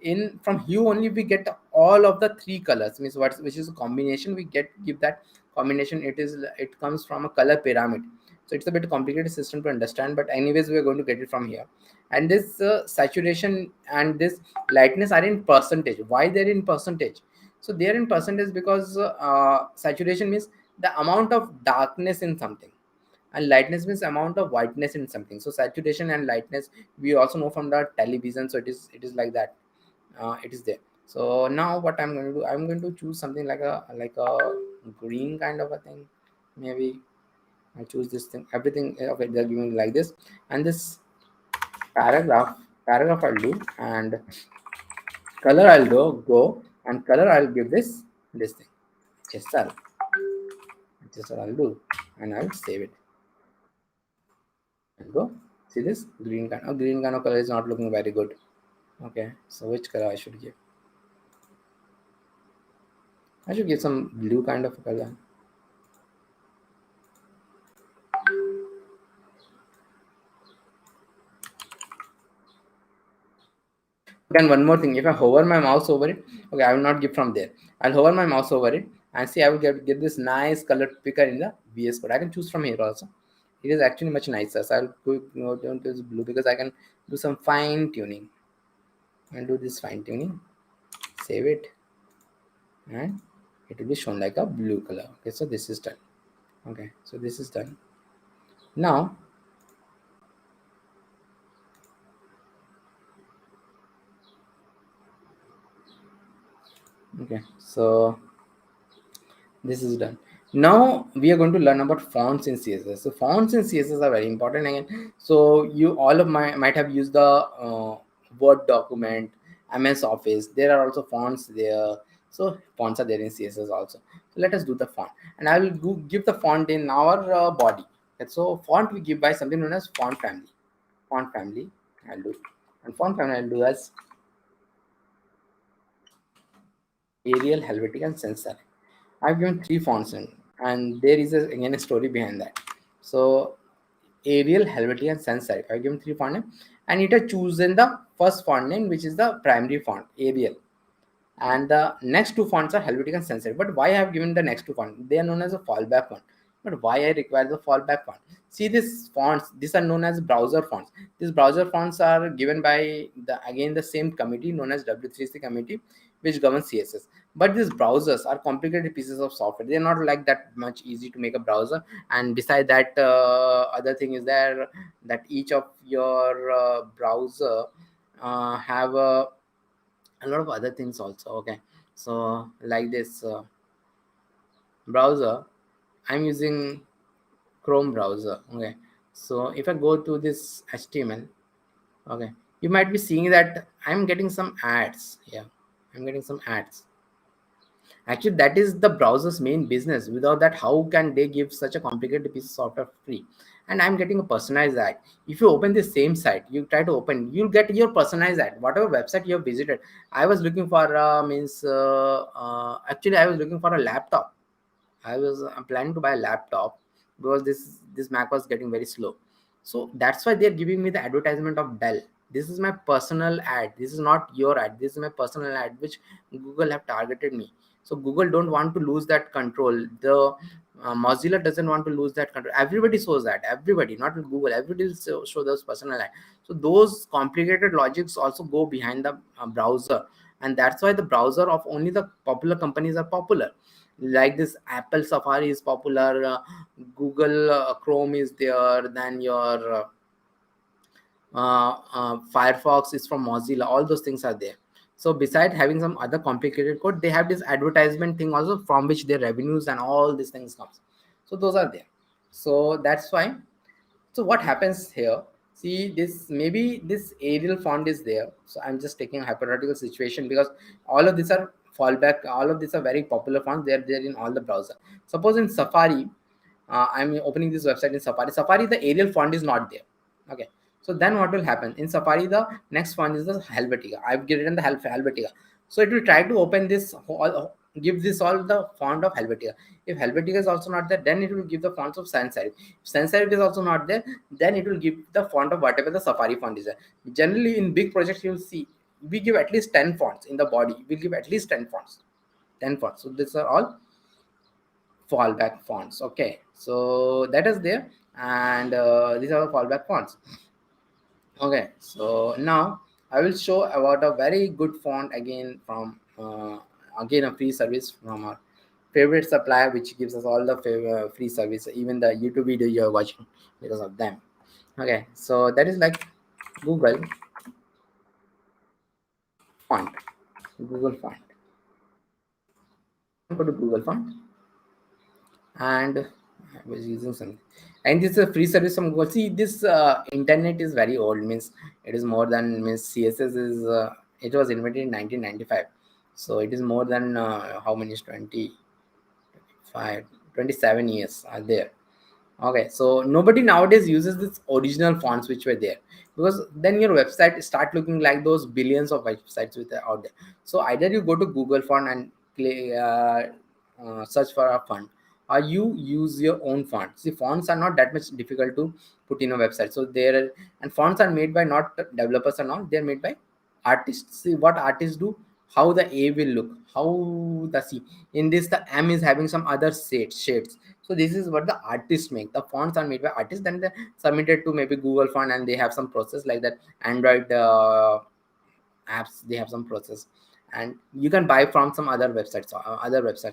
in from hue only we get all of the three colors. Means what, which is a combination. We give that combination. It comes from a color pyramid. So it's a bit complicated system to understand. But anyways, we are going to get it from here. And this saturation and this lightness are in percentage. Why they're in percentage? So they're in percentage because saturation means the amount of darkness in something, and lightness means amount of whiteness in something. So saturation and lightness we also know from the television. So it is like that. It is there. So now what I'm going to do, I'm going to choose something like a green kind of a thing. Maybe I choose this thing. Everything okay, they're giving like this. And this paragraph I'll do, and color I'll go, and color I'll give this thing. Just I'll do, and I'll save it and go. See this green kind of color is not looking very good. Okay, so which color I should give? I should give some blue kind of color. And one more thing, if I hover my mouse over it, okay, I will not give from there. I'll hover my mouse over it and see I will get this nice color picker in the VS Code. I can choose from here also. It is actually much nicer. So I'll go down to this blue because I can do some fine tuning. I'll do this fine tuning, save it, and it will be shown like a blue color. Okay, so this is done. Okay, so this is done. Now okay, so this is done. Now we are going to learn about fonts in CSS. So fonts in CSS are very important again. So you all of might have used the Word document, MS Office. There are also fonts there. So fonts are there in CSS also. So let us do the font, and I will give the font in our body. And so font we give by something known as font family. Font family I'll do, and font family I'll do as Arial, Helvetica, and Sans Serif. I've given 3 fonts in, and there is again a story behind that. So Arial, Helvetica, and Sans Serif. I've given 3 font names, and it has chosen the first font name, which is the primary font, Arial, and the next 2 fonts are Helvetica and Sans Serif. But why I have given the next 2 fonts? They are known as a fallback font. But why I require the fallback font? See, these fonts, these are known as browser fonts. These browser fonts are given by the same committee known as W3C committee, which governs CSS. But these browsers are complicated pieces of software. They are not like that much easy to make a browser. And beside that, other thing is there that each of your browser have a lot of other things also. Okay, so like this browser, I'm using Chrome browser. Okay, so if I go to this HTML, okay, you might be seeing that I'm getting some ads. Yeah, I'm getting some ads. Actually, that is the browser's main business. Without that, how can they give such a complicated piece of software free? And I'm getting a personalized ad. If you open the same site, you try to open, you'll get your personalized ad. Whatever website you have visited. I was looking for actually I was looking for a laptop. I'm planning to buy a laptop because this Mac was getting very slow. So that's why they're giving me the advertisement of Dell. This is my personal ad. This is not your ad. This is my personal ad, which Google have targeted me. So Google don't want to lose that control. The Mozilla doesn't want to lose that control. Everybody shows that. Everybody, not Google. Everybody will show those personal ad. So those complicated logics also go behind the browser, and that's why the browser of only the popular companies are popular. Like this Apple Safari is popular, Google Chrome is there, then your Firefox is from Mozilla. All those things are there. So besides having some other complicated code, they have this advertisement thing also, from which their revenues and all these things comes. So those are there. So that's why. So what happens here? See, this maybe this Arial font is there. So I'm just taking a hypothetical situation, because all of these are fallback. All of these are very popular fonts. They're there in all the browser. Suppose in Safari, I'm opening this website in Safari. Safari, the Arial font is not there. Okay. So then what will happen? In Safari, the next font is the Helvetica. I've given the Helvetica. So it will try to open this, give this all the font of Helvetica. If Helvetica is also not there, then it will give the fonts of sans serif. If sans serif is also not there, then it will give the font of whatever the Safari font is there. Generally, in big projects, you will see we give at least 10 fonts in the body. We give at least 10 fonts. 10 fonts. So these are all fallback fonts. Okay, so that is there, and these are the fallback fonts. Okay, so now I will show about a very good font again from again a free service from our favorite supplier, which gives us all the free service, even the YouTube video you're watching because of them. Okay, so that is like Google font. Google font. Go to Google font, and I was using something, and this is a free service from Google. See, this internet is very old, means it is more than, means CSS is it was invented in 1995, so it is more than how many is 27 years are there. Okay, so nobody nowadays uses this original fonts which were there, because then your website start looking like those billions of websites with out there. So either you go to Google font and search for a font, or you use your own font. See, fonts are not that much difficult to put in a website. So there, and fonts are made by not developers and all, they're made by artists. See what artists do, how the A will look, how the C. In this, the M is having some other shades. So this is what the artists make. The fonts are made by artists, then they submitted to maybe Google font, and they have some process like that. Android apps, they have some process, and you can buy from some other websites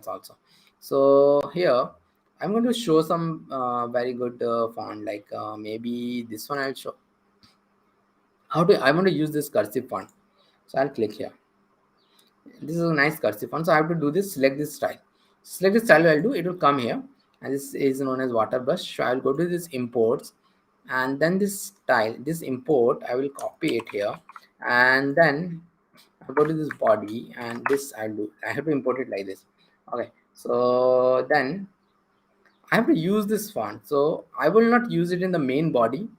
also. So here I'm going to show some very good font, like maybe this one. I'll show I want to use this cursive font. So I'll click here. This is a nice cursive font. So I have to do this, select this style. Select the style, I'll do, it will come here, and this is known as water brush. So I'll go to this imports, and then this style, this import, I will copy it here, and then I'll go to this body, and this I have to import it like this. Okay, so then I have to use this font. So I will not use it in the main body.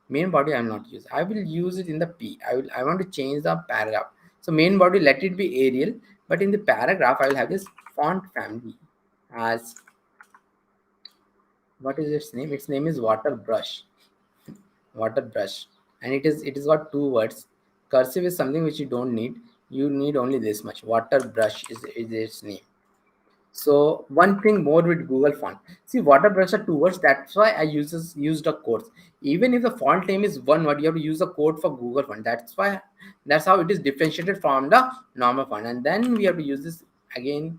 Main body I will not use. I will use it in the P. I want to change the paragraph. So main body, let it be Arial, but in the paragraph I will have this font family as, what is its name? Its name is water brush. Water brush, and it is got two words. Cursive is something which you don't need. You need only this much. Water brush is its name. So one thing more with Google font. See, water brush are two words. That's why I used a quote. Even if the font name is one word, you have to use a code for Google font. That's how it is differentiated from the normal font. And then we have to use this again.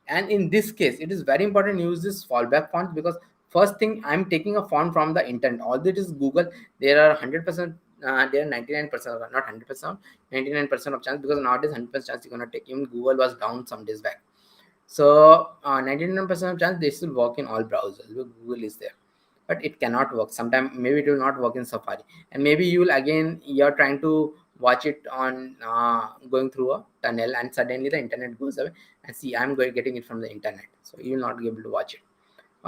And in this case, it is very important to use this fallback font, because first thing, I'm taking a font from the internet. Although it is Google, there are 100%. There are 99%, not 100%, 99% of chance, because nowadays 100% chance you're gonna take. Even Google was down some days back. So 99% of chance this will work in all browsers. Google is there, but it cannot work. Sometimes maybe it will not work in Safari, and maybe you're trying to watch it on going through a tunnel, and suddenly the internet goes away, and see, I'm getting it from the internet, so you will not be able to watch it.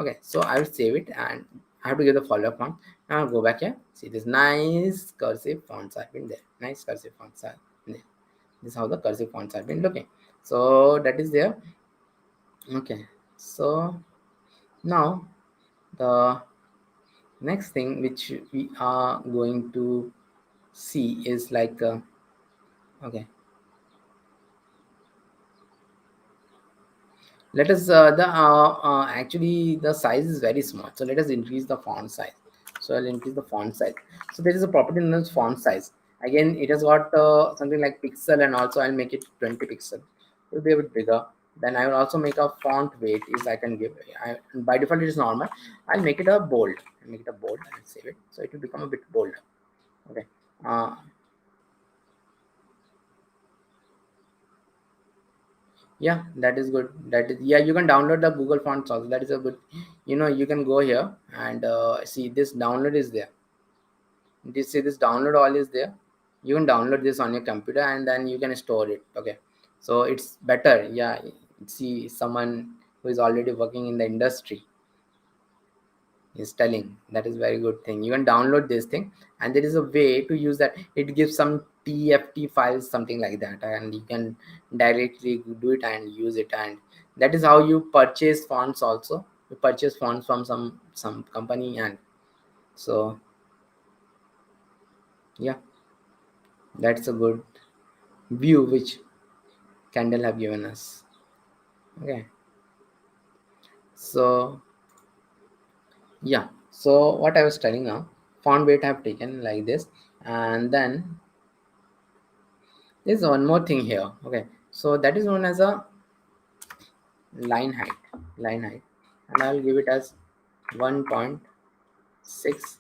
Okay, so I will save it, and I have to give the follow-up prompt. Now I'll go back here. See, this nice cursive fonts have been there. Nice cursive fonts are there. This is how the cursive fonts have been looking. So that is there. Okay, so now the next thing which we are going to see is like okay, let us actually the size is very small, so let us increase the font size. So I'll increase the font size. So there is a property known as font size. Again, it has got something like pixel, and also I'll make it 20 pixel. It will be a bit bigger. Then I will also make a font weight is I can give. By default it is normal. I'll make it a bold. I'll make it a bold and save it, so it will become a bit bolder. Okay. Yeah, that is good. That is, yeah, you can download the Google fonts also. That is a good, you can go here and see this download is there. This download all is there. You can download this on your computer, and then you can store it. Okay, so it's better. Yeah, see, someone who is already working in the industry is telling, that is very good thing. You can download this thing, and there is a way to use that. It gives some tft files, something like that, and you can directly do it and use it. And that is how you purchase fonts also. You purchase fonts from some company, and so yeah, that's a good view which Candle have given us. Okay, so yeah, so what I was telling now, font weight I have taken like this, and then there's one more thing here. Okay, so that is known as a line height, and I'll give it as 1.6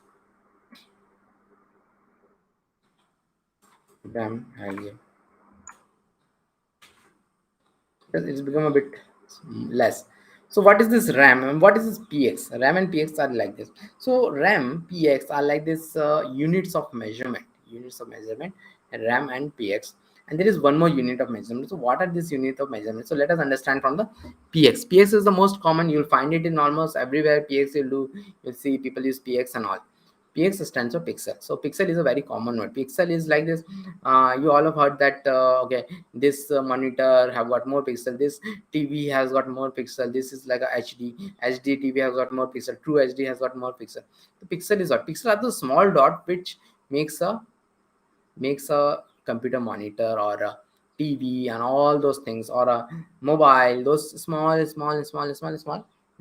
gram. I'll give, because it's become a bit less. So what is this RAM and what is this PX? RAM and PX are like this. So RAM, PX are like this units of measurement, and RAM and PX. And there is one more unit of measurement. So what are these units of measurement? So let us understand from the PX. PX is the most common. You'll find it in almost everywhere. PX you'll see people use PX and all. PX stands for pixel. So pixel is a very common word. Pixel is like this. You all have heard that. Okay, this monitor have got more pixel. This TV has got more pixel. This is like a HD. HD TV has got more pixel. True HD has got more pixel. The pixel is what? Pixel are the small dot which makes a computer monitor or a TV and all those things, or a mobile. Those small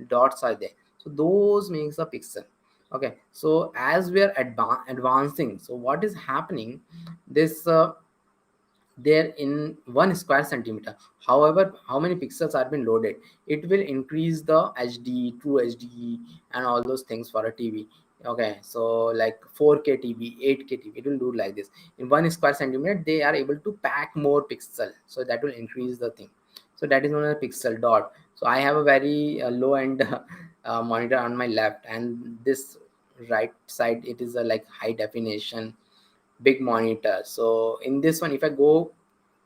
dots are there. So those makes a pixel. Okay, so as we are advancing, so what is happening? This there in 1 square centimeter, however, how many pixels are been loaded, it will increase the HD, true HD, and all those things for a TV. Okay, so like 4K TV, 8K TV, it will do like this. In 1 square centimeter they are able to pack more pixel, so that will increase the thing. So that is known as pixel dot. So I have a very low end monitor on my left, and this right side, it is a like high definition big monitor. So in this one, if I go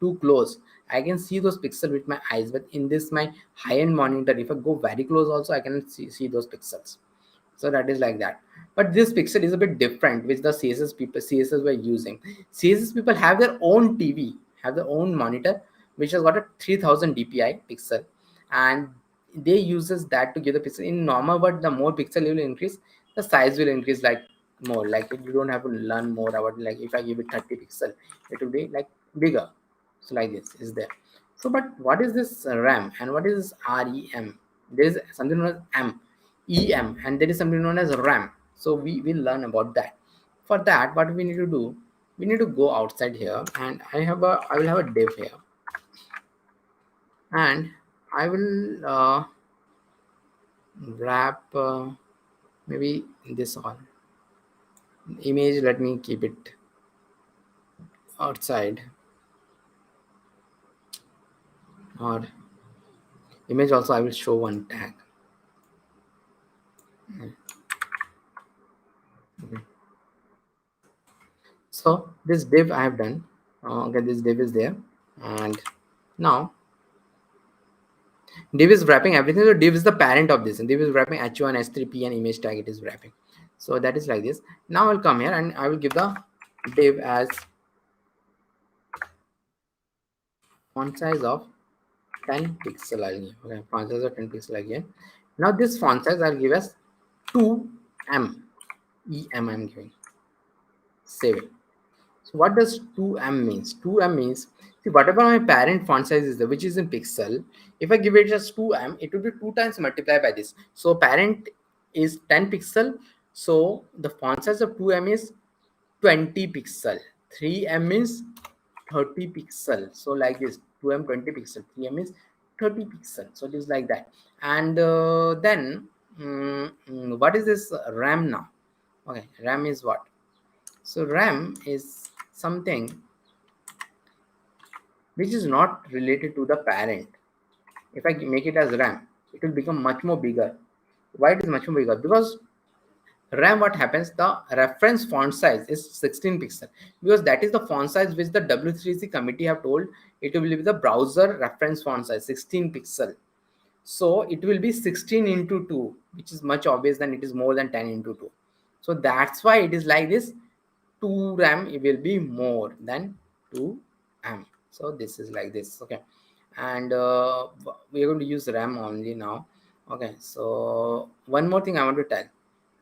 too close, I can see those pixels with my eyes. But in this my high-end monitor, if I go very close also, I can see those pixels. So that is like that. But this pixel is a bit different, which the CSS were using. CSS people have their own TV, have their own monitor, which has got a 3000 dpi pixel, and they uses that to give the pixel in normal. But the more pixel you will increase, the size will increase like more. Like you don't have to learn more about, like if I give it 30 pixel, it will be like bigger. So like this is there. So but what is this RAM and what is this REM? There is something known as EM, and there is something known as RAM. So we will learn about that. For that, what we need to do, we need to go outside here, and I will have a div here, and I will wrap maybe this all image. Let me keep it outside, or image also I will show one tag. Okay. So this div I have done. Okay, this div is there, and now div is wrapping everything. So div is the parent of this, and div is wrapping h1, s3, p, and image tag. It is wrapping. So that is like this. Now I'll come here and I will give the div as font size of 10 pixel. I'll give. Okay, font size of 10 pixel again. Now this font size I'll give as 2m. I'm giving. Save it. So what does 2m means? 2m means, see, whatever my parent font size is there, which is in pixel, if I give it just 2m, it will be 2 times multiplied by this. So parent is 10 pixel. So the font size of 2m is 20 pixel. 3m is 30 pixel. So like this, 2m 20 pixel, 3m is 30 pixel. So it is like that. And then what is this RAM now? Okay, RAM is what? So RAM is something which is not related to the parent. If I make it as RAM, it will become much more bigger. Why it is much more bigger? Because RAM, what happens, the reference font size is 16 pixel, because that is the font size which the W3C committee have told it will be the browser reference font size 16 pixel. So it will be 16 into 2, which is much obvious than it is more than 10 into 2. So that's why it is like this. 2 RAM, it will be more than 2m. So this is like this. Okay, and we are going to use RAM only now. Okay, so one more thing I want to tell.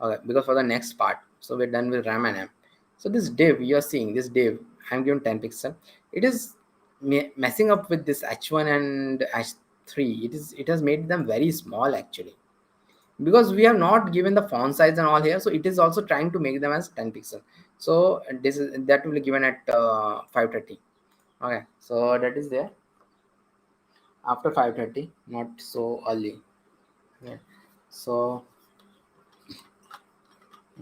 Okay, because for the next part, so we're done with RAM and M. So this div, you are seeing this div, I'm given 10 pixel. It is messing up with this h1 and h3. It has made them very small actually, because we have not given the font size and all here. So it is also trying to make them as 10 pixel. So this is, that will be given at 530. Okay, so that is there after 530, not so early. Okay, so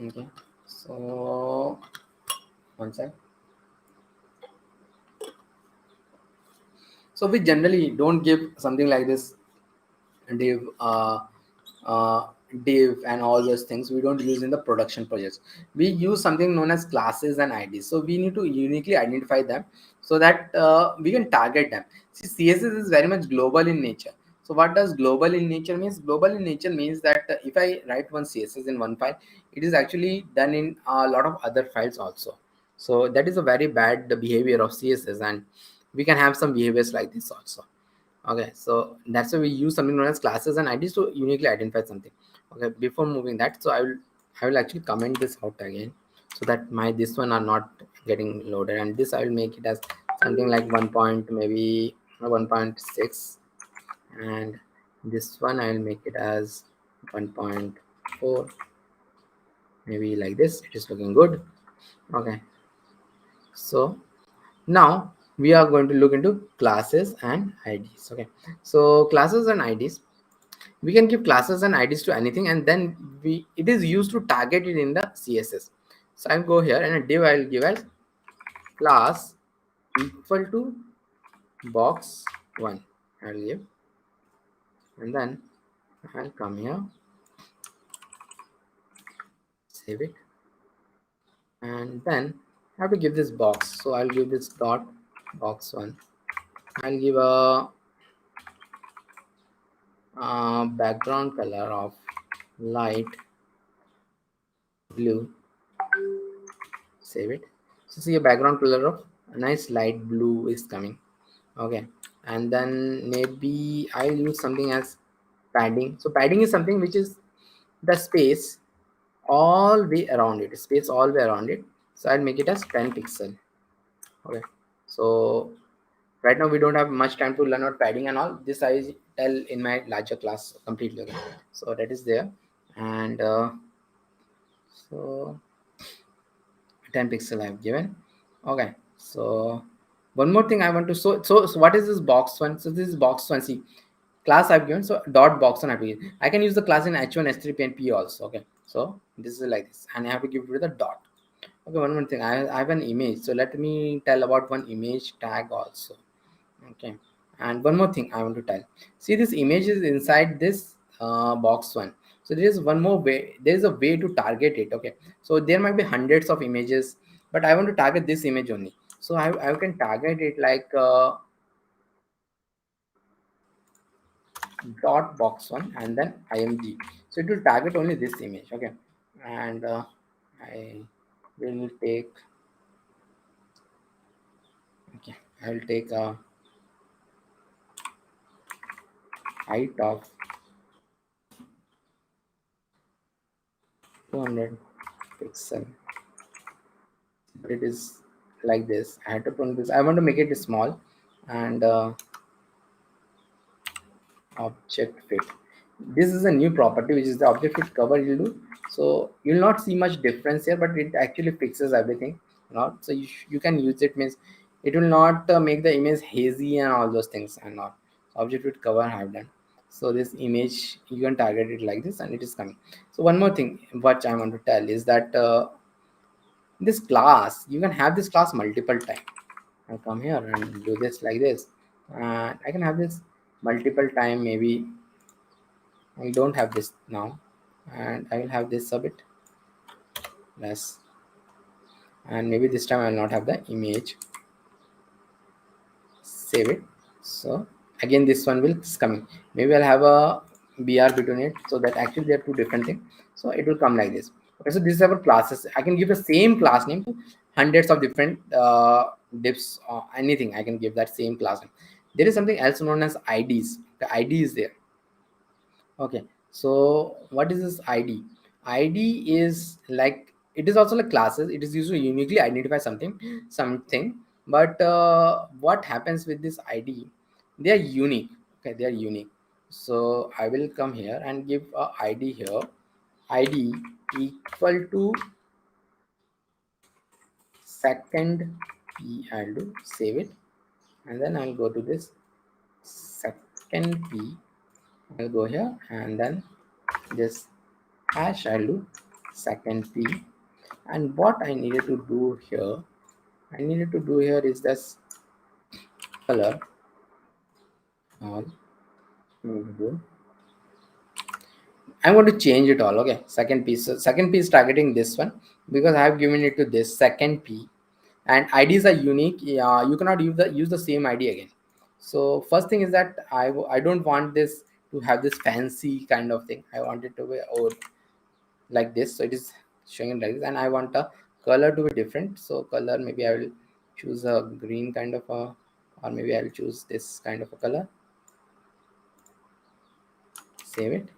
okay, so one sec. So we generally don't give something like this div div and all those things. We don't use in the production projects. We use something known as classes and IDs. So we need to uniquely identify them so that we can target them. See, CSS is very much global in nature. So what does global in nature means? Global in nature means that if I write one CSS in one file, it is actually done in a lot of other files also. So that is a very bad behavior of CSS, and we can have some behaviors like this also. Okay, so that's why we use something known as classes and IDs to uniquely identify something. Okay, before moving that, so I will actually comment this out again so that my this one are not getting loaded, and this I will make it as something like 1 point, maybe 1.6, and this one I will make it as 1.4, maybe like this. It is looking good. Okay, so now we are going to look into classes and IDs. Okay, so classes and IDs, we can give classes and IDs to anything, and then it is used to target it in the CSS. So I'll go here and a div I'll give as class equal to box1. I'll give, and then I'll come here, save it, and then I have to give this box. So I'll give this dot box1. I'll give a background color of light blue. Save it. So see a background color of a nice light blue is coming. Okay, and then maybe I'll use something as padding. So padding is something which is the space all way around it, space all way around it. So I'll make it as 10 pixel. Okay, so right now we don't have much time to learn about padding and all this. I tell in my larger class completely. Okay, so that is there, and so 10 pixel I have given. Okay, so one more thing I want to, so what is this box one? So this is box one. See, class I've given, so dot box one I can use the class in h1, h3, p, and p also. Okay, so this is like this, and I have to give it the dot. Okay, one more thing, I have an image, so let me tell about one image tag also. Okay, and one more thing I want to tell. See, this image is inside this box one. So there is one more way. There is a way to target it. Okay, so there might be hundreds of images, but I want to target this image only. So I can target it like dot box one and then img. So it will target only this image. Okay, and I will take, okay, I will take a height of 200 pixel. But it is like this. I had to put this. I want to make it small, and object fit. This is a new property which is the object fit cover will do. So you'll not see much difference here, but it actually fixes everything. Not so you can use it, means it will not make the image hazy and all those things, and not object fit cover I have done. So this image you can target it like this and it is coming. So one more thing what I want to tell is that this class, you can have this class multiple times. I'll come here and do this like this, and I can have this multiple time. Maybe I don't have this now, and I will have this a bit less, and maybe this time I will not have the image. Save it. So again this one will coming. Maybe I'll have a br between it, so that actually they are two different things. So it will come like this. Okay, so this is our classes. I can give the same class name to hundreds of different divs or anything. I can give that same class name. There is something else known as IDs. The ID is there. Okay, so what is this id is like, it is also like classes. It is used to uniquely identify something. But what happens with this id, they are unique. Okay, they are unique. So I will come here and give a id here, id equal to second p. I'll do save it, and then I'll go to this second p. I'll go here and then this hash I'll do second p. And what I needed to do here is this color all. I'm going to change it all. Okay, second p. So second p is targeting this one because I have given it to this second p, and IDs are unique. You cannot use the same ID again. So first thing is that I don't want this to have this fancy kind of thing. I want it to be like this. So it is showing it like this, and I want a color to be different. So color, maybe I will choose a green kind of a, or maybe I'll choose this kind of a color. Save it.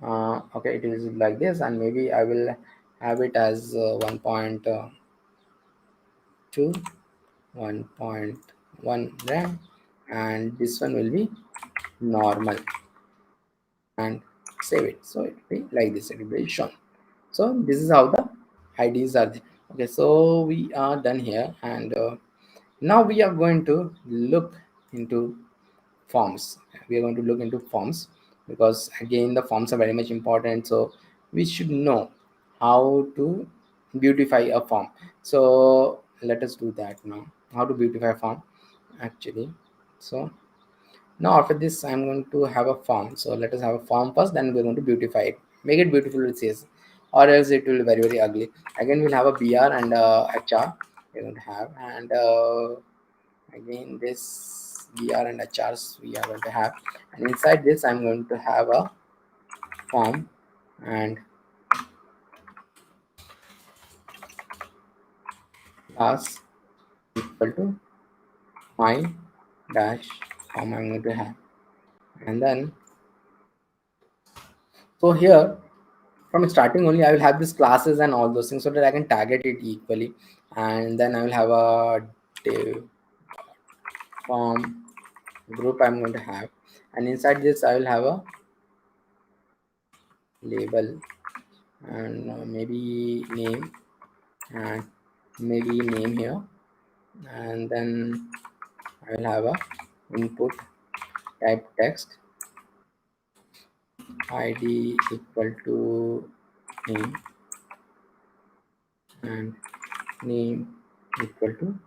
Okay, it is like this, and maybe I will have it as 1.2 1.1 RAM, and this one will be normal, and save it. So it will be like this, it will be shown. So this is how the IDs are there. Okay, so we are done here, and now we are going to look into forms. We are going to look into forms because again the forms are very much important. So we should know how to beautify a form. So let us do that now. How to beautify a form actually. So now after this I'm going to have a form. So let us have a form first, then we're going to beautify it, make it beautiful with CSS, or else it will be very very ugly. Again we'll have a br and HR we're going to have, and again this br and HRs we are going to have, and inside this I'm going to have a form and class equal to my dash form I'm going to have. And then so here from starting only I will have these classes and all those things so that I can target it equally. And then I will have a div form group I'm going to have, and inside this I will have a label and maybe name, and maybe name here, and then I will have a input type text id equal to name, and name equal to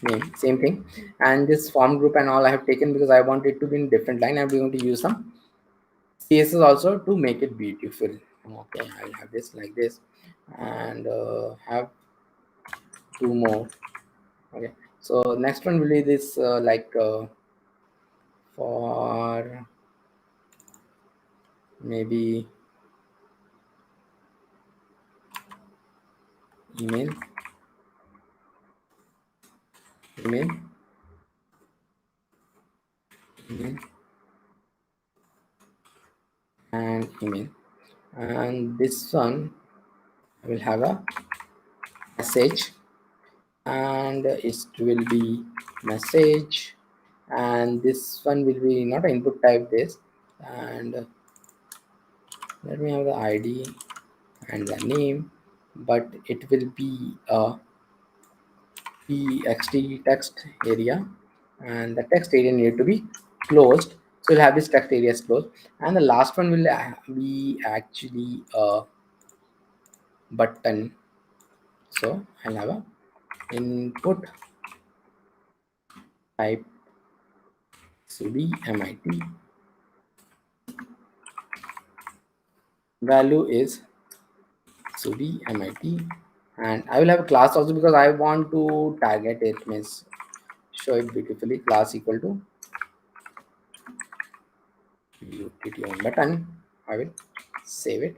name, same thing. And this form group and all I have taken because I want it to be in different line. I'm going to use some CSS also to make it beautiful. Okay, I'll have this like this, and have two more. Okay, So next one will be this for maybe email, email, email, and email. And this one I will have a message, and it will be message, and this one will be not an input type this, and let me have the ID and the name, but it will be a txt text area, and the text area need to be closed, so we'll have this text area is closed. And the last one will be actually a button, so I'll have a input type 𝐏𝐚𝐫𝐚𝐼𝑡, value is 𝐏𝐏𝐚𝐼𝑡, and I will have a class also because I want to target it, means show it beautifully. Class equal to utt button. I will save it.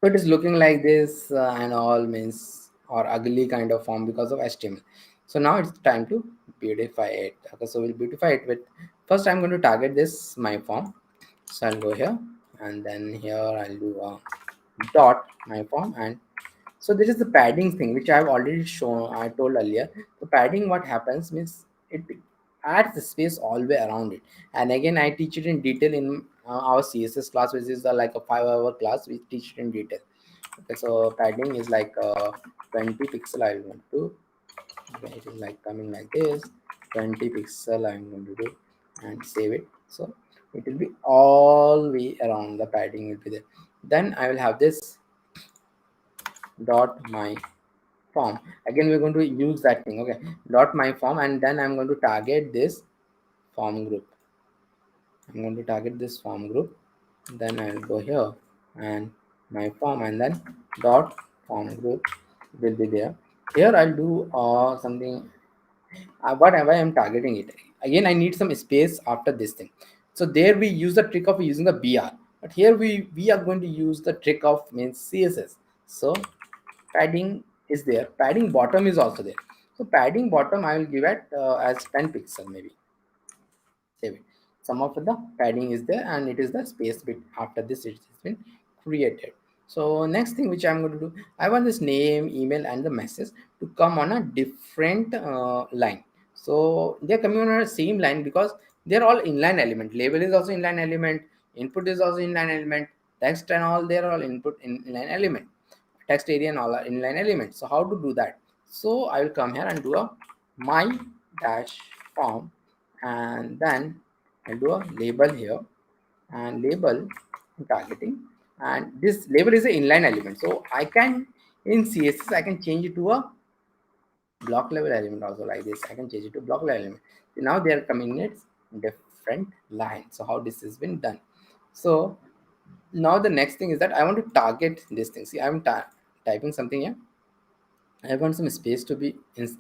So it is looking like this, and all means or ugly kind of form because of HTML. So now it's time to beautify it. Okay, so we'll beautify it with, first I'm going to target this my form. So I'll go here, and then here I'll do a dot my form. And so this is the padding thing which I've already shown, I told earlier. The padding, what happens means it adds the space all the way around it. And again, I teach it in detail in our CSS class, which is like a 5-hour class. We teach it in detail. Okay, so padding is like 20 pixel. I want to, okay, it is like coming like this, 20 pixel I'm going to do, and save it. So it will be all way around, the padding will be there. Then I will have this dot my form. Again, we're going to use that thing. Okay, dot my form, and then I'm going to target this form group. I'm going to target this form group. Then I'll go here and my form, and then dot form group will be there. Here I'll do something. Whatever I'm targeting it. Again, I need some space after this thing. So there we use the trick of using the BR, but here we are going to use the trick of means CSS. So padding is there, padding bottom is also there. So padding bottom I will give it as 10 pixel maybe. Save it. Some of the padding is there, and it is the space bit after this it has been created. So next thing which I'm going to do, I want this name, email, and the message to come on a different line. So they're coming on the same line because they're all inline element. Label is also inline element, input is also inline element, text and all, they're all input in inline element, text area and all are inline elements. So how to do that? So I will come here and do a my dash form, and then I'll do a label here, and label targeting, and this label is an inline element. So I can, in CSS I can change it to a block level element also, like this. I can change it to block level element. So now they are coming in different line. So how this has been done? So now the next thing is that I want to target this thing. See, I'm typing something here. I want some space to be in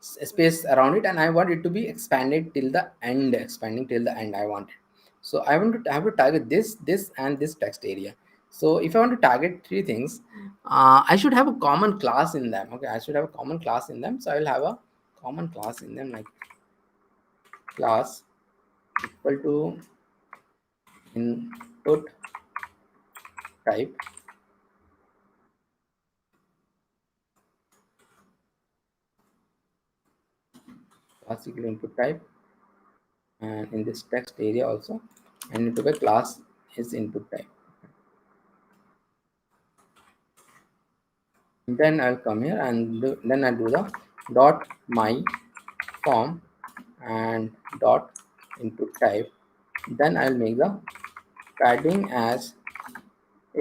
space around it, and I want it to be expanded till the end, expanding till the end I want it. So I want to have to target this and this text area. So if I want to target three things, I should have a common class in them. Okay, I should have a common class in them. So I will have a common class in them, like class equal to input type, class equal to input type, and in this text area also I need to be class is input type. Then I'll come here and then I'll do the dot my form and dot input type. Then I'll make the padding as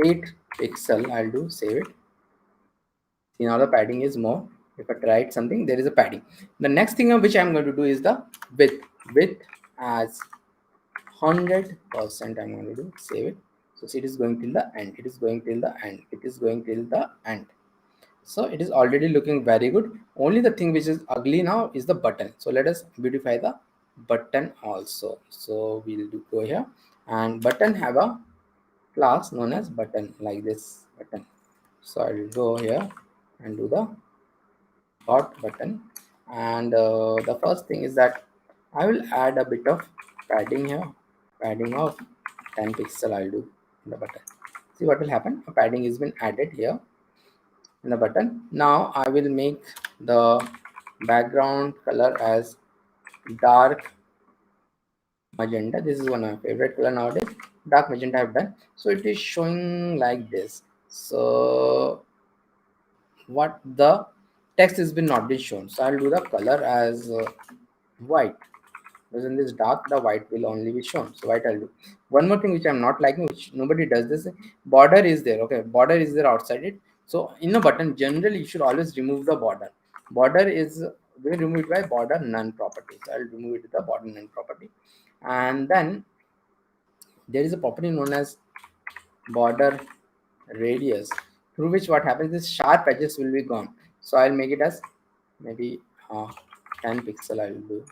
8 pixel. I'll do save it. See, now the padding is more. If I write something, there is a padding. The next thing which I'm going to do is the width as 100%. I'm going to do save it. So see, it is going till the end. It is going till the end. It is going till the end. So it is already looking very good. Only the thing which is ugly now is the button. So let us beautify the button also. So we'll go here, and button have a class known as button, like this button. So I'll go here and do the dot button, and the first thing is that I will add a bit of padding here, padding of 10 pixel I'll do in the button. See what will happen, a padding has been added here in the button. Now I will make the background color as dark magenta. This is one of my favorite color nowadays, dark magenta I've done. So it is showing like this. So what the text has been not been shown, so I'll do the color as white, because in this dark the white will only be shown. So white I'll do. One more thing which I'm not liking, which nobody does this, border is there. Okay, border is there outside it. So in a button generally you should always remove the border. Border is we remove it by border none property. So I'll remove it with the border none property. And then there is a property known as border radius, through which what happens is sharp edges will be gone. So I'll make it as maybe 10 pixel. I will do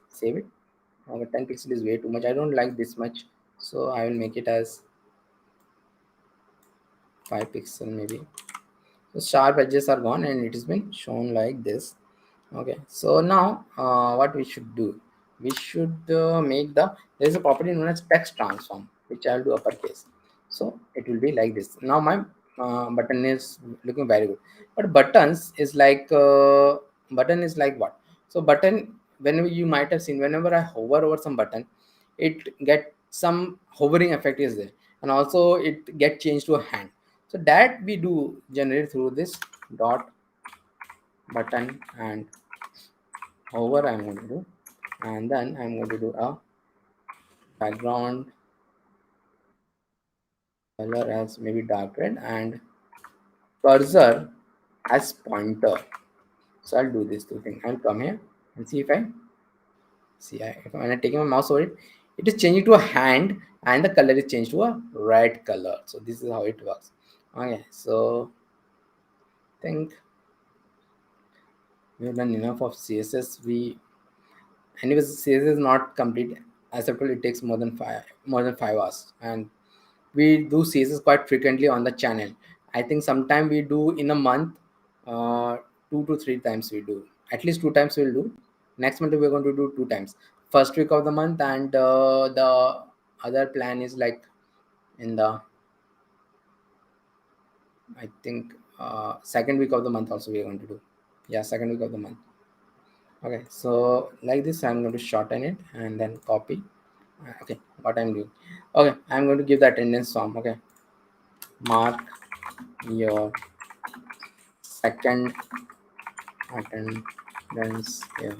save it. 10 pixel is way too much. I don't like this much, so I will make it as 5 pixel maybe. So sharp edges are gone and it has been shown like this. Okay, so now what we should do, we should make there is a property known as text transform, which I'll do uppercase. So it will be like this. Now my button is looking very good, but button is like what? So button, whenever you might have seen, whenever I hover over some button, it get some hovering effect is there, and also it get changed to a hand. So that we do generate through this dot button and hover I'm going to do, and then I'm going to do a background color as maybe dark red and cursor as pointer. So I'll do this two things. I'll come here and see if I see when I'm taking my mouse over it, it is changing to a hand and the color is changed to a red color. So this is how it works. Okay, so I think we have done enough of CSS. Anyways, CSS is not complete. Acceptable, it takes more than 5 hours, and we do CSS quite frequently on the channel. I think sometime we do in a month, 2 to 3 times we do. At least 2 times we'll do. Next month we're going to do 2 times. First week of the month, and the other plan is like in the, I think, second week of the month also we are going to do. Yeah, second week of the month. Okay, so like this I'm going to shorten it and then copy. Okay, what I'm doing, okay, I'm going to give the attendance form. Okay, mark your second attendance here,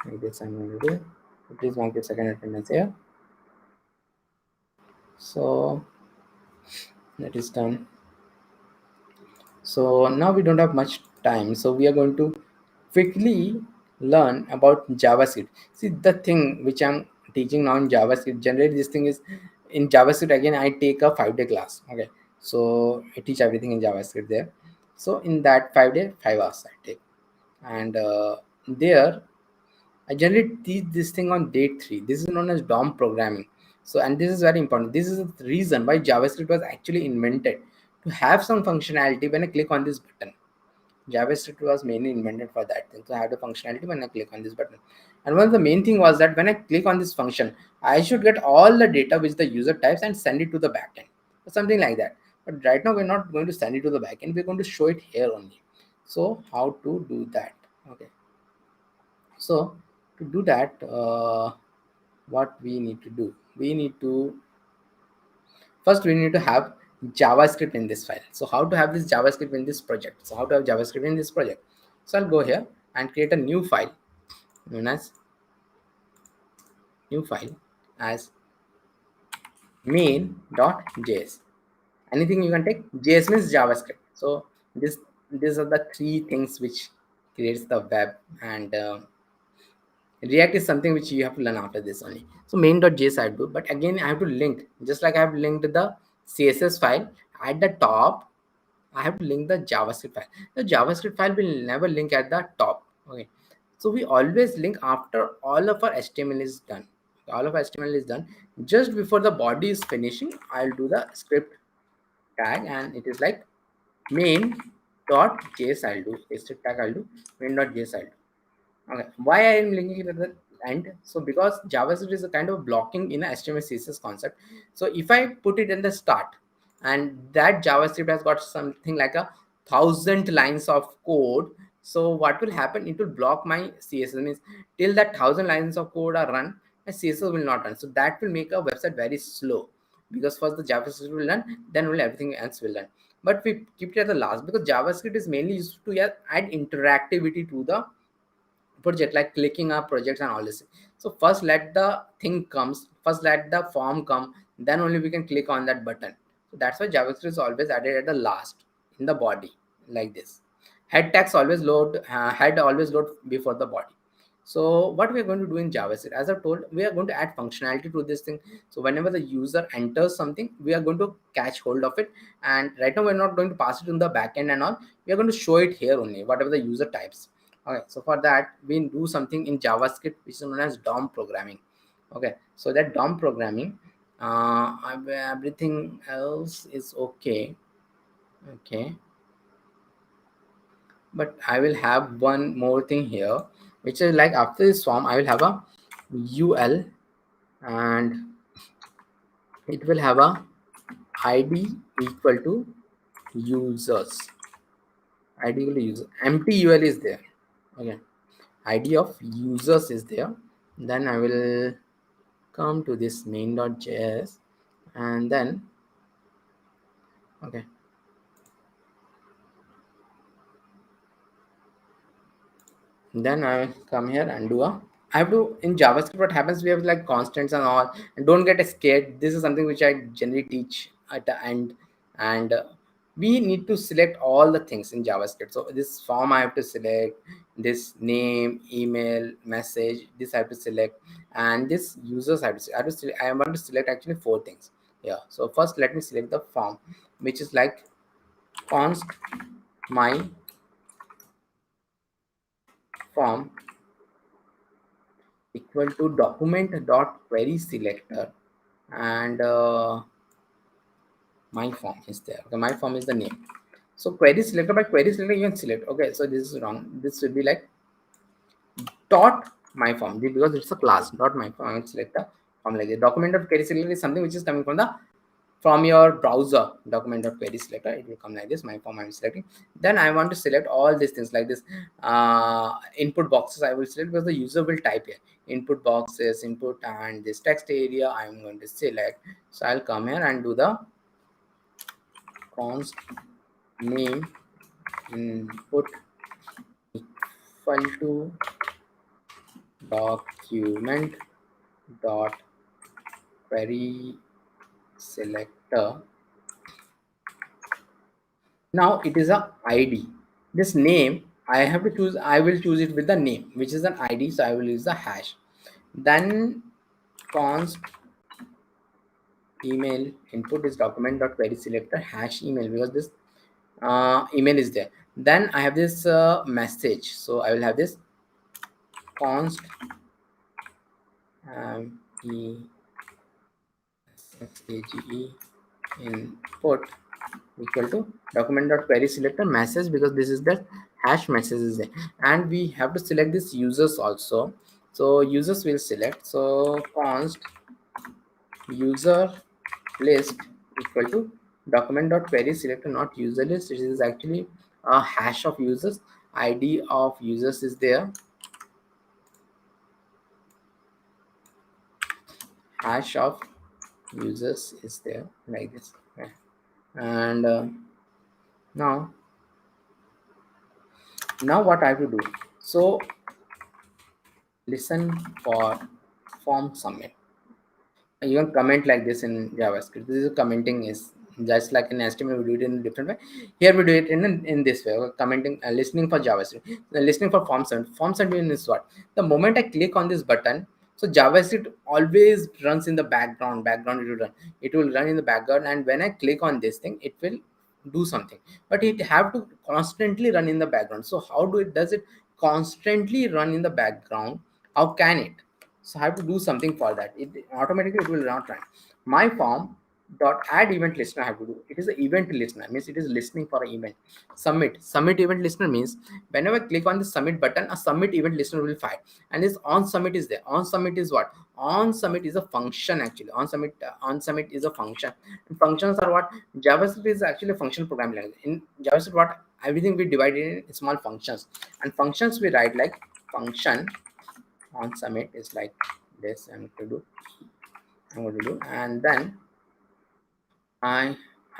like this I'm going to do. Please mark your second attendance here. So that is done. So now we don't have much time, so we are going to quickly learn about JavaScript. See, the thing which I'm teaching now in JavaScript, generally this thing is in JavaScript. Again, I take a 5-day class. Okay, so I teach everything in JavaScript there. So in that 5 day, 5 hours I take, and there I generally teach this thing on day 3. This is known as DOM programming. So, and this is very important. This is the reason why JavaScript was actually invented, to have some functionality when I click on this button. JavaScript was mainly invented for that thing, to have the functionality when I click on this button. And one of the main thing was that when I click on this function, I should get all the data which the user types and send it to the backend, or something like that. But right now we're not going to send it to the backend. We're going to show it here only. So how to do that? Okay. So to do that, what we need to do? We need to have JavaScript in this file. So how to have this JavaScript in this project? So how to have JavaScript in this project? So I'll go here and create a new file known as main.js. Anything you can take. JS means JavaScript. So these are the 3 things which creates the web, and React is something which you have to learn after this only. So main.js I do, but again I have to link, just like I have linked the CSS file at the top. I have to link the JavaScript file. The JavaScript file will never link at the top. Okay, so we always link after all of our HTML is done. All of HTML is done. Just before the body is finishing, I'll do the script tag, and it is like main.js. I'll do script tag. I'll do main.js. I'll do. Okay, why I am linking it at the end? So because JavaScript is a kind of blocking in a HTML CSS concept. So if I put it in the start, and that JavaScript has got something like 1,000 lines of code, so what will happen? It will block my CSS. Means till that 1,000 lines of code are run, my CSS will not run. So that will make a website very slow, because first the JavaScript will run, then only everything else will run. But we keep it at the last, because JavaScript is mainly used to add interactivity to the project, like clicking our projects and all this. So first let the thing comes, first let the form come, then only we can click on that button. So that's why JavaScript is always added at the last in the body, like this. Head tags always load, head always load before the body. So what we are going to do in JavaScript, as I've told, we are going to add functionality to this thing. So whenever the user enters something, we are going to catch hold of it. And right now we're not going to pass it in the backend and all. We are going to show it here only, whatever the user types. Okay, so for that we do something in JavaScript which is known as DOM programming. Okay, so that DOM programming, everything else is okay. Okay, but I will have one more thing here, which is like after this form I will have a UL, and it will have a ID equal to users. ID equal to user. Empty UL is there. Okay, ID of users is there. Then I will come to this main.js, and then okay, then I will come here and do a, I have to, in JavaScript what happens, we have like constants and all, and don't get scared, this is something which I generally teach at the end. And we need to select all the things in JavaScript. So this form I have to select, this name, email, message, this I have to select, and this users I have to select. I want to select actually 4 things. Yeah, so first let me select the form, which is like const my form equal to document dot query selector, and my form is there. Okay, my form is the name. So query selector, by query selector you can select. Okay, so this is wrong. This should be like dot my form, because it's a class. Dot my form. I will select the form like this. Document dot query selector is something which is coming from your browser. Document dot query selector, it will come like this. My form I'm selecting. Then I want to select all these things like this. Input boxes I will select, because the user will type here. Input boxes, input, and this text area I'm going to select. So I'll come here and do the const name input equal to document dot query selector. Now it is a ID. This name I have to choose. I will choose it with the name, which is an ID. So I will use the hash. Then const email input is document dot query selector hash email, because this email is there. Then I have this message. So I will have this const message input equal to document dot query selector message, because this is the hash message is there. And we have to select this users also. So users will select. So const user list equal to document dot query selector, not user list. It is actually a hash of users. ID of users is there. Hash of users is there like this. Okay. And now what I have to do? So listen for form submit. You can comment like this in JavaScript. This is commenting is just like in HTML, we do it in a different way. Here we do it in this way. Commenting, listening for JavaScript, listening for form submit. Form submit is what? The moment I click on this button, so JavaScript always runs in the background. It will run in the background, and when I click on this thing, it will do something, but it have to constantly run in the background. So how does it constantly run in the background? How can it? So I have to do something for that. It automatically it will not run. My form dot add event listener I have to do. It is an event listener, means it is listening for an event. Submit event listener means whenever I click on the submit button, a submit event listener will fire. And this on submit is there. On submit is what? On submit is a function actually. On submit is a function. And functions are what? JavaScript is actually a functional programming language. In JavaScript, what? Everything we divide in small functions, and functions we write like function on submit is like this. I'm going to do, and then I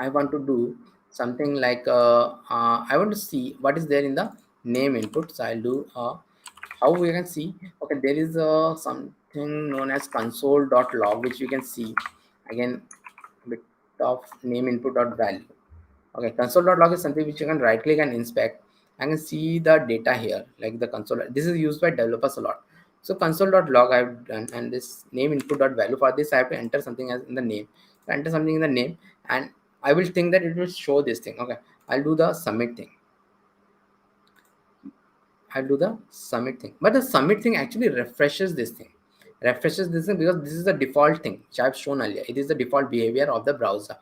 want to do something like I want to see what is there in the name input. So I'll do how we can see. Okay, there is something known as console.log, which you can see again, bit of name input dot value. Okay, console.log is something which you can right click and inspect. I can see the data here, like the console. This is used by developers a lot. So console.log I've done, and this name input.value. For this I have to enter something as in the name. So enter something in the name, and I will think that it will show this thing. Okay, I'll do the submit thing. I'll do the submit thing, but the submit thing actually refreshes this thing. Refreshes this thing because this is the default thing which I've shown earlier. It is the default behavior of the browser.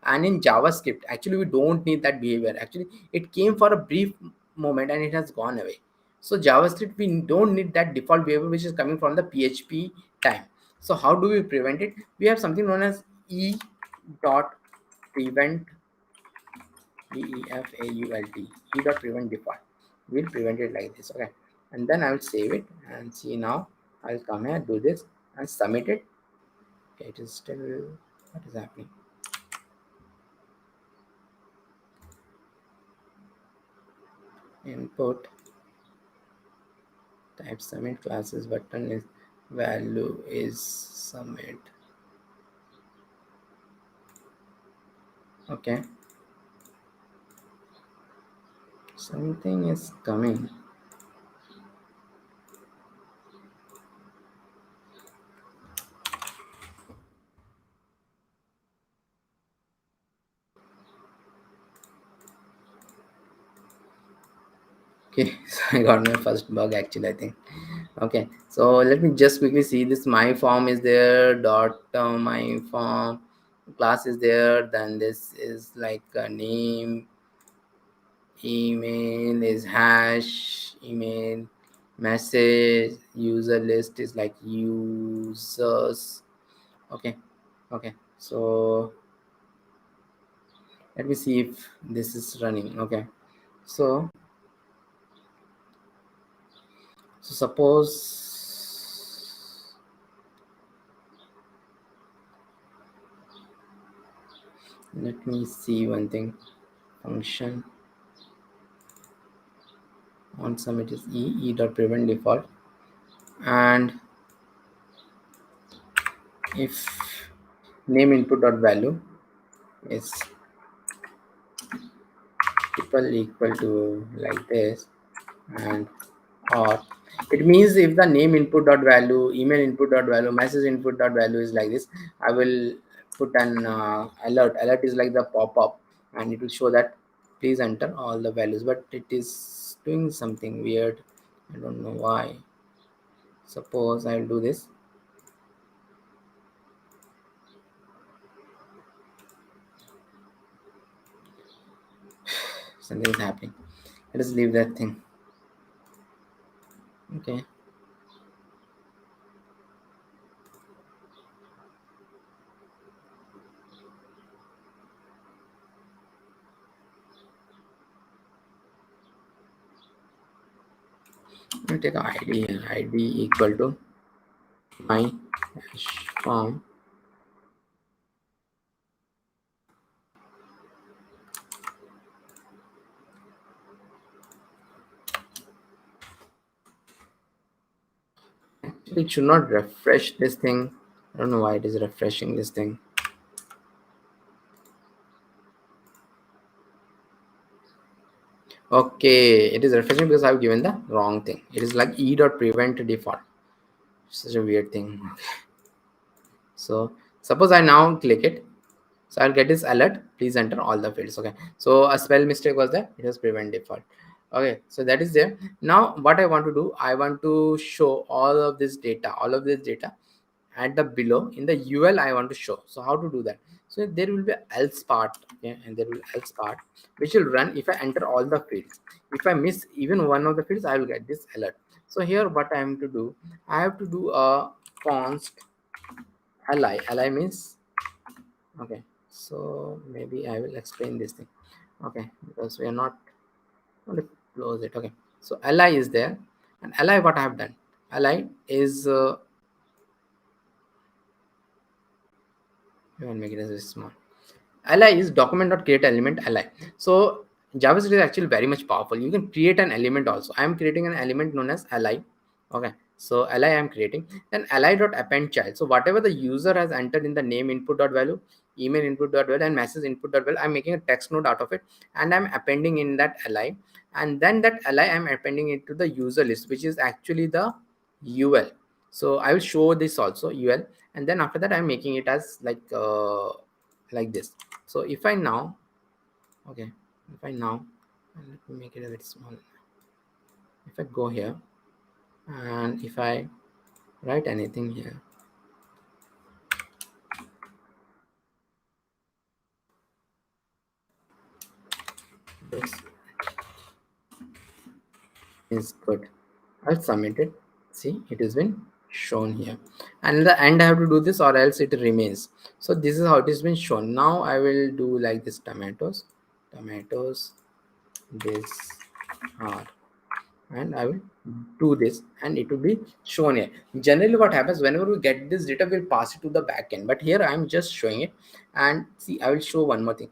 And in JavaScript, actually, we don't need that behavior. Actually, it came for a brief moment and it has gone away. So JavaScript, we don't need that default behavior which is coming from the PHP time. So how do we prevent it? We have something known as e.prevent, e.prevent default. We'll prevent it like this. Okay, and then I will save it and see. Now I'll come here, do this and submit it. Okay, it is still, what is happening? Input type submit, classes button is value is submit. Okay, something is coming. Okay, so I got my first bug actually, I think. Okay, so let me just quickly see this. My form is there, dot my form class is there, then this is like a name, email is hash, email, message, user list is like users. Okay, so let me see if this is running. Okay, so suppose, let me see one thing. Function on submit is e.prevent default, and if name input dot value is equal to like this, and or it means if the name input dot value, email input dot value, message input dot value is like this, I will put an alert is like the pop-up, and it will show that please enter all the values, but it is doing something weird. I don't know why. Suppose I will do this. Something is happening. Let us leave that thing. Okay, I'm going to take an ID here. ID equal to my hash form it should not refresh this thing. I don't know why it is refreshing this thing. Okay, it is refreshing because I've given the wrong thing. It is like e.prevent default. Such a weird thing. So suppose I now click it. So I'll get this alert, please enter all the fields. Okay, so a spell mistake was there, it was prevent default. Okay, so that is there. Now what I want to do, I want to show all of this data at the below in the UL I want to show. So how to do that? So there will be else part, okay, and there will else part which will run if I enter all the fields. If I miss even one of the fields, I will get this alert. So here what I am to do, I have to do a const li means, okay, so maybe I will explain this thing, okay, because we are not going to close it. Okay, so li is there, and li what I have done, li is you want to make it as a small. Li is document.createElement li. So JavaScript is actually very much powerful. You can create an element also. I am creating an element known as li. Okay, so li I am creating. Then li.append child. So whatever the user has entered in the name input.value, email input.value, and message input.value, I'm making a text node out of it, and I'm appending in that li. And then that li I'm appending it to the user list, which is actually the ul. So I will show this also ul, and then after that I'm making it as like this. So if I now, okay, if I now, let me make it a bit small. If I go here and if I write anything here, this is good, I'll submit it. See, it has been shown here, and in the end I have to do this or else it remains. So this is how it has been shown. Now I will do like this, tomatoes, this are, and I will do this and it will be shown here. Generally what happens, whenever we get this data, we'll pass it to the backend, but here I'm just showing it. And see, I will show one more thing.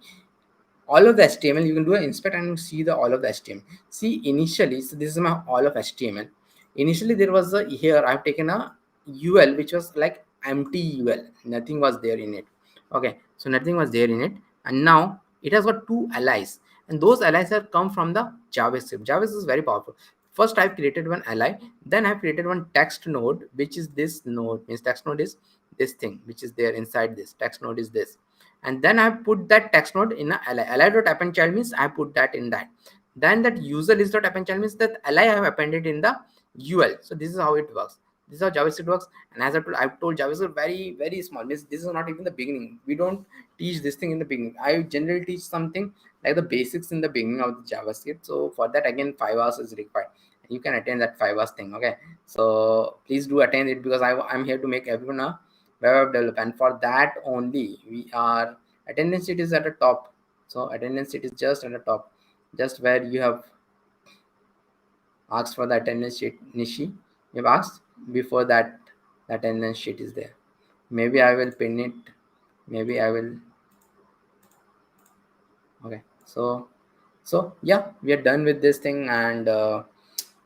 All of the HTML, you can do an inspect and see the all of the HTML. See, initially, so this is my all of HTML. Initially there was a, here I've taken a UL which was like empty UL, nothing was there in it. Okay, so nothing was there in it, and now it has got two allies, and those allies have come from the JavaScript. JavaScript is very powerful. First I've created one ally, then I've created one text node, which is this node, means text node is this thing which is there inside this text node is this. And then I put that text node in a li.append child means I put that in that. Then that user list.append child means that li I have appended in the ul. So this is how it works. This is how JavaScript works. And as I've told JavaScript very small, means this is not even the beginning. We don't teach this thing in the beginning. I generally teach something like the basics in the beginning of the JavaScript. So for that, again, 5 hours is required. You can attend that 5 hours thing. Okay, so please do attend it, because I'm here to make everyone a web developer, and for that only we are, attendance sheet is at the top. So attendance sheet is just at the top, just where you have asked for the attendance sheet, Nishi, you've asked. Before that, the attendance sheet is there. Maybe I will pin it, maybe I will. Okay, so yeah, we are done with this thing. And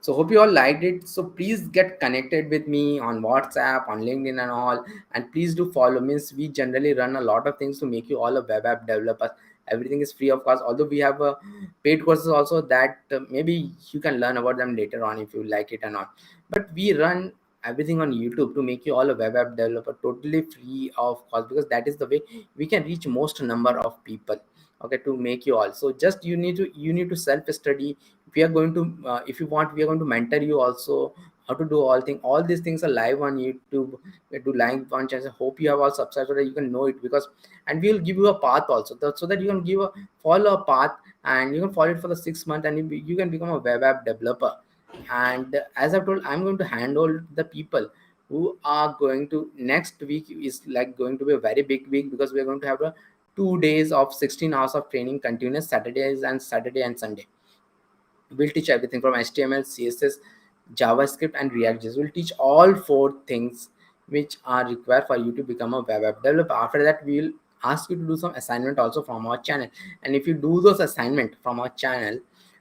so hope you all liked it. So please get connected with me on WhatsApp, on LinkedIn and all, and please do follow. Means we generally run a lot of things to make you all a web app developers. Everything is free of cost, although we have a paid courses also that maybe you can learn about them later on if you like it or not. But we run everything on YouTube to make you all a web app developer totally free of cost, because that is the way we can reach most number of people. Okay, to make you all. So just you need to self study. We are going to if you want, we are going to mentor you also how to do all these things are live on YouTube. We do live on channel. Hope you have all subscribed so that you can know it, because and we'll give you a path also, so that you can follow a path, and you can follow it for the 6 months, and you can become a web app developer. And as I've told, I'm going to handle the people who are going to, next week is like going to be a very big week, because we're going to have a 2 days of 16 hours of training, continuous Saturday and Sunday. We'll teach everything from HTML, CSS, JavaScript, and React. We'll teach all 4 things which are required for you to become a web app developer. After that, we'll ask you to do some assignment also from our channel. And if you do those assignment from our channel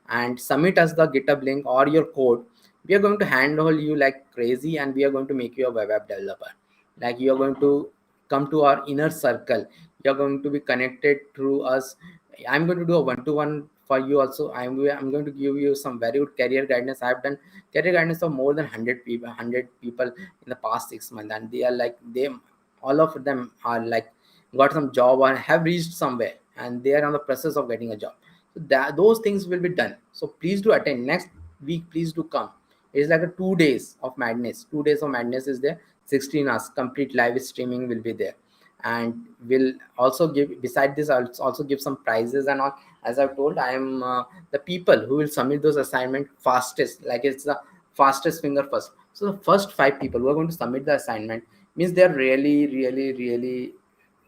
and submit us the GitHub link or your code, we are going to handle you like crazy, and we are going to make you a web app developer. Like, you are going to come to our inner circle. You are going to be connected through us. I'm going to do a one-to-one for you also. I'm going to give you some very good career guidance. I've done career guidance of more than 100 people in the past 6 months, and they are like, all of them are like got some job or have reached somewhere and they are on the process of getting a job. So that those things will be done. So please do attend next week. Please do come. It's like a 2 days of madness. 2 days of madness is there. 16 hours complete live streaming will be there, and will also give, beside this I'll also give some prizes and all. As I've told, I am the people who will submit those assignment fastest, like it's the fastest finger first. So the first 5 people who are going to submit the assignment means they're really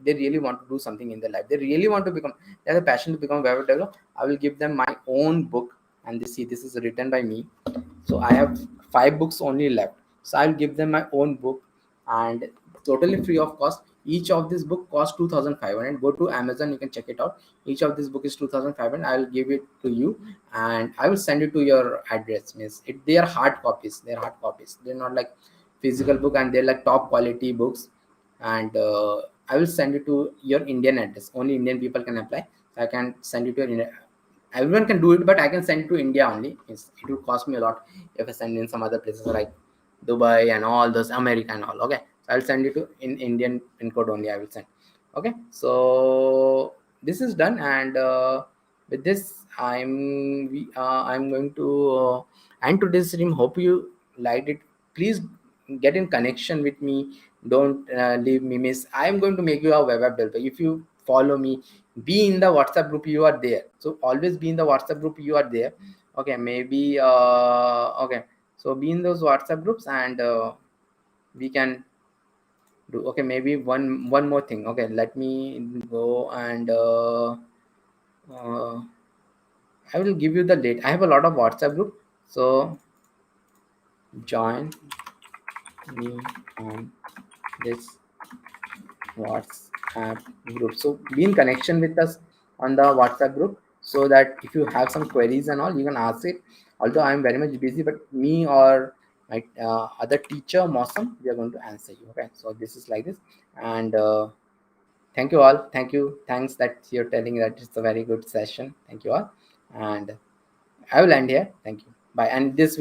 they really want to do something in their life. They really want to become, they have a passion to become a web developer. I will give them my own book, and this is written by me. So I have 5 books only left. So I'll give them my own book, and totally free of cost. Each of this book costs 2,500. Go to Amazon, you can check it out. Each of this book is 2,500. I'll give it to you, and I will send it to your address. Means it, they are hard copies. They're hard copies. They're not like physical book, and they're like top quality books. And I will send it to your Indian address. Only Indian people can apply. So I can send it to your Indian. Everyone can do it, but I can send it to India only. It will cost me a lot if I send in some other places like Dubai and all those, America and all. Okay, so I'll send it to in Indian pin code only. I will send. Okay, so this is done, and with this I'm going to end today's stream. Hope you liked it. Please get in connection with me. Don't leave me miss. I'm going to make you a web app developer. If you follow me, be in the WhatsApp group, you are there. So always be in the WhatsApp group, you are there. Okay, maybe okay, so be in those WhatsApp groups, and we can do. Okay, maybe one more thing. Okay, let me go, and I will give you the date. I have a lot of WhatsApp group, so join me on this WhatsApp group. So be in connection with us on the WhatsApp group, so that if you have some queries and all, you can ask it. Although I am very much busy, but me or my other teacher, Mosam, we are going to answer you. Okay, so this is like this, and thank you all. Thank you. Thanks that you're telling that it's a very good session. Thank you all, and I will end here. Thank you. Bye. And this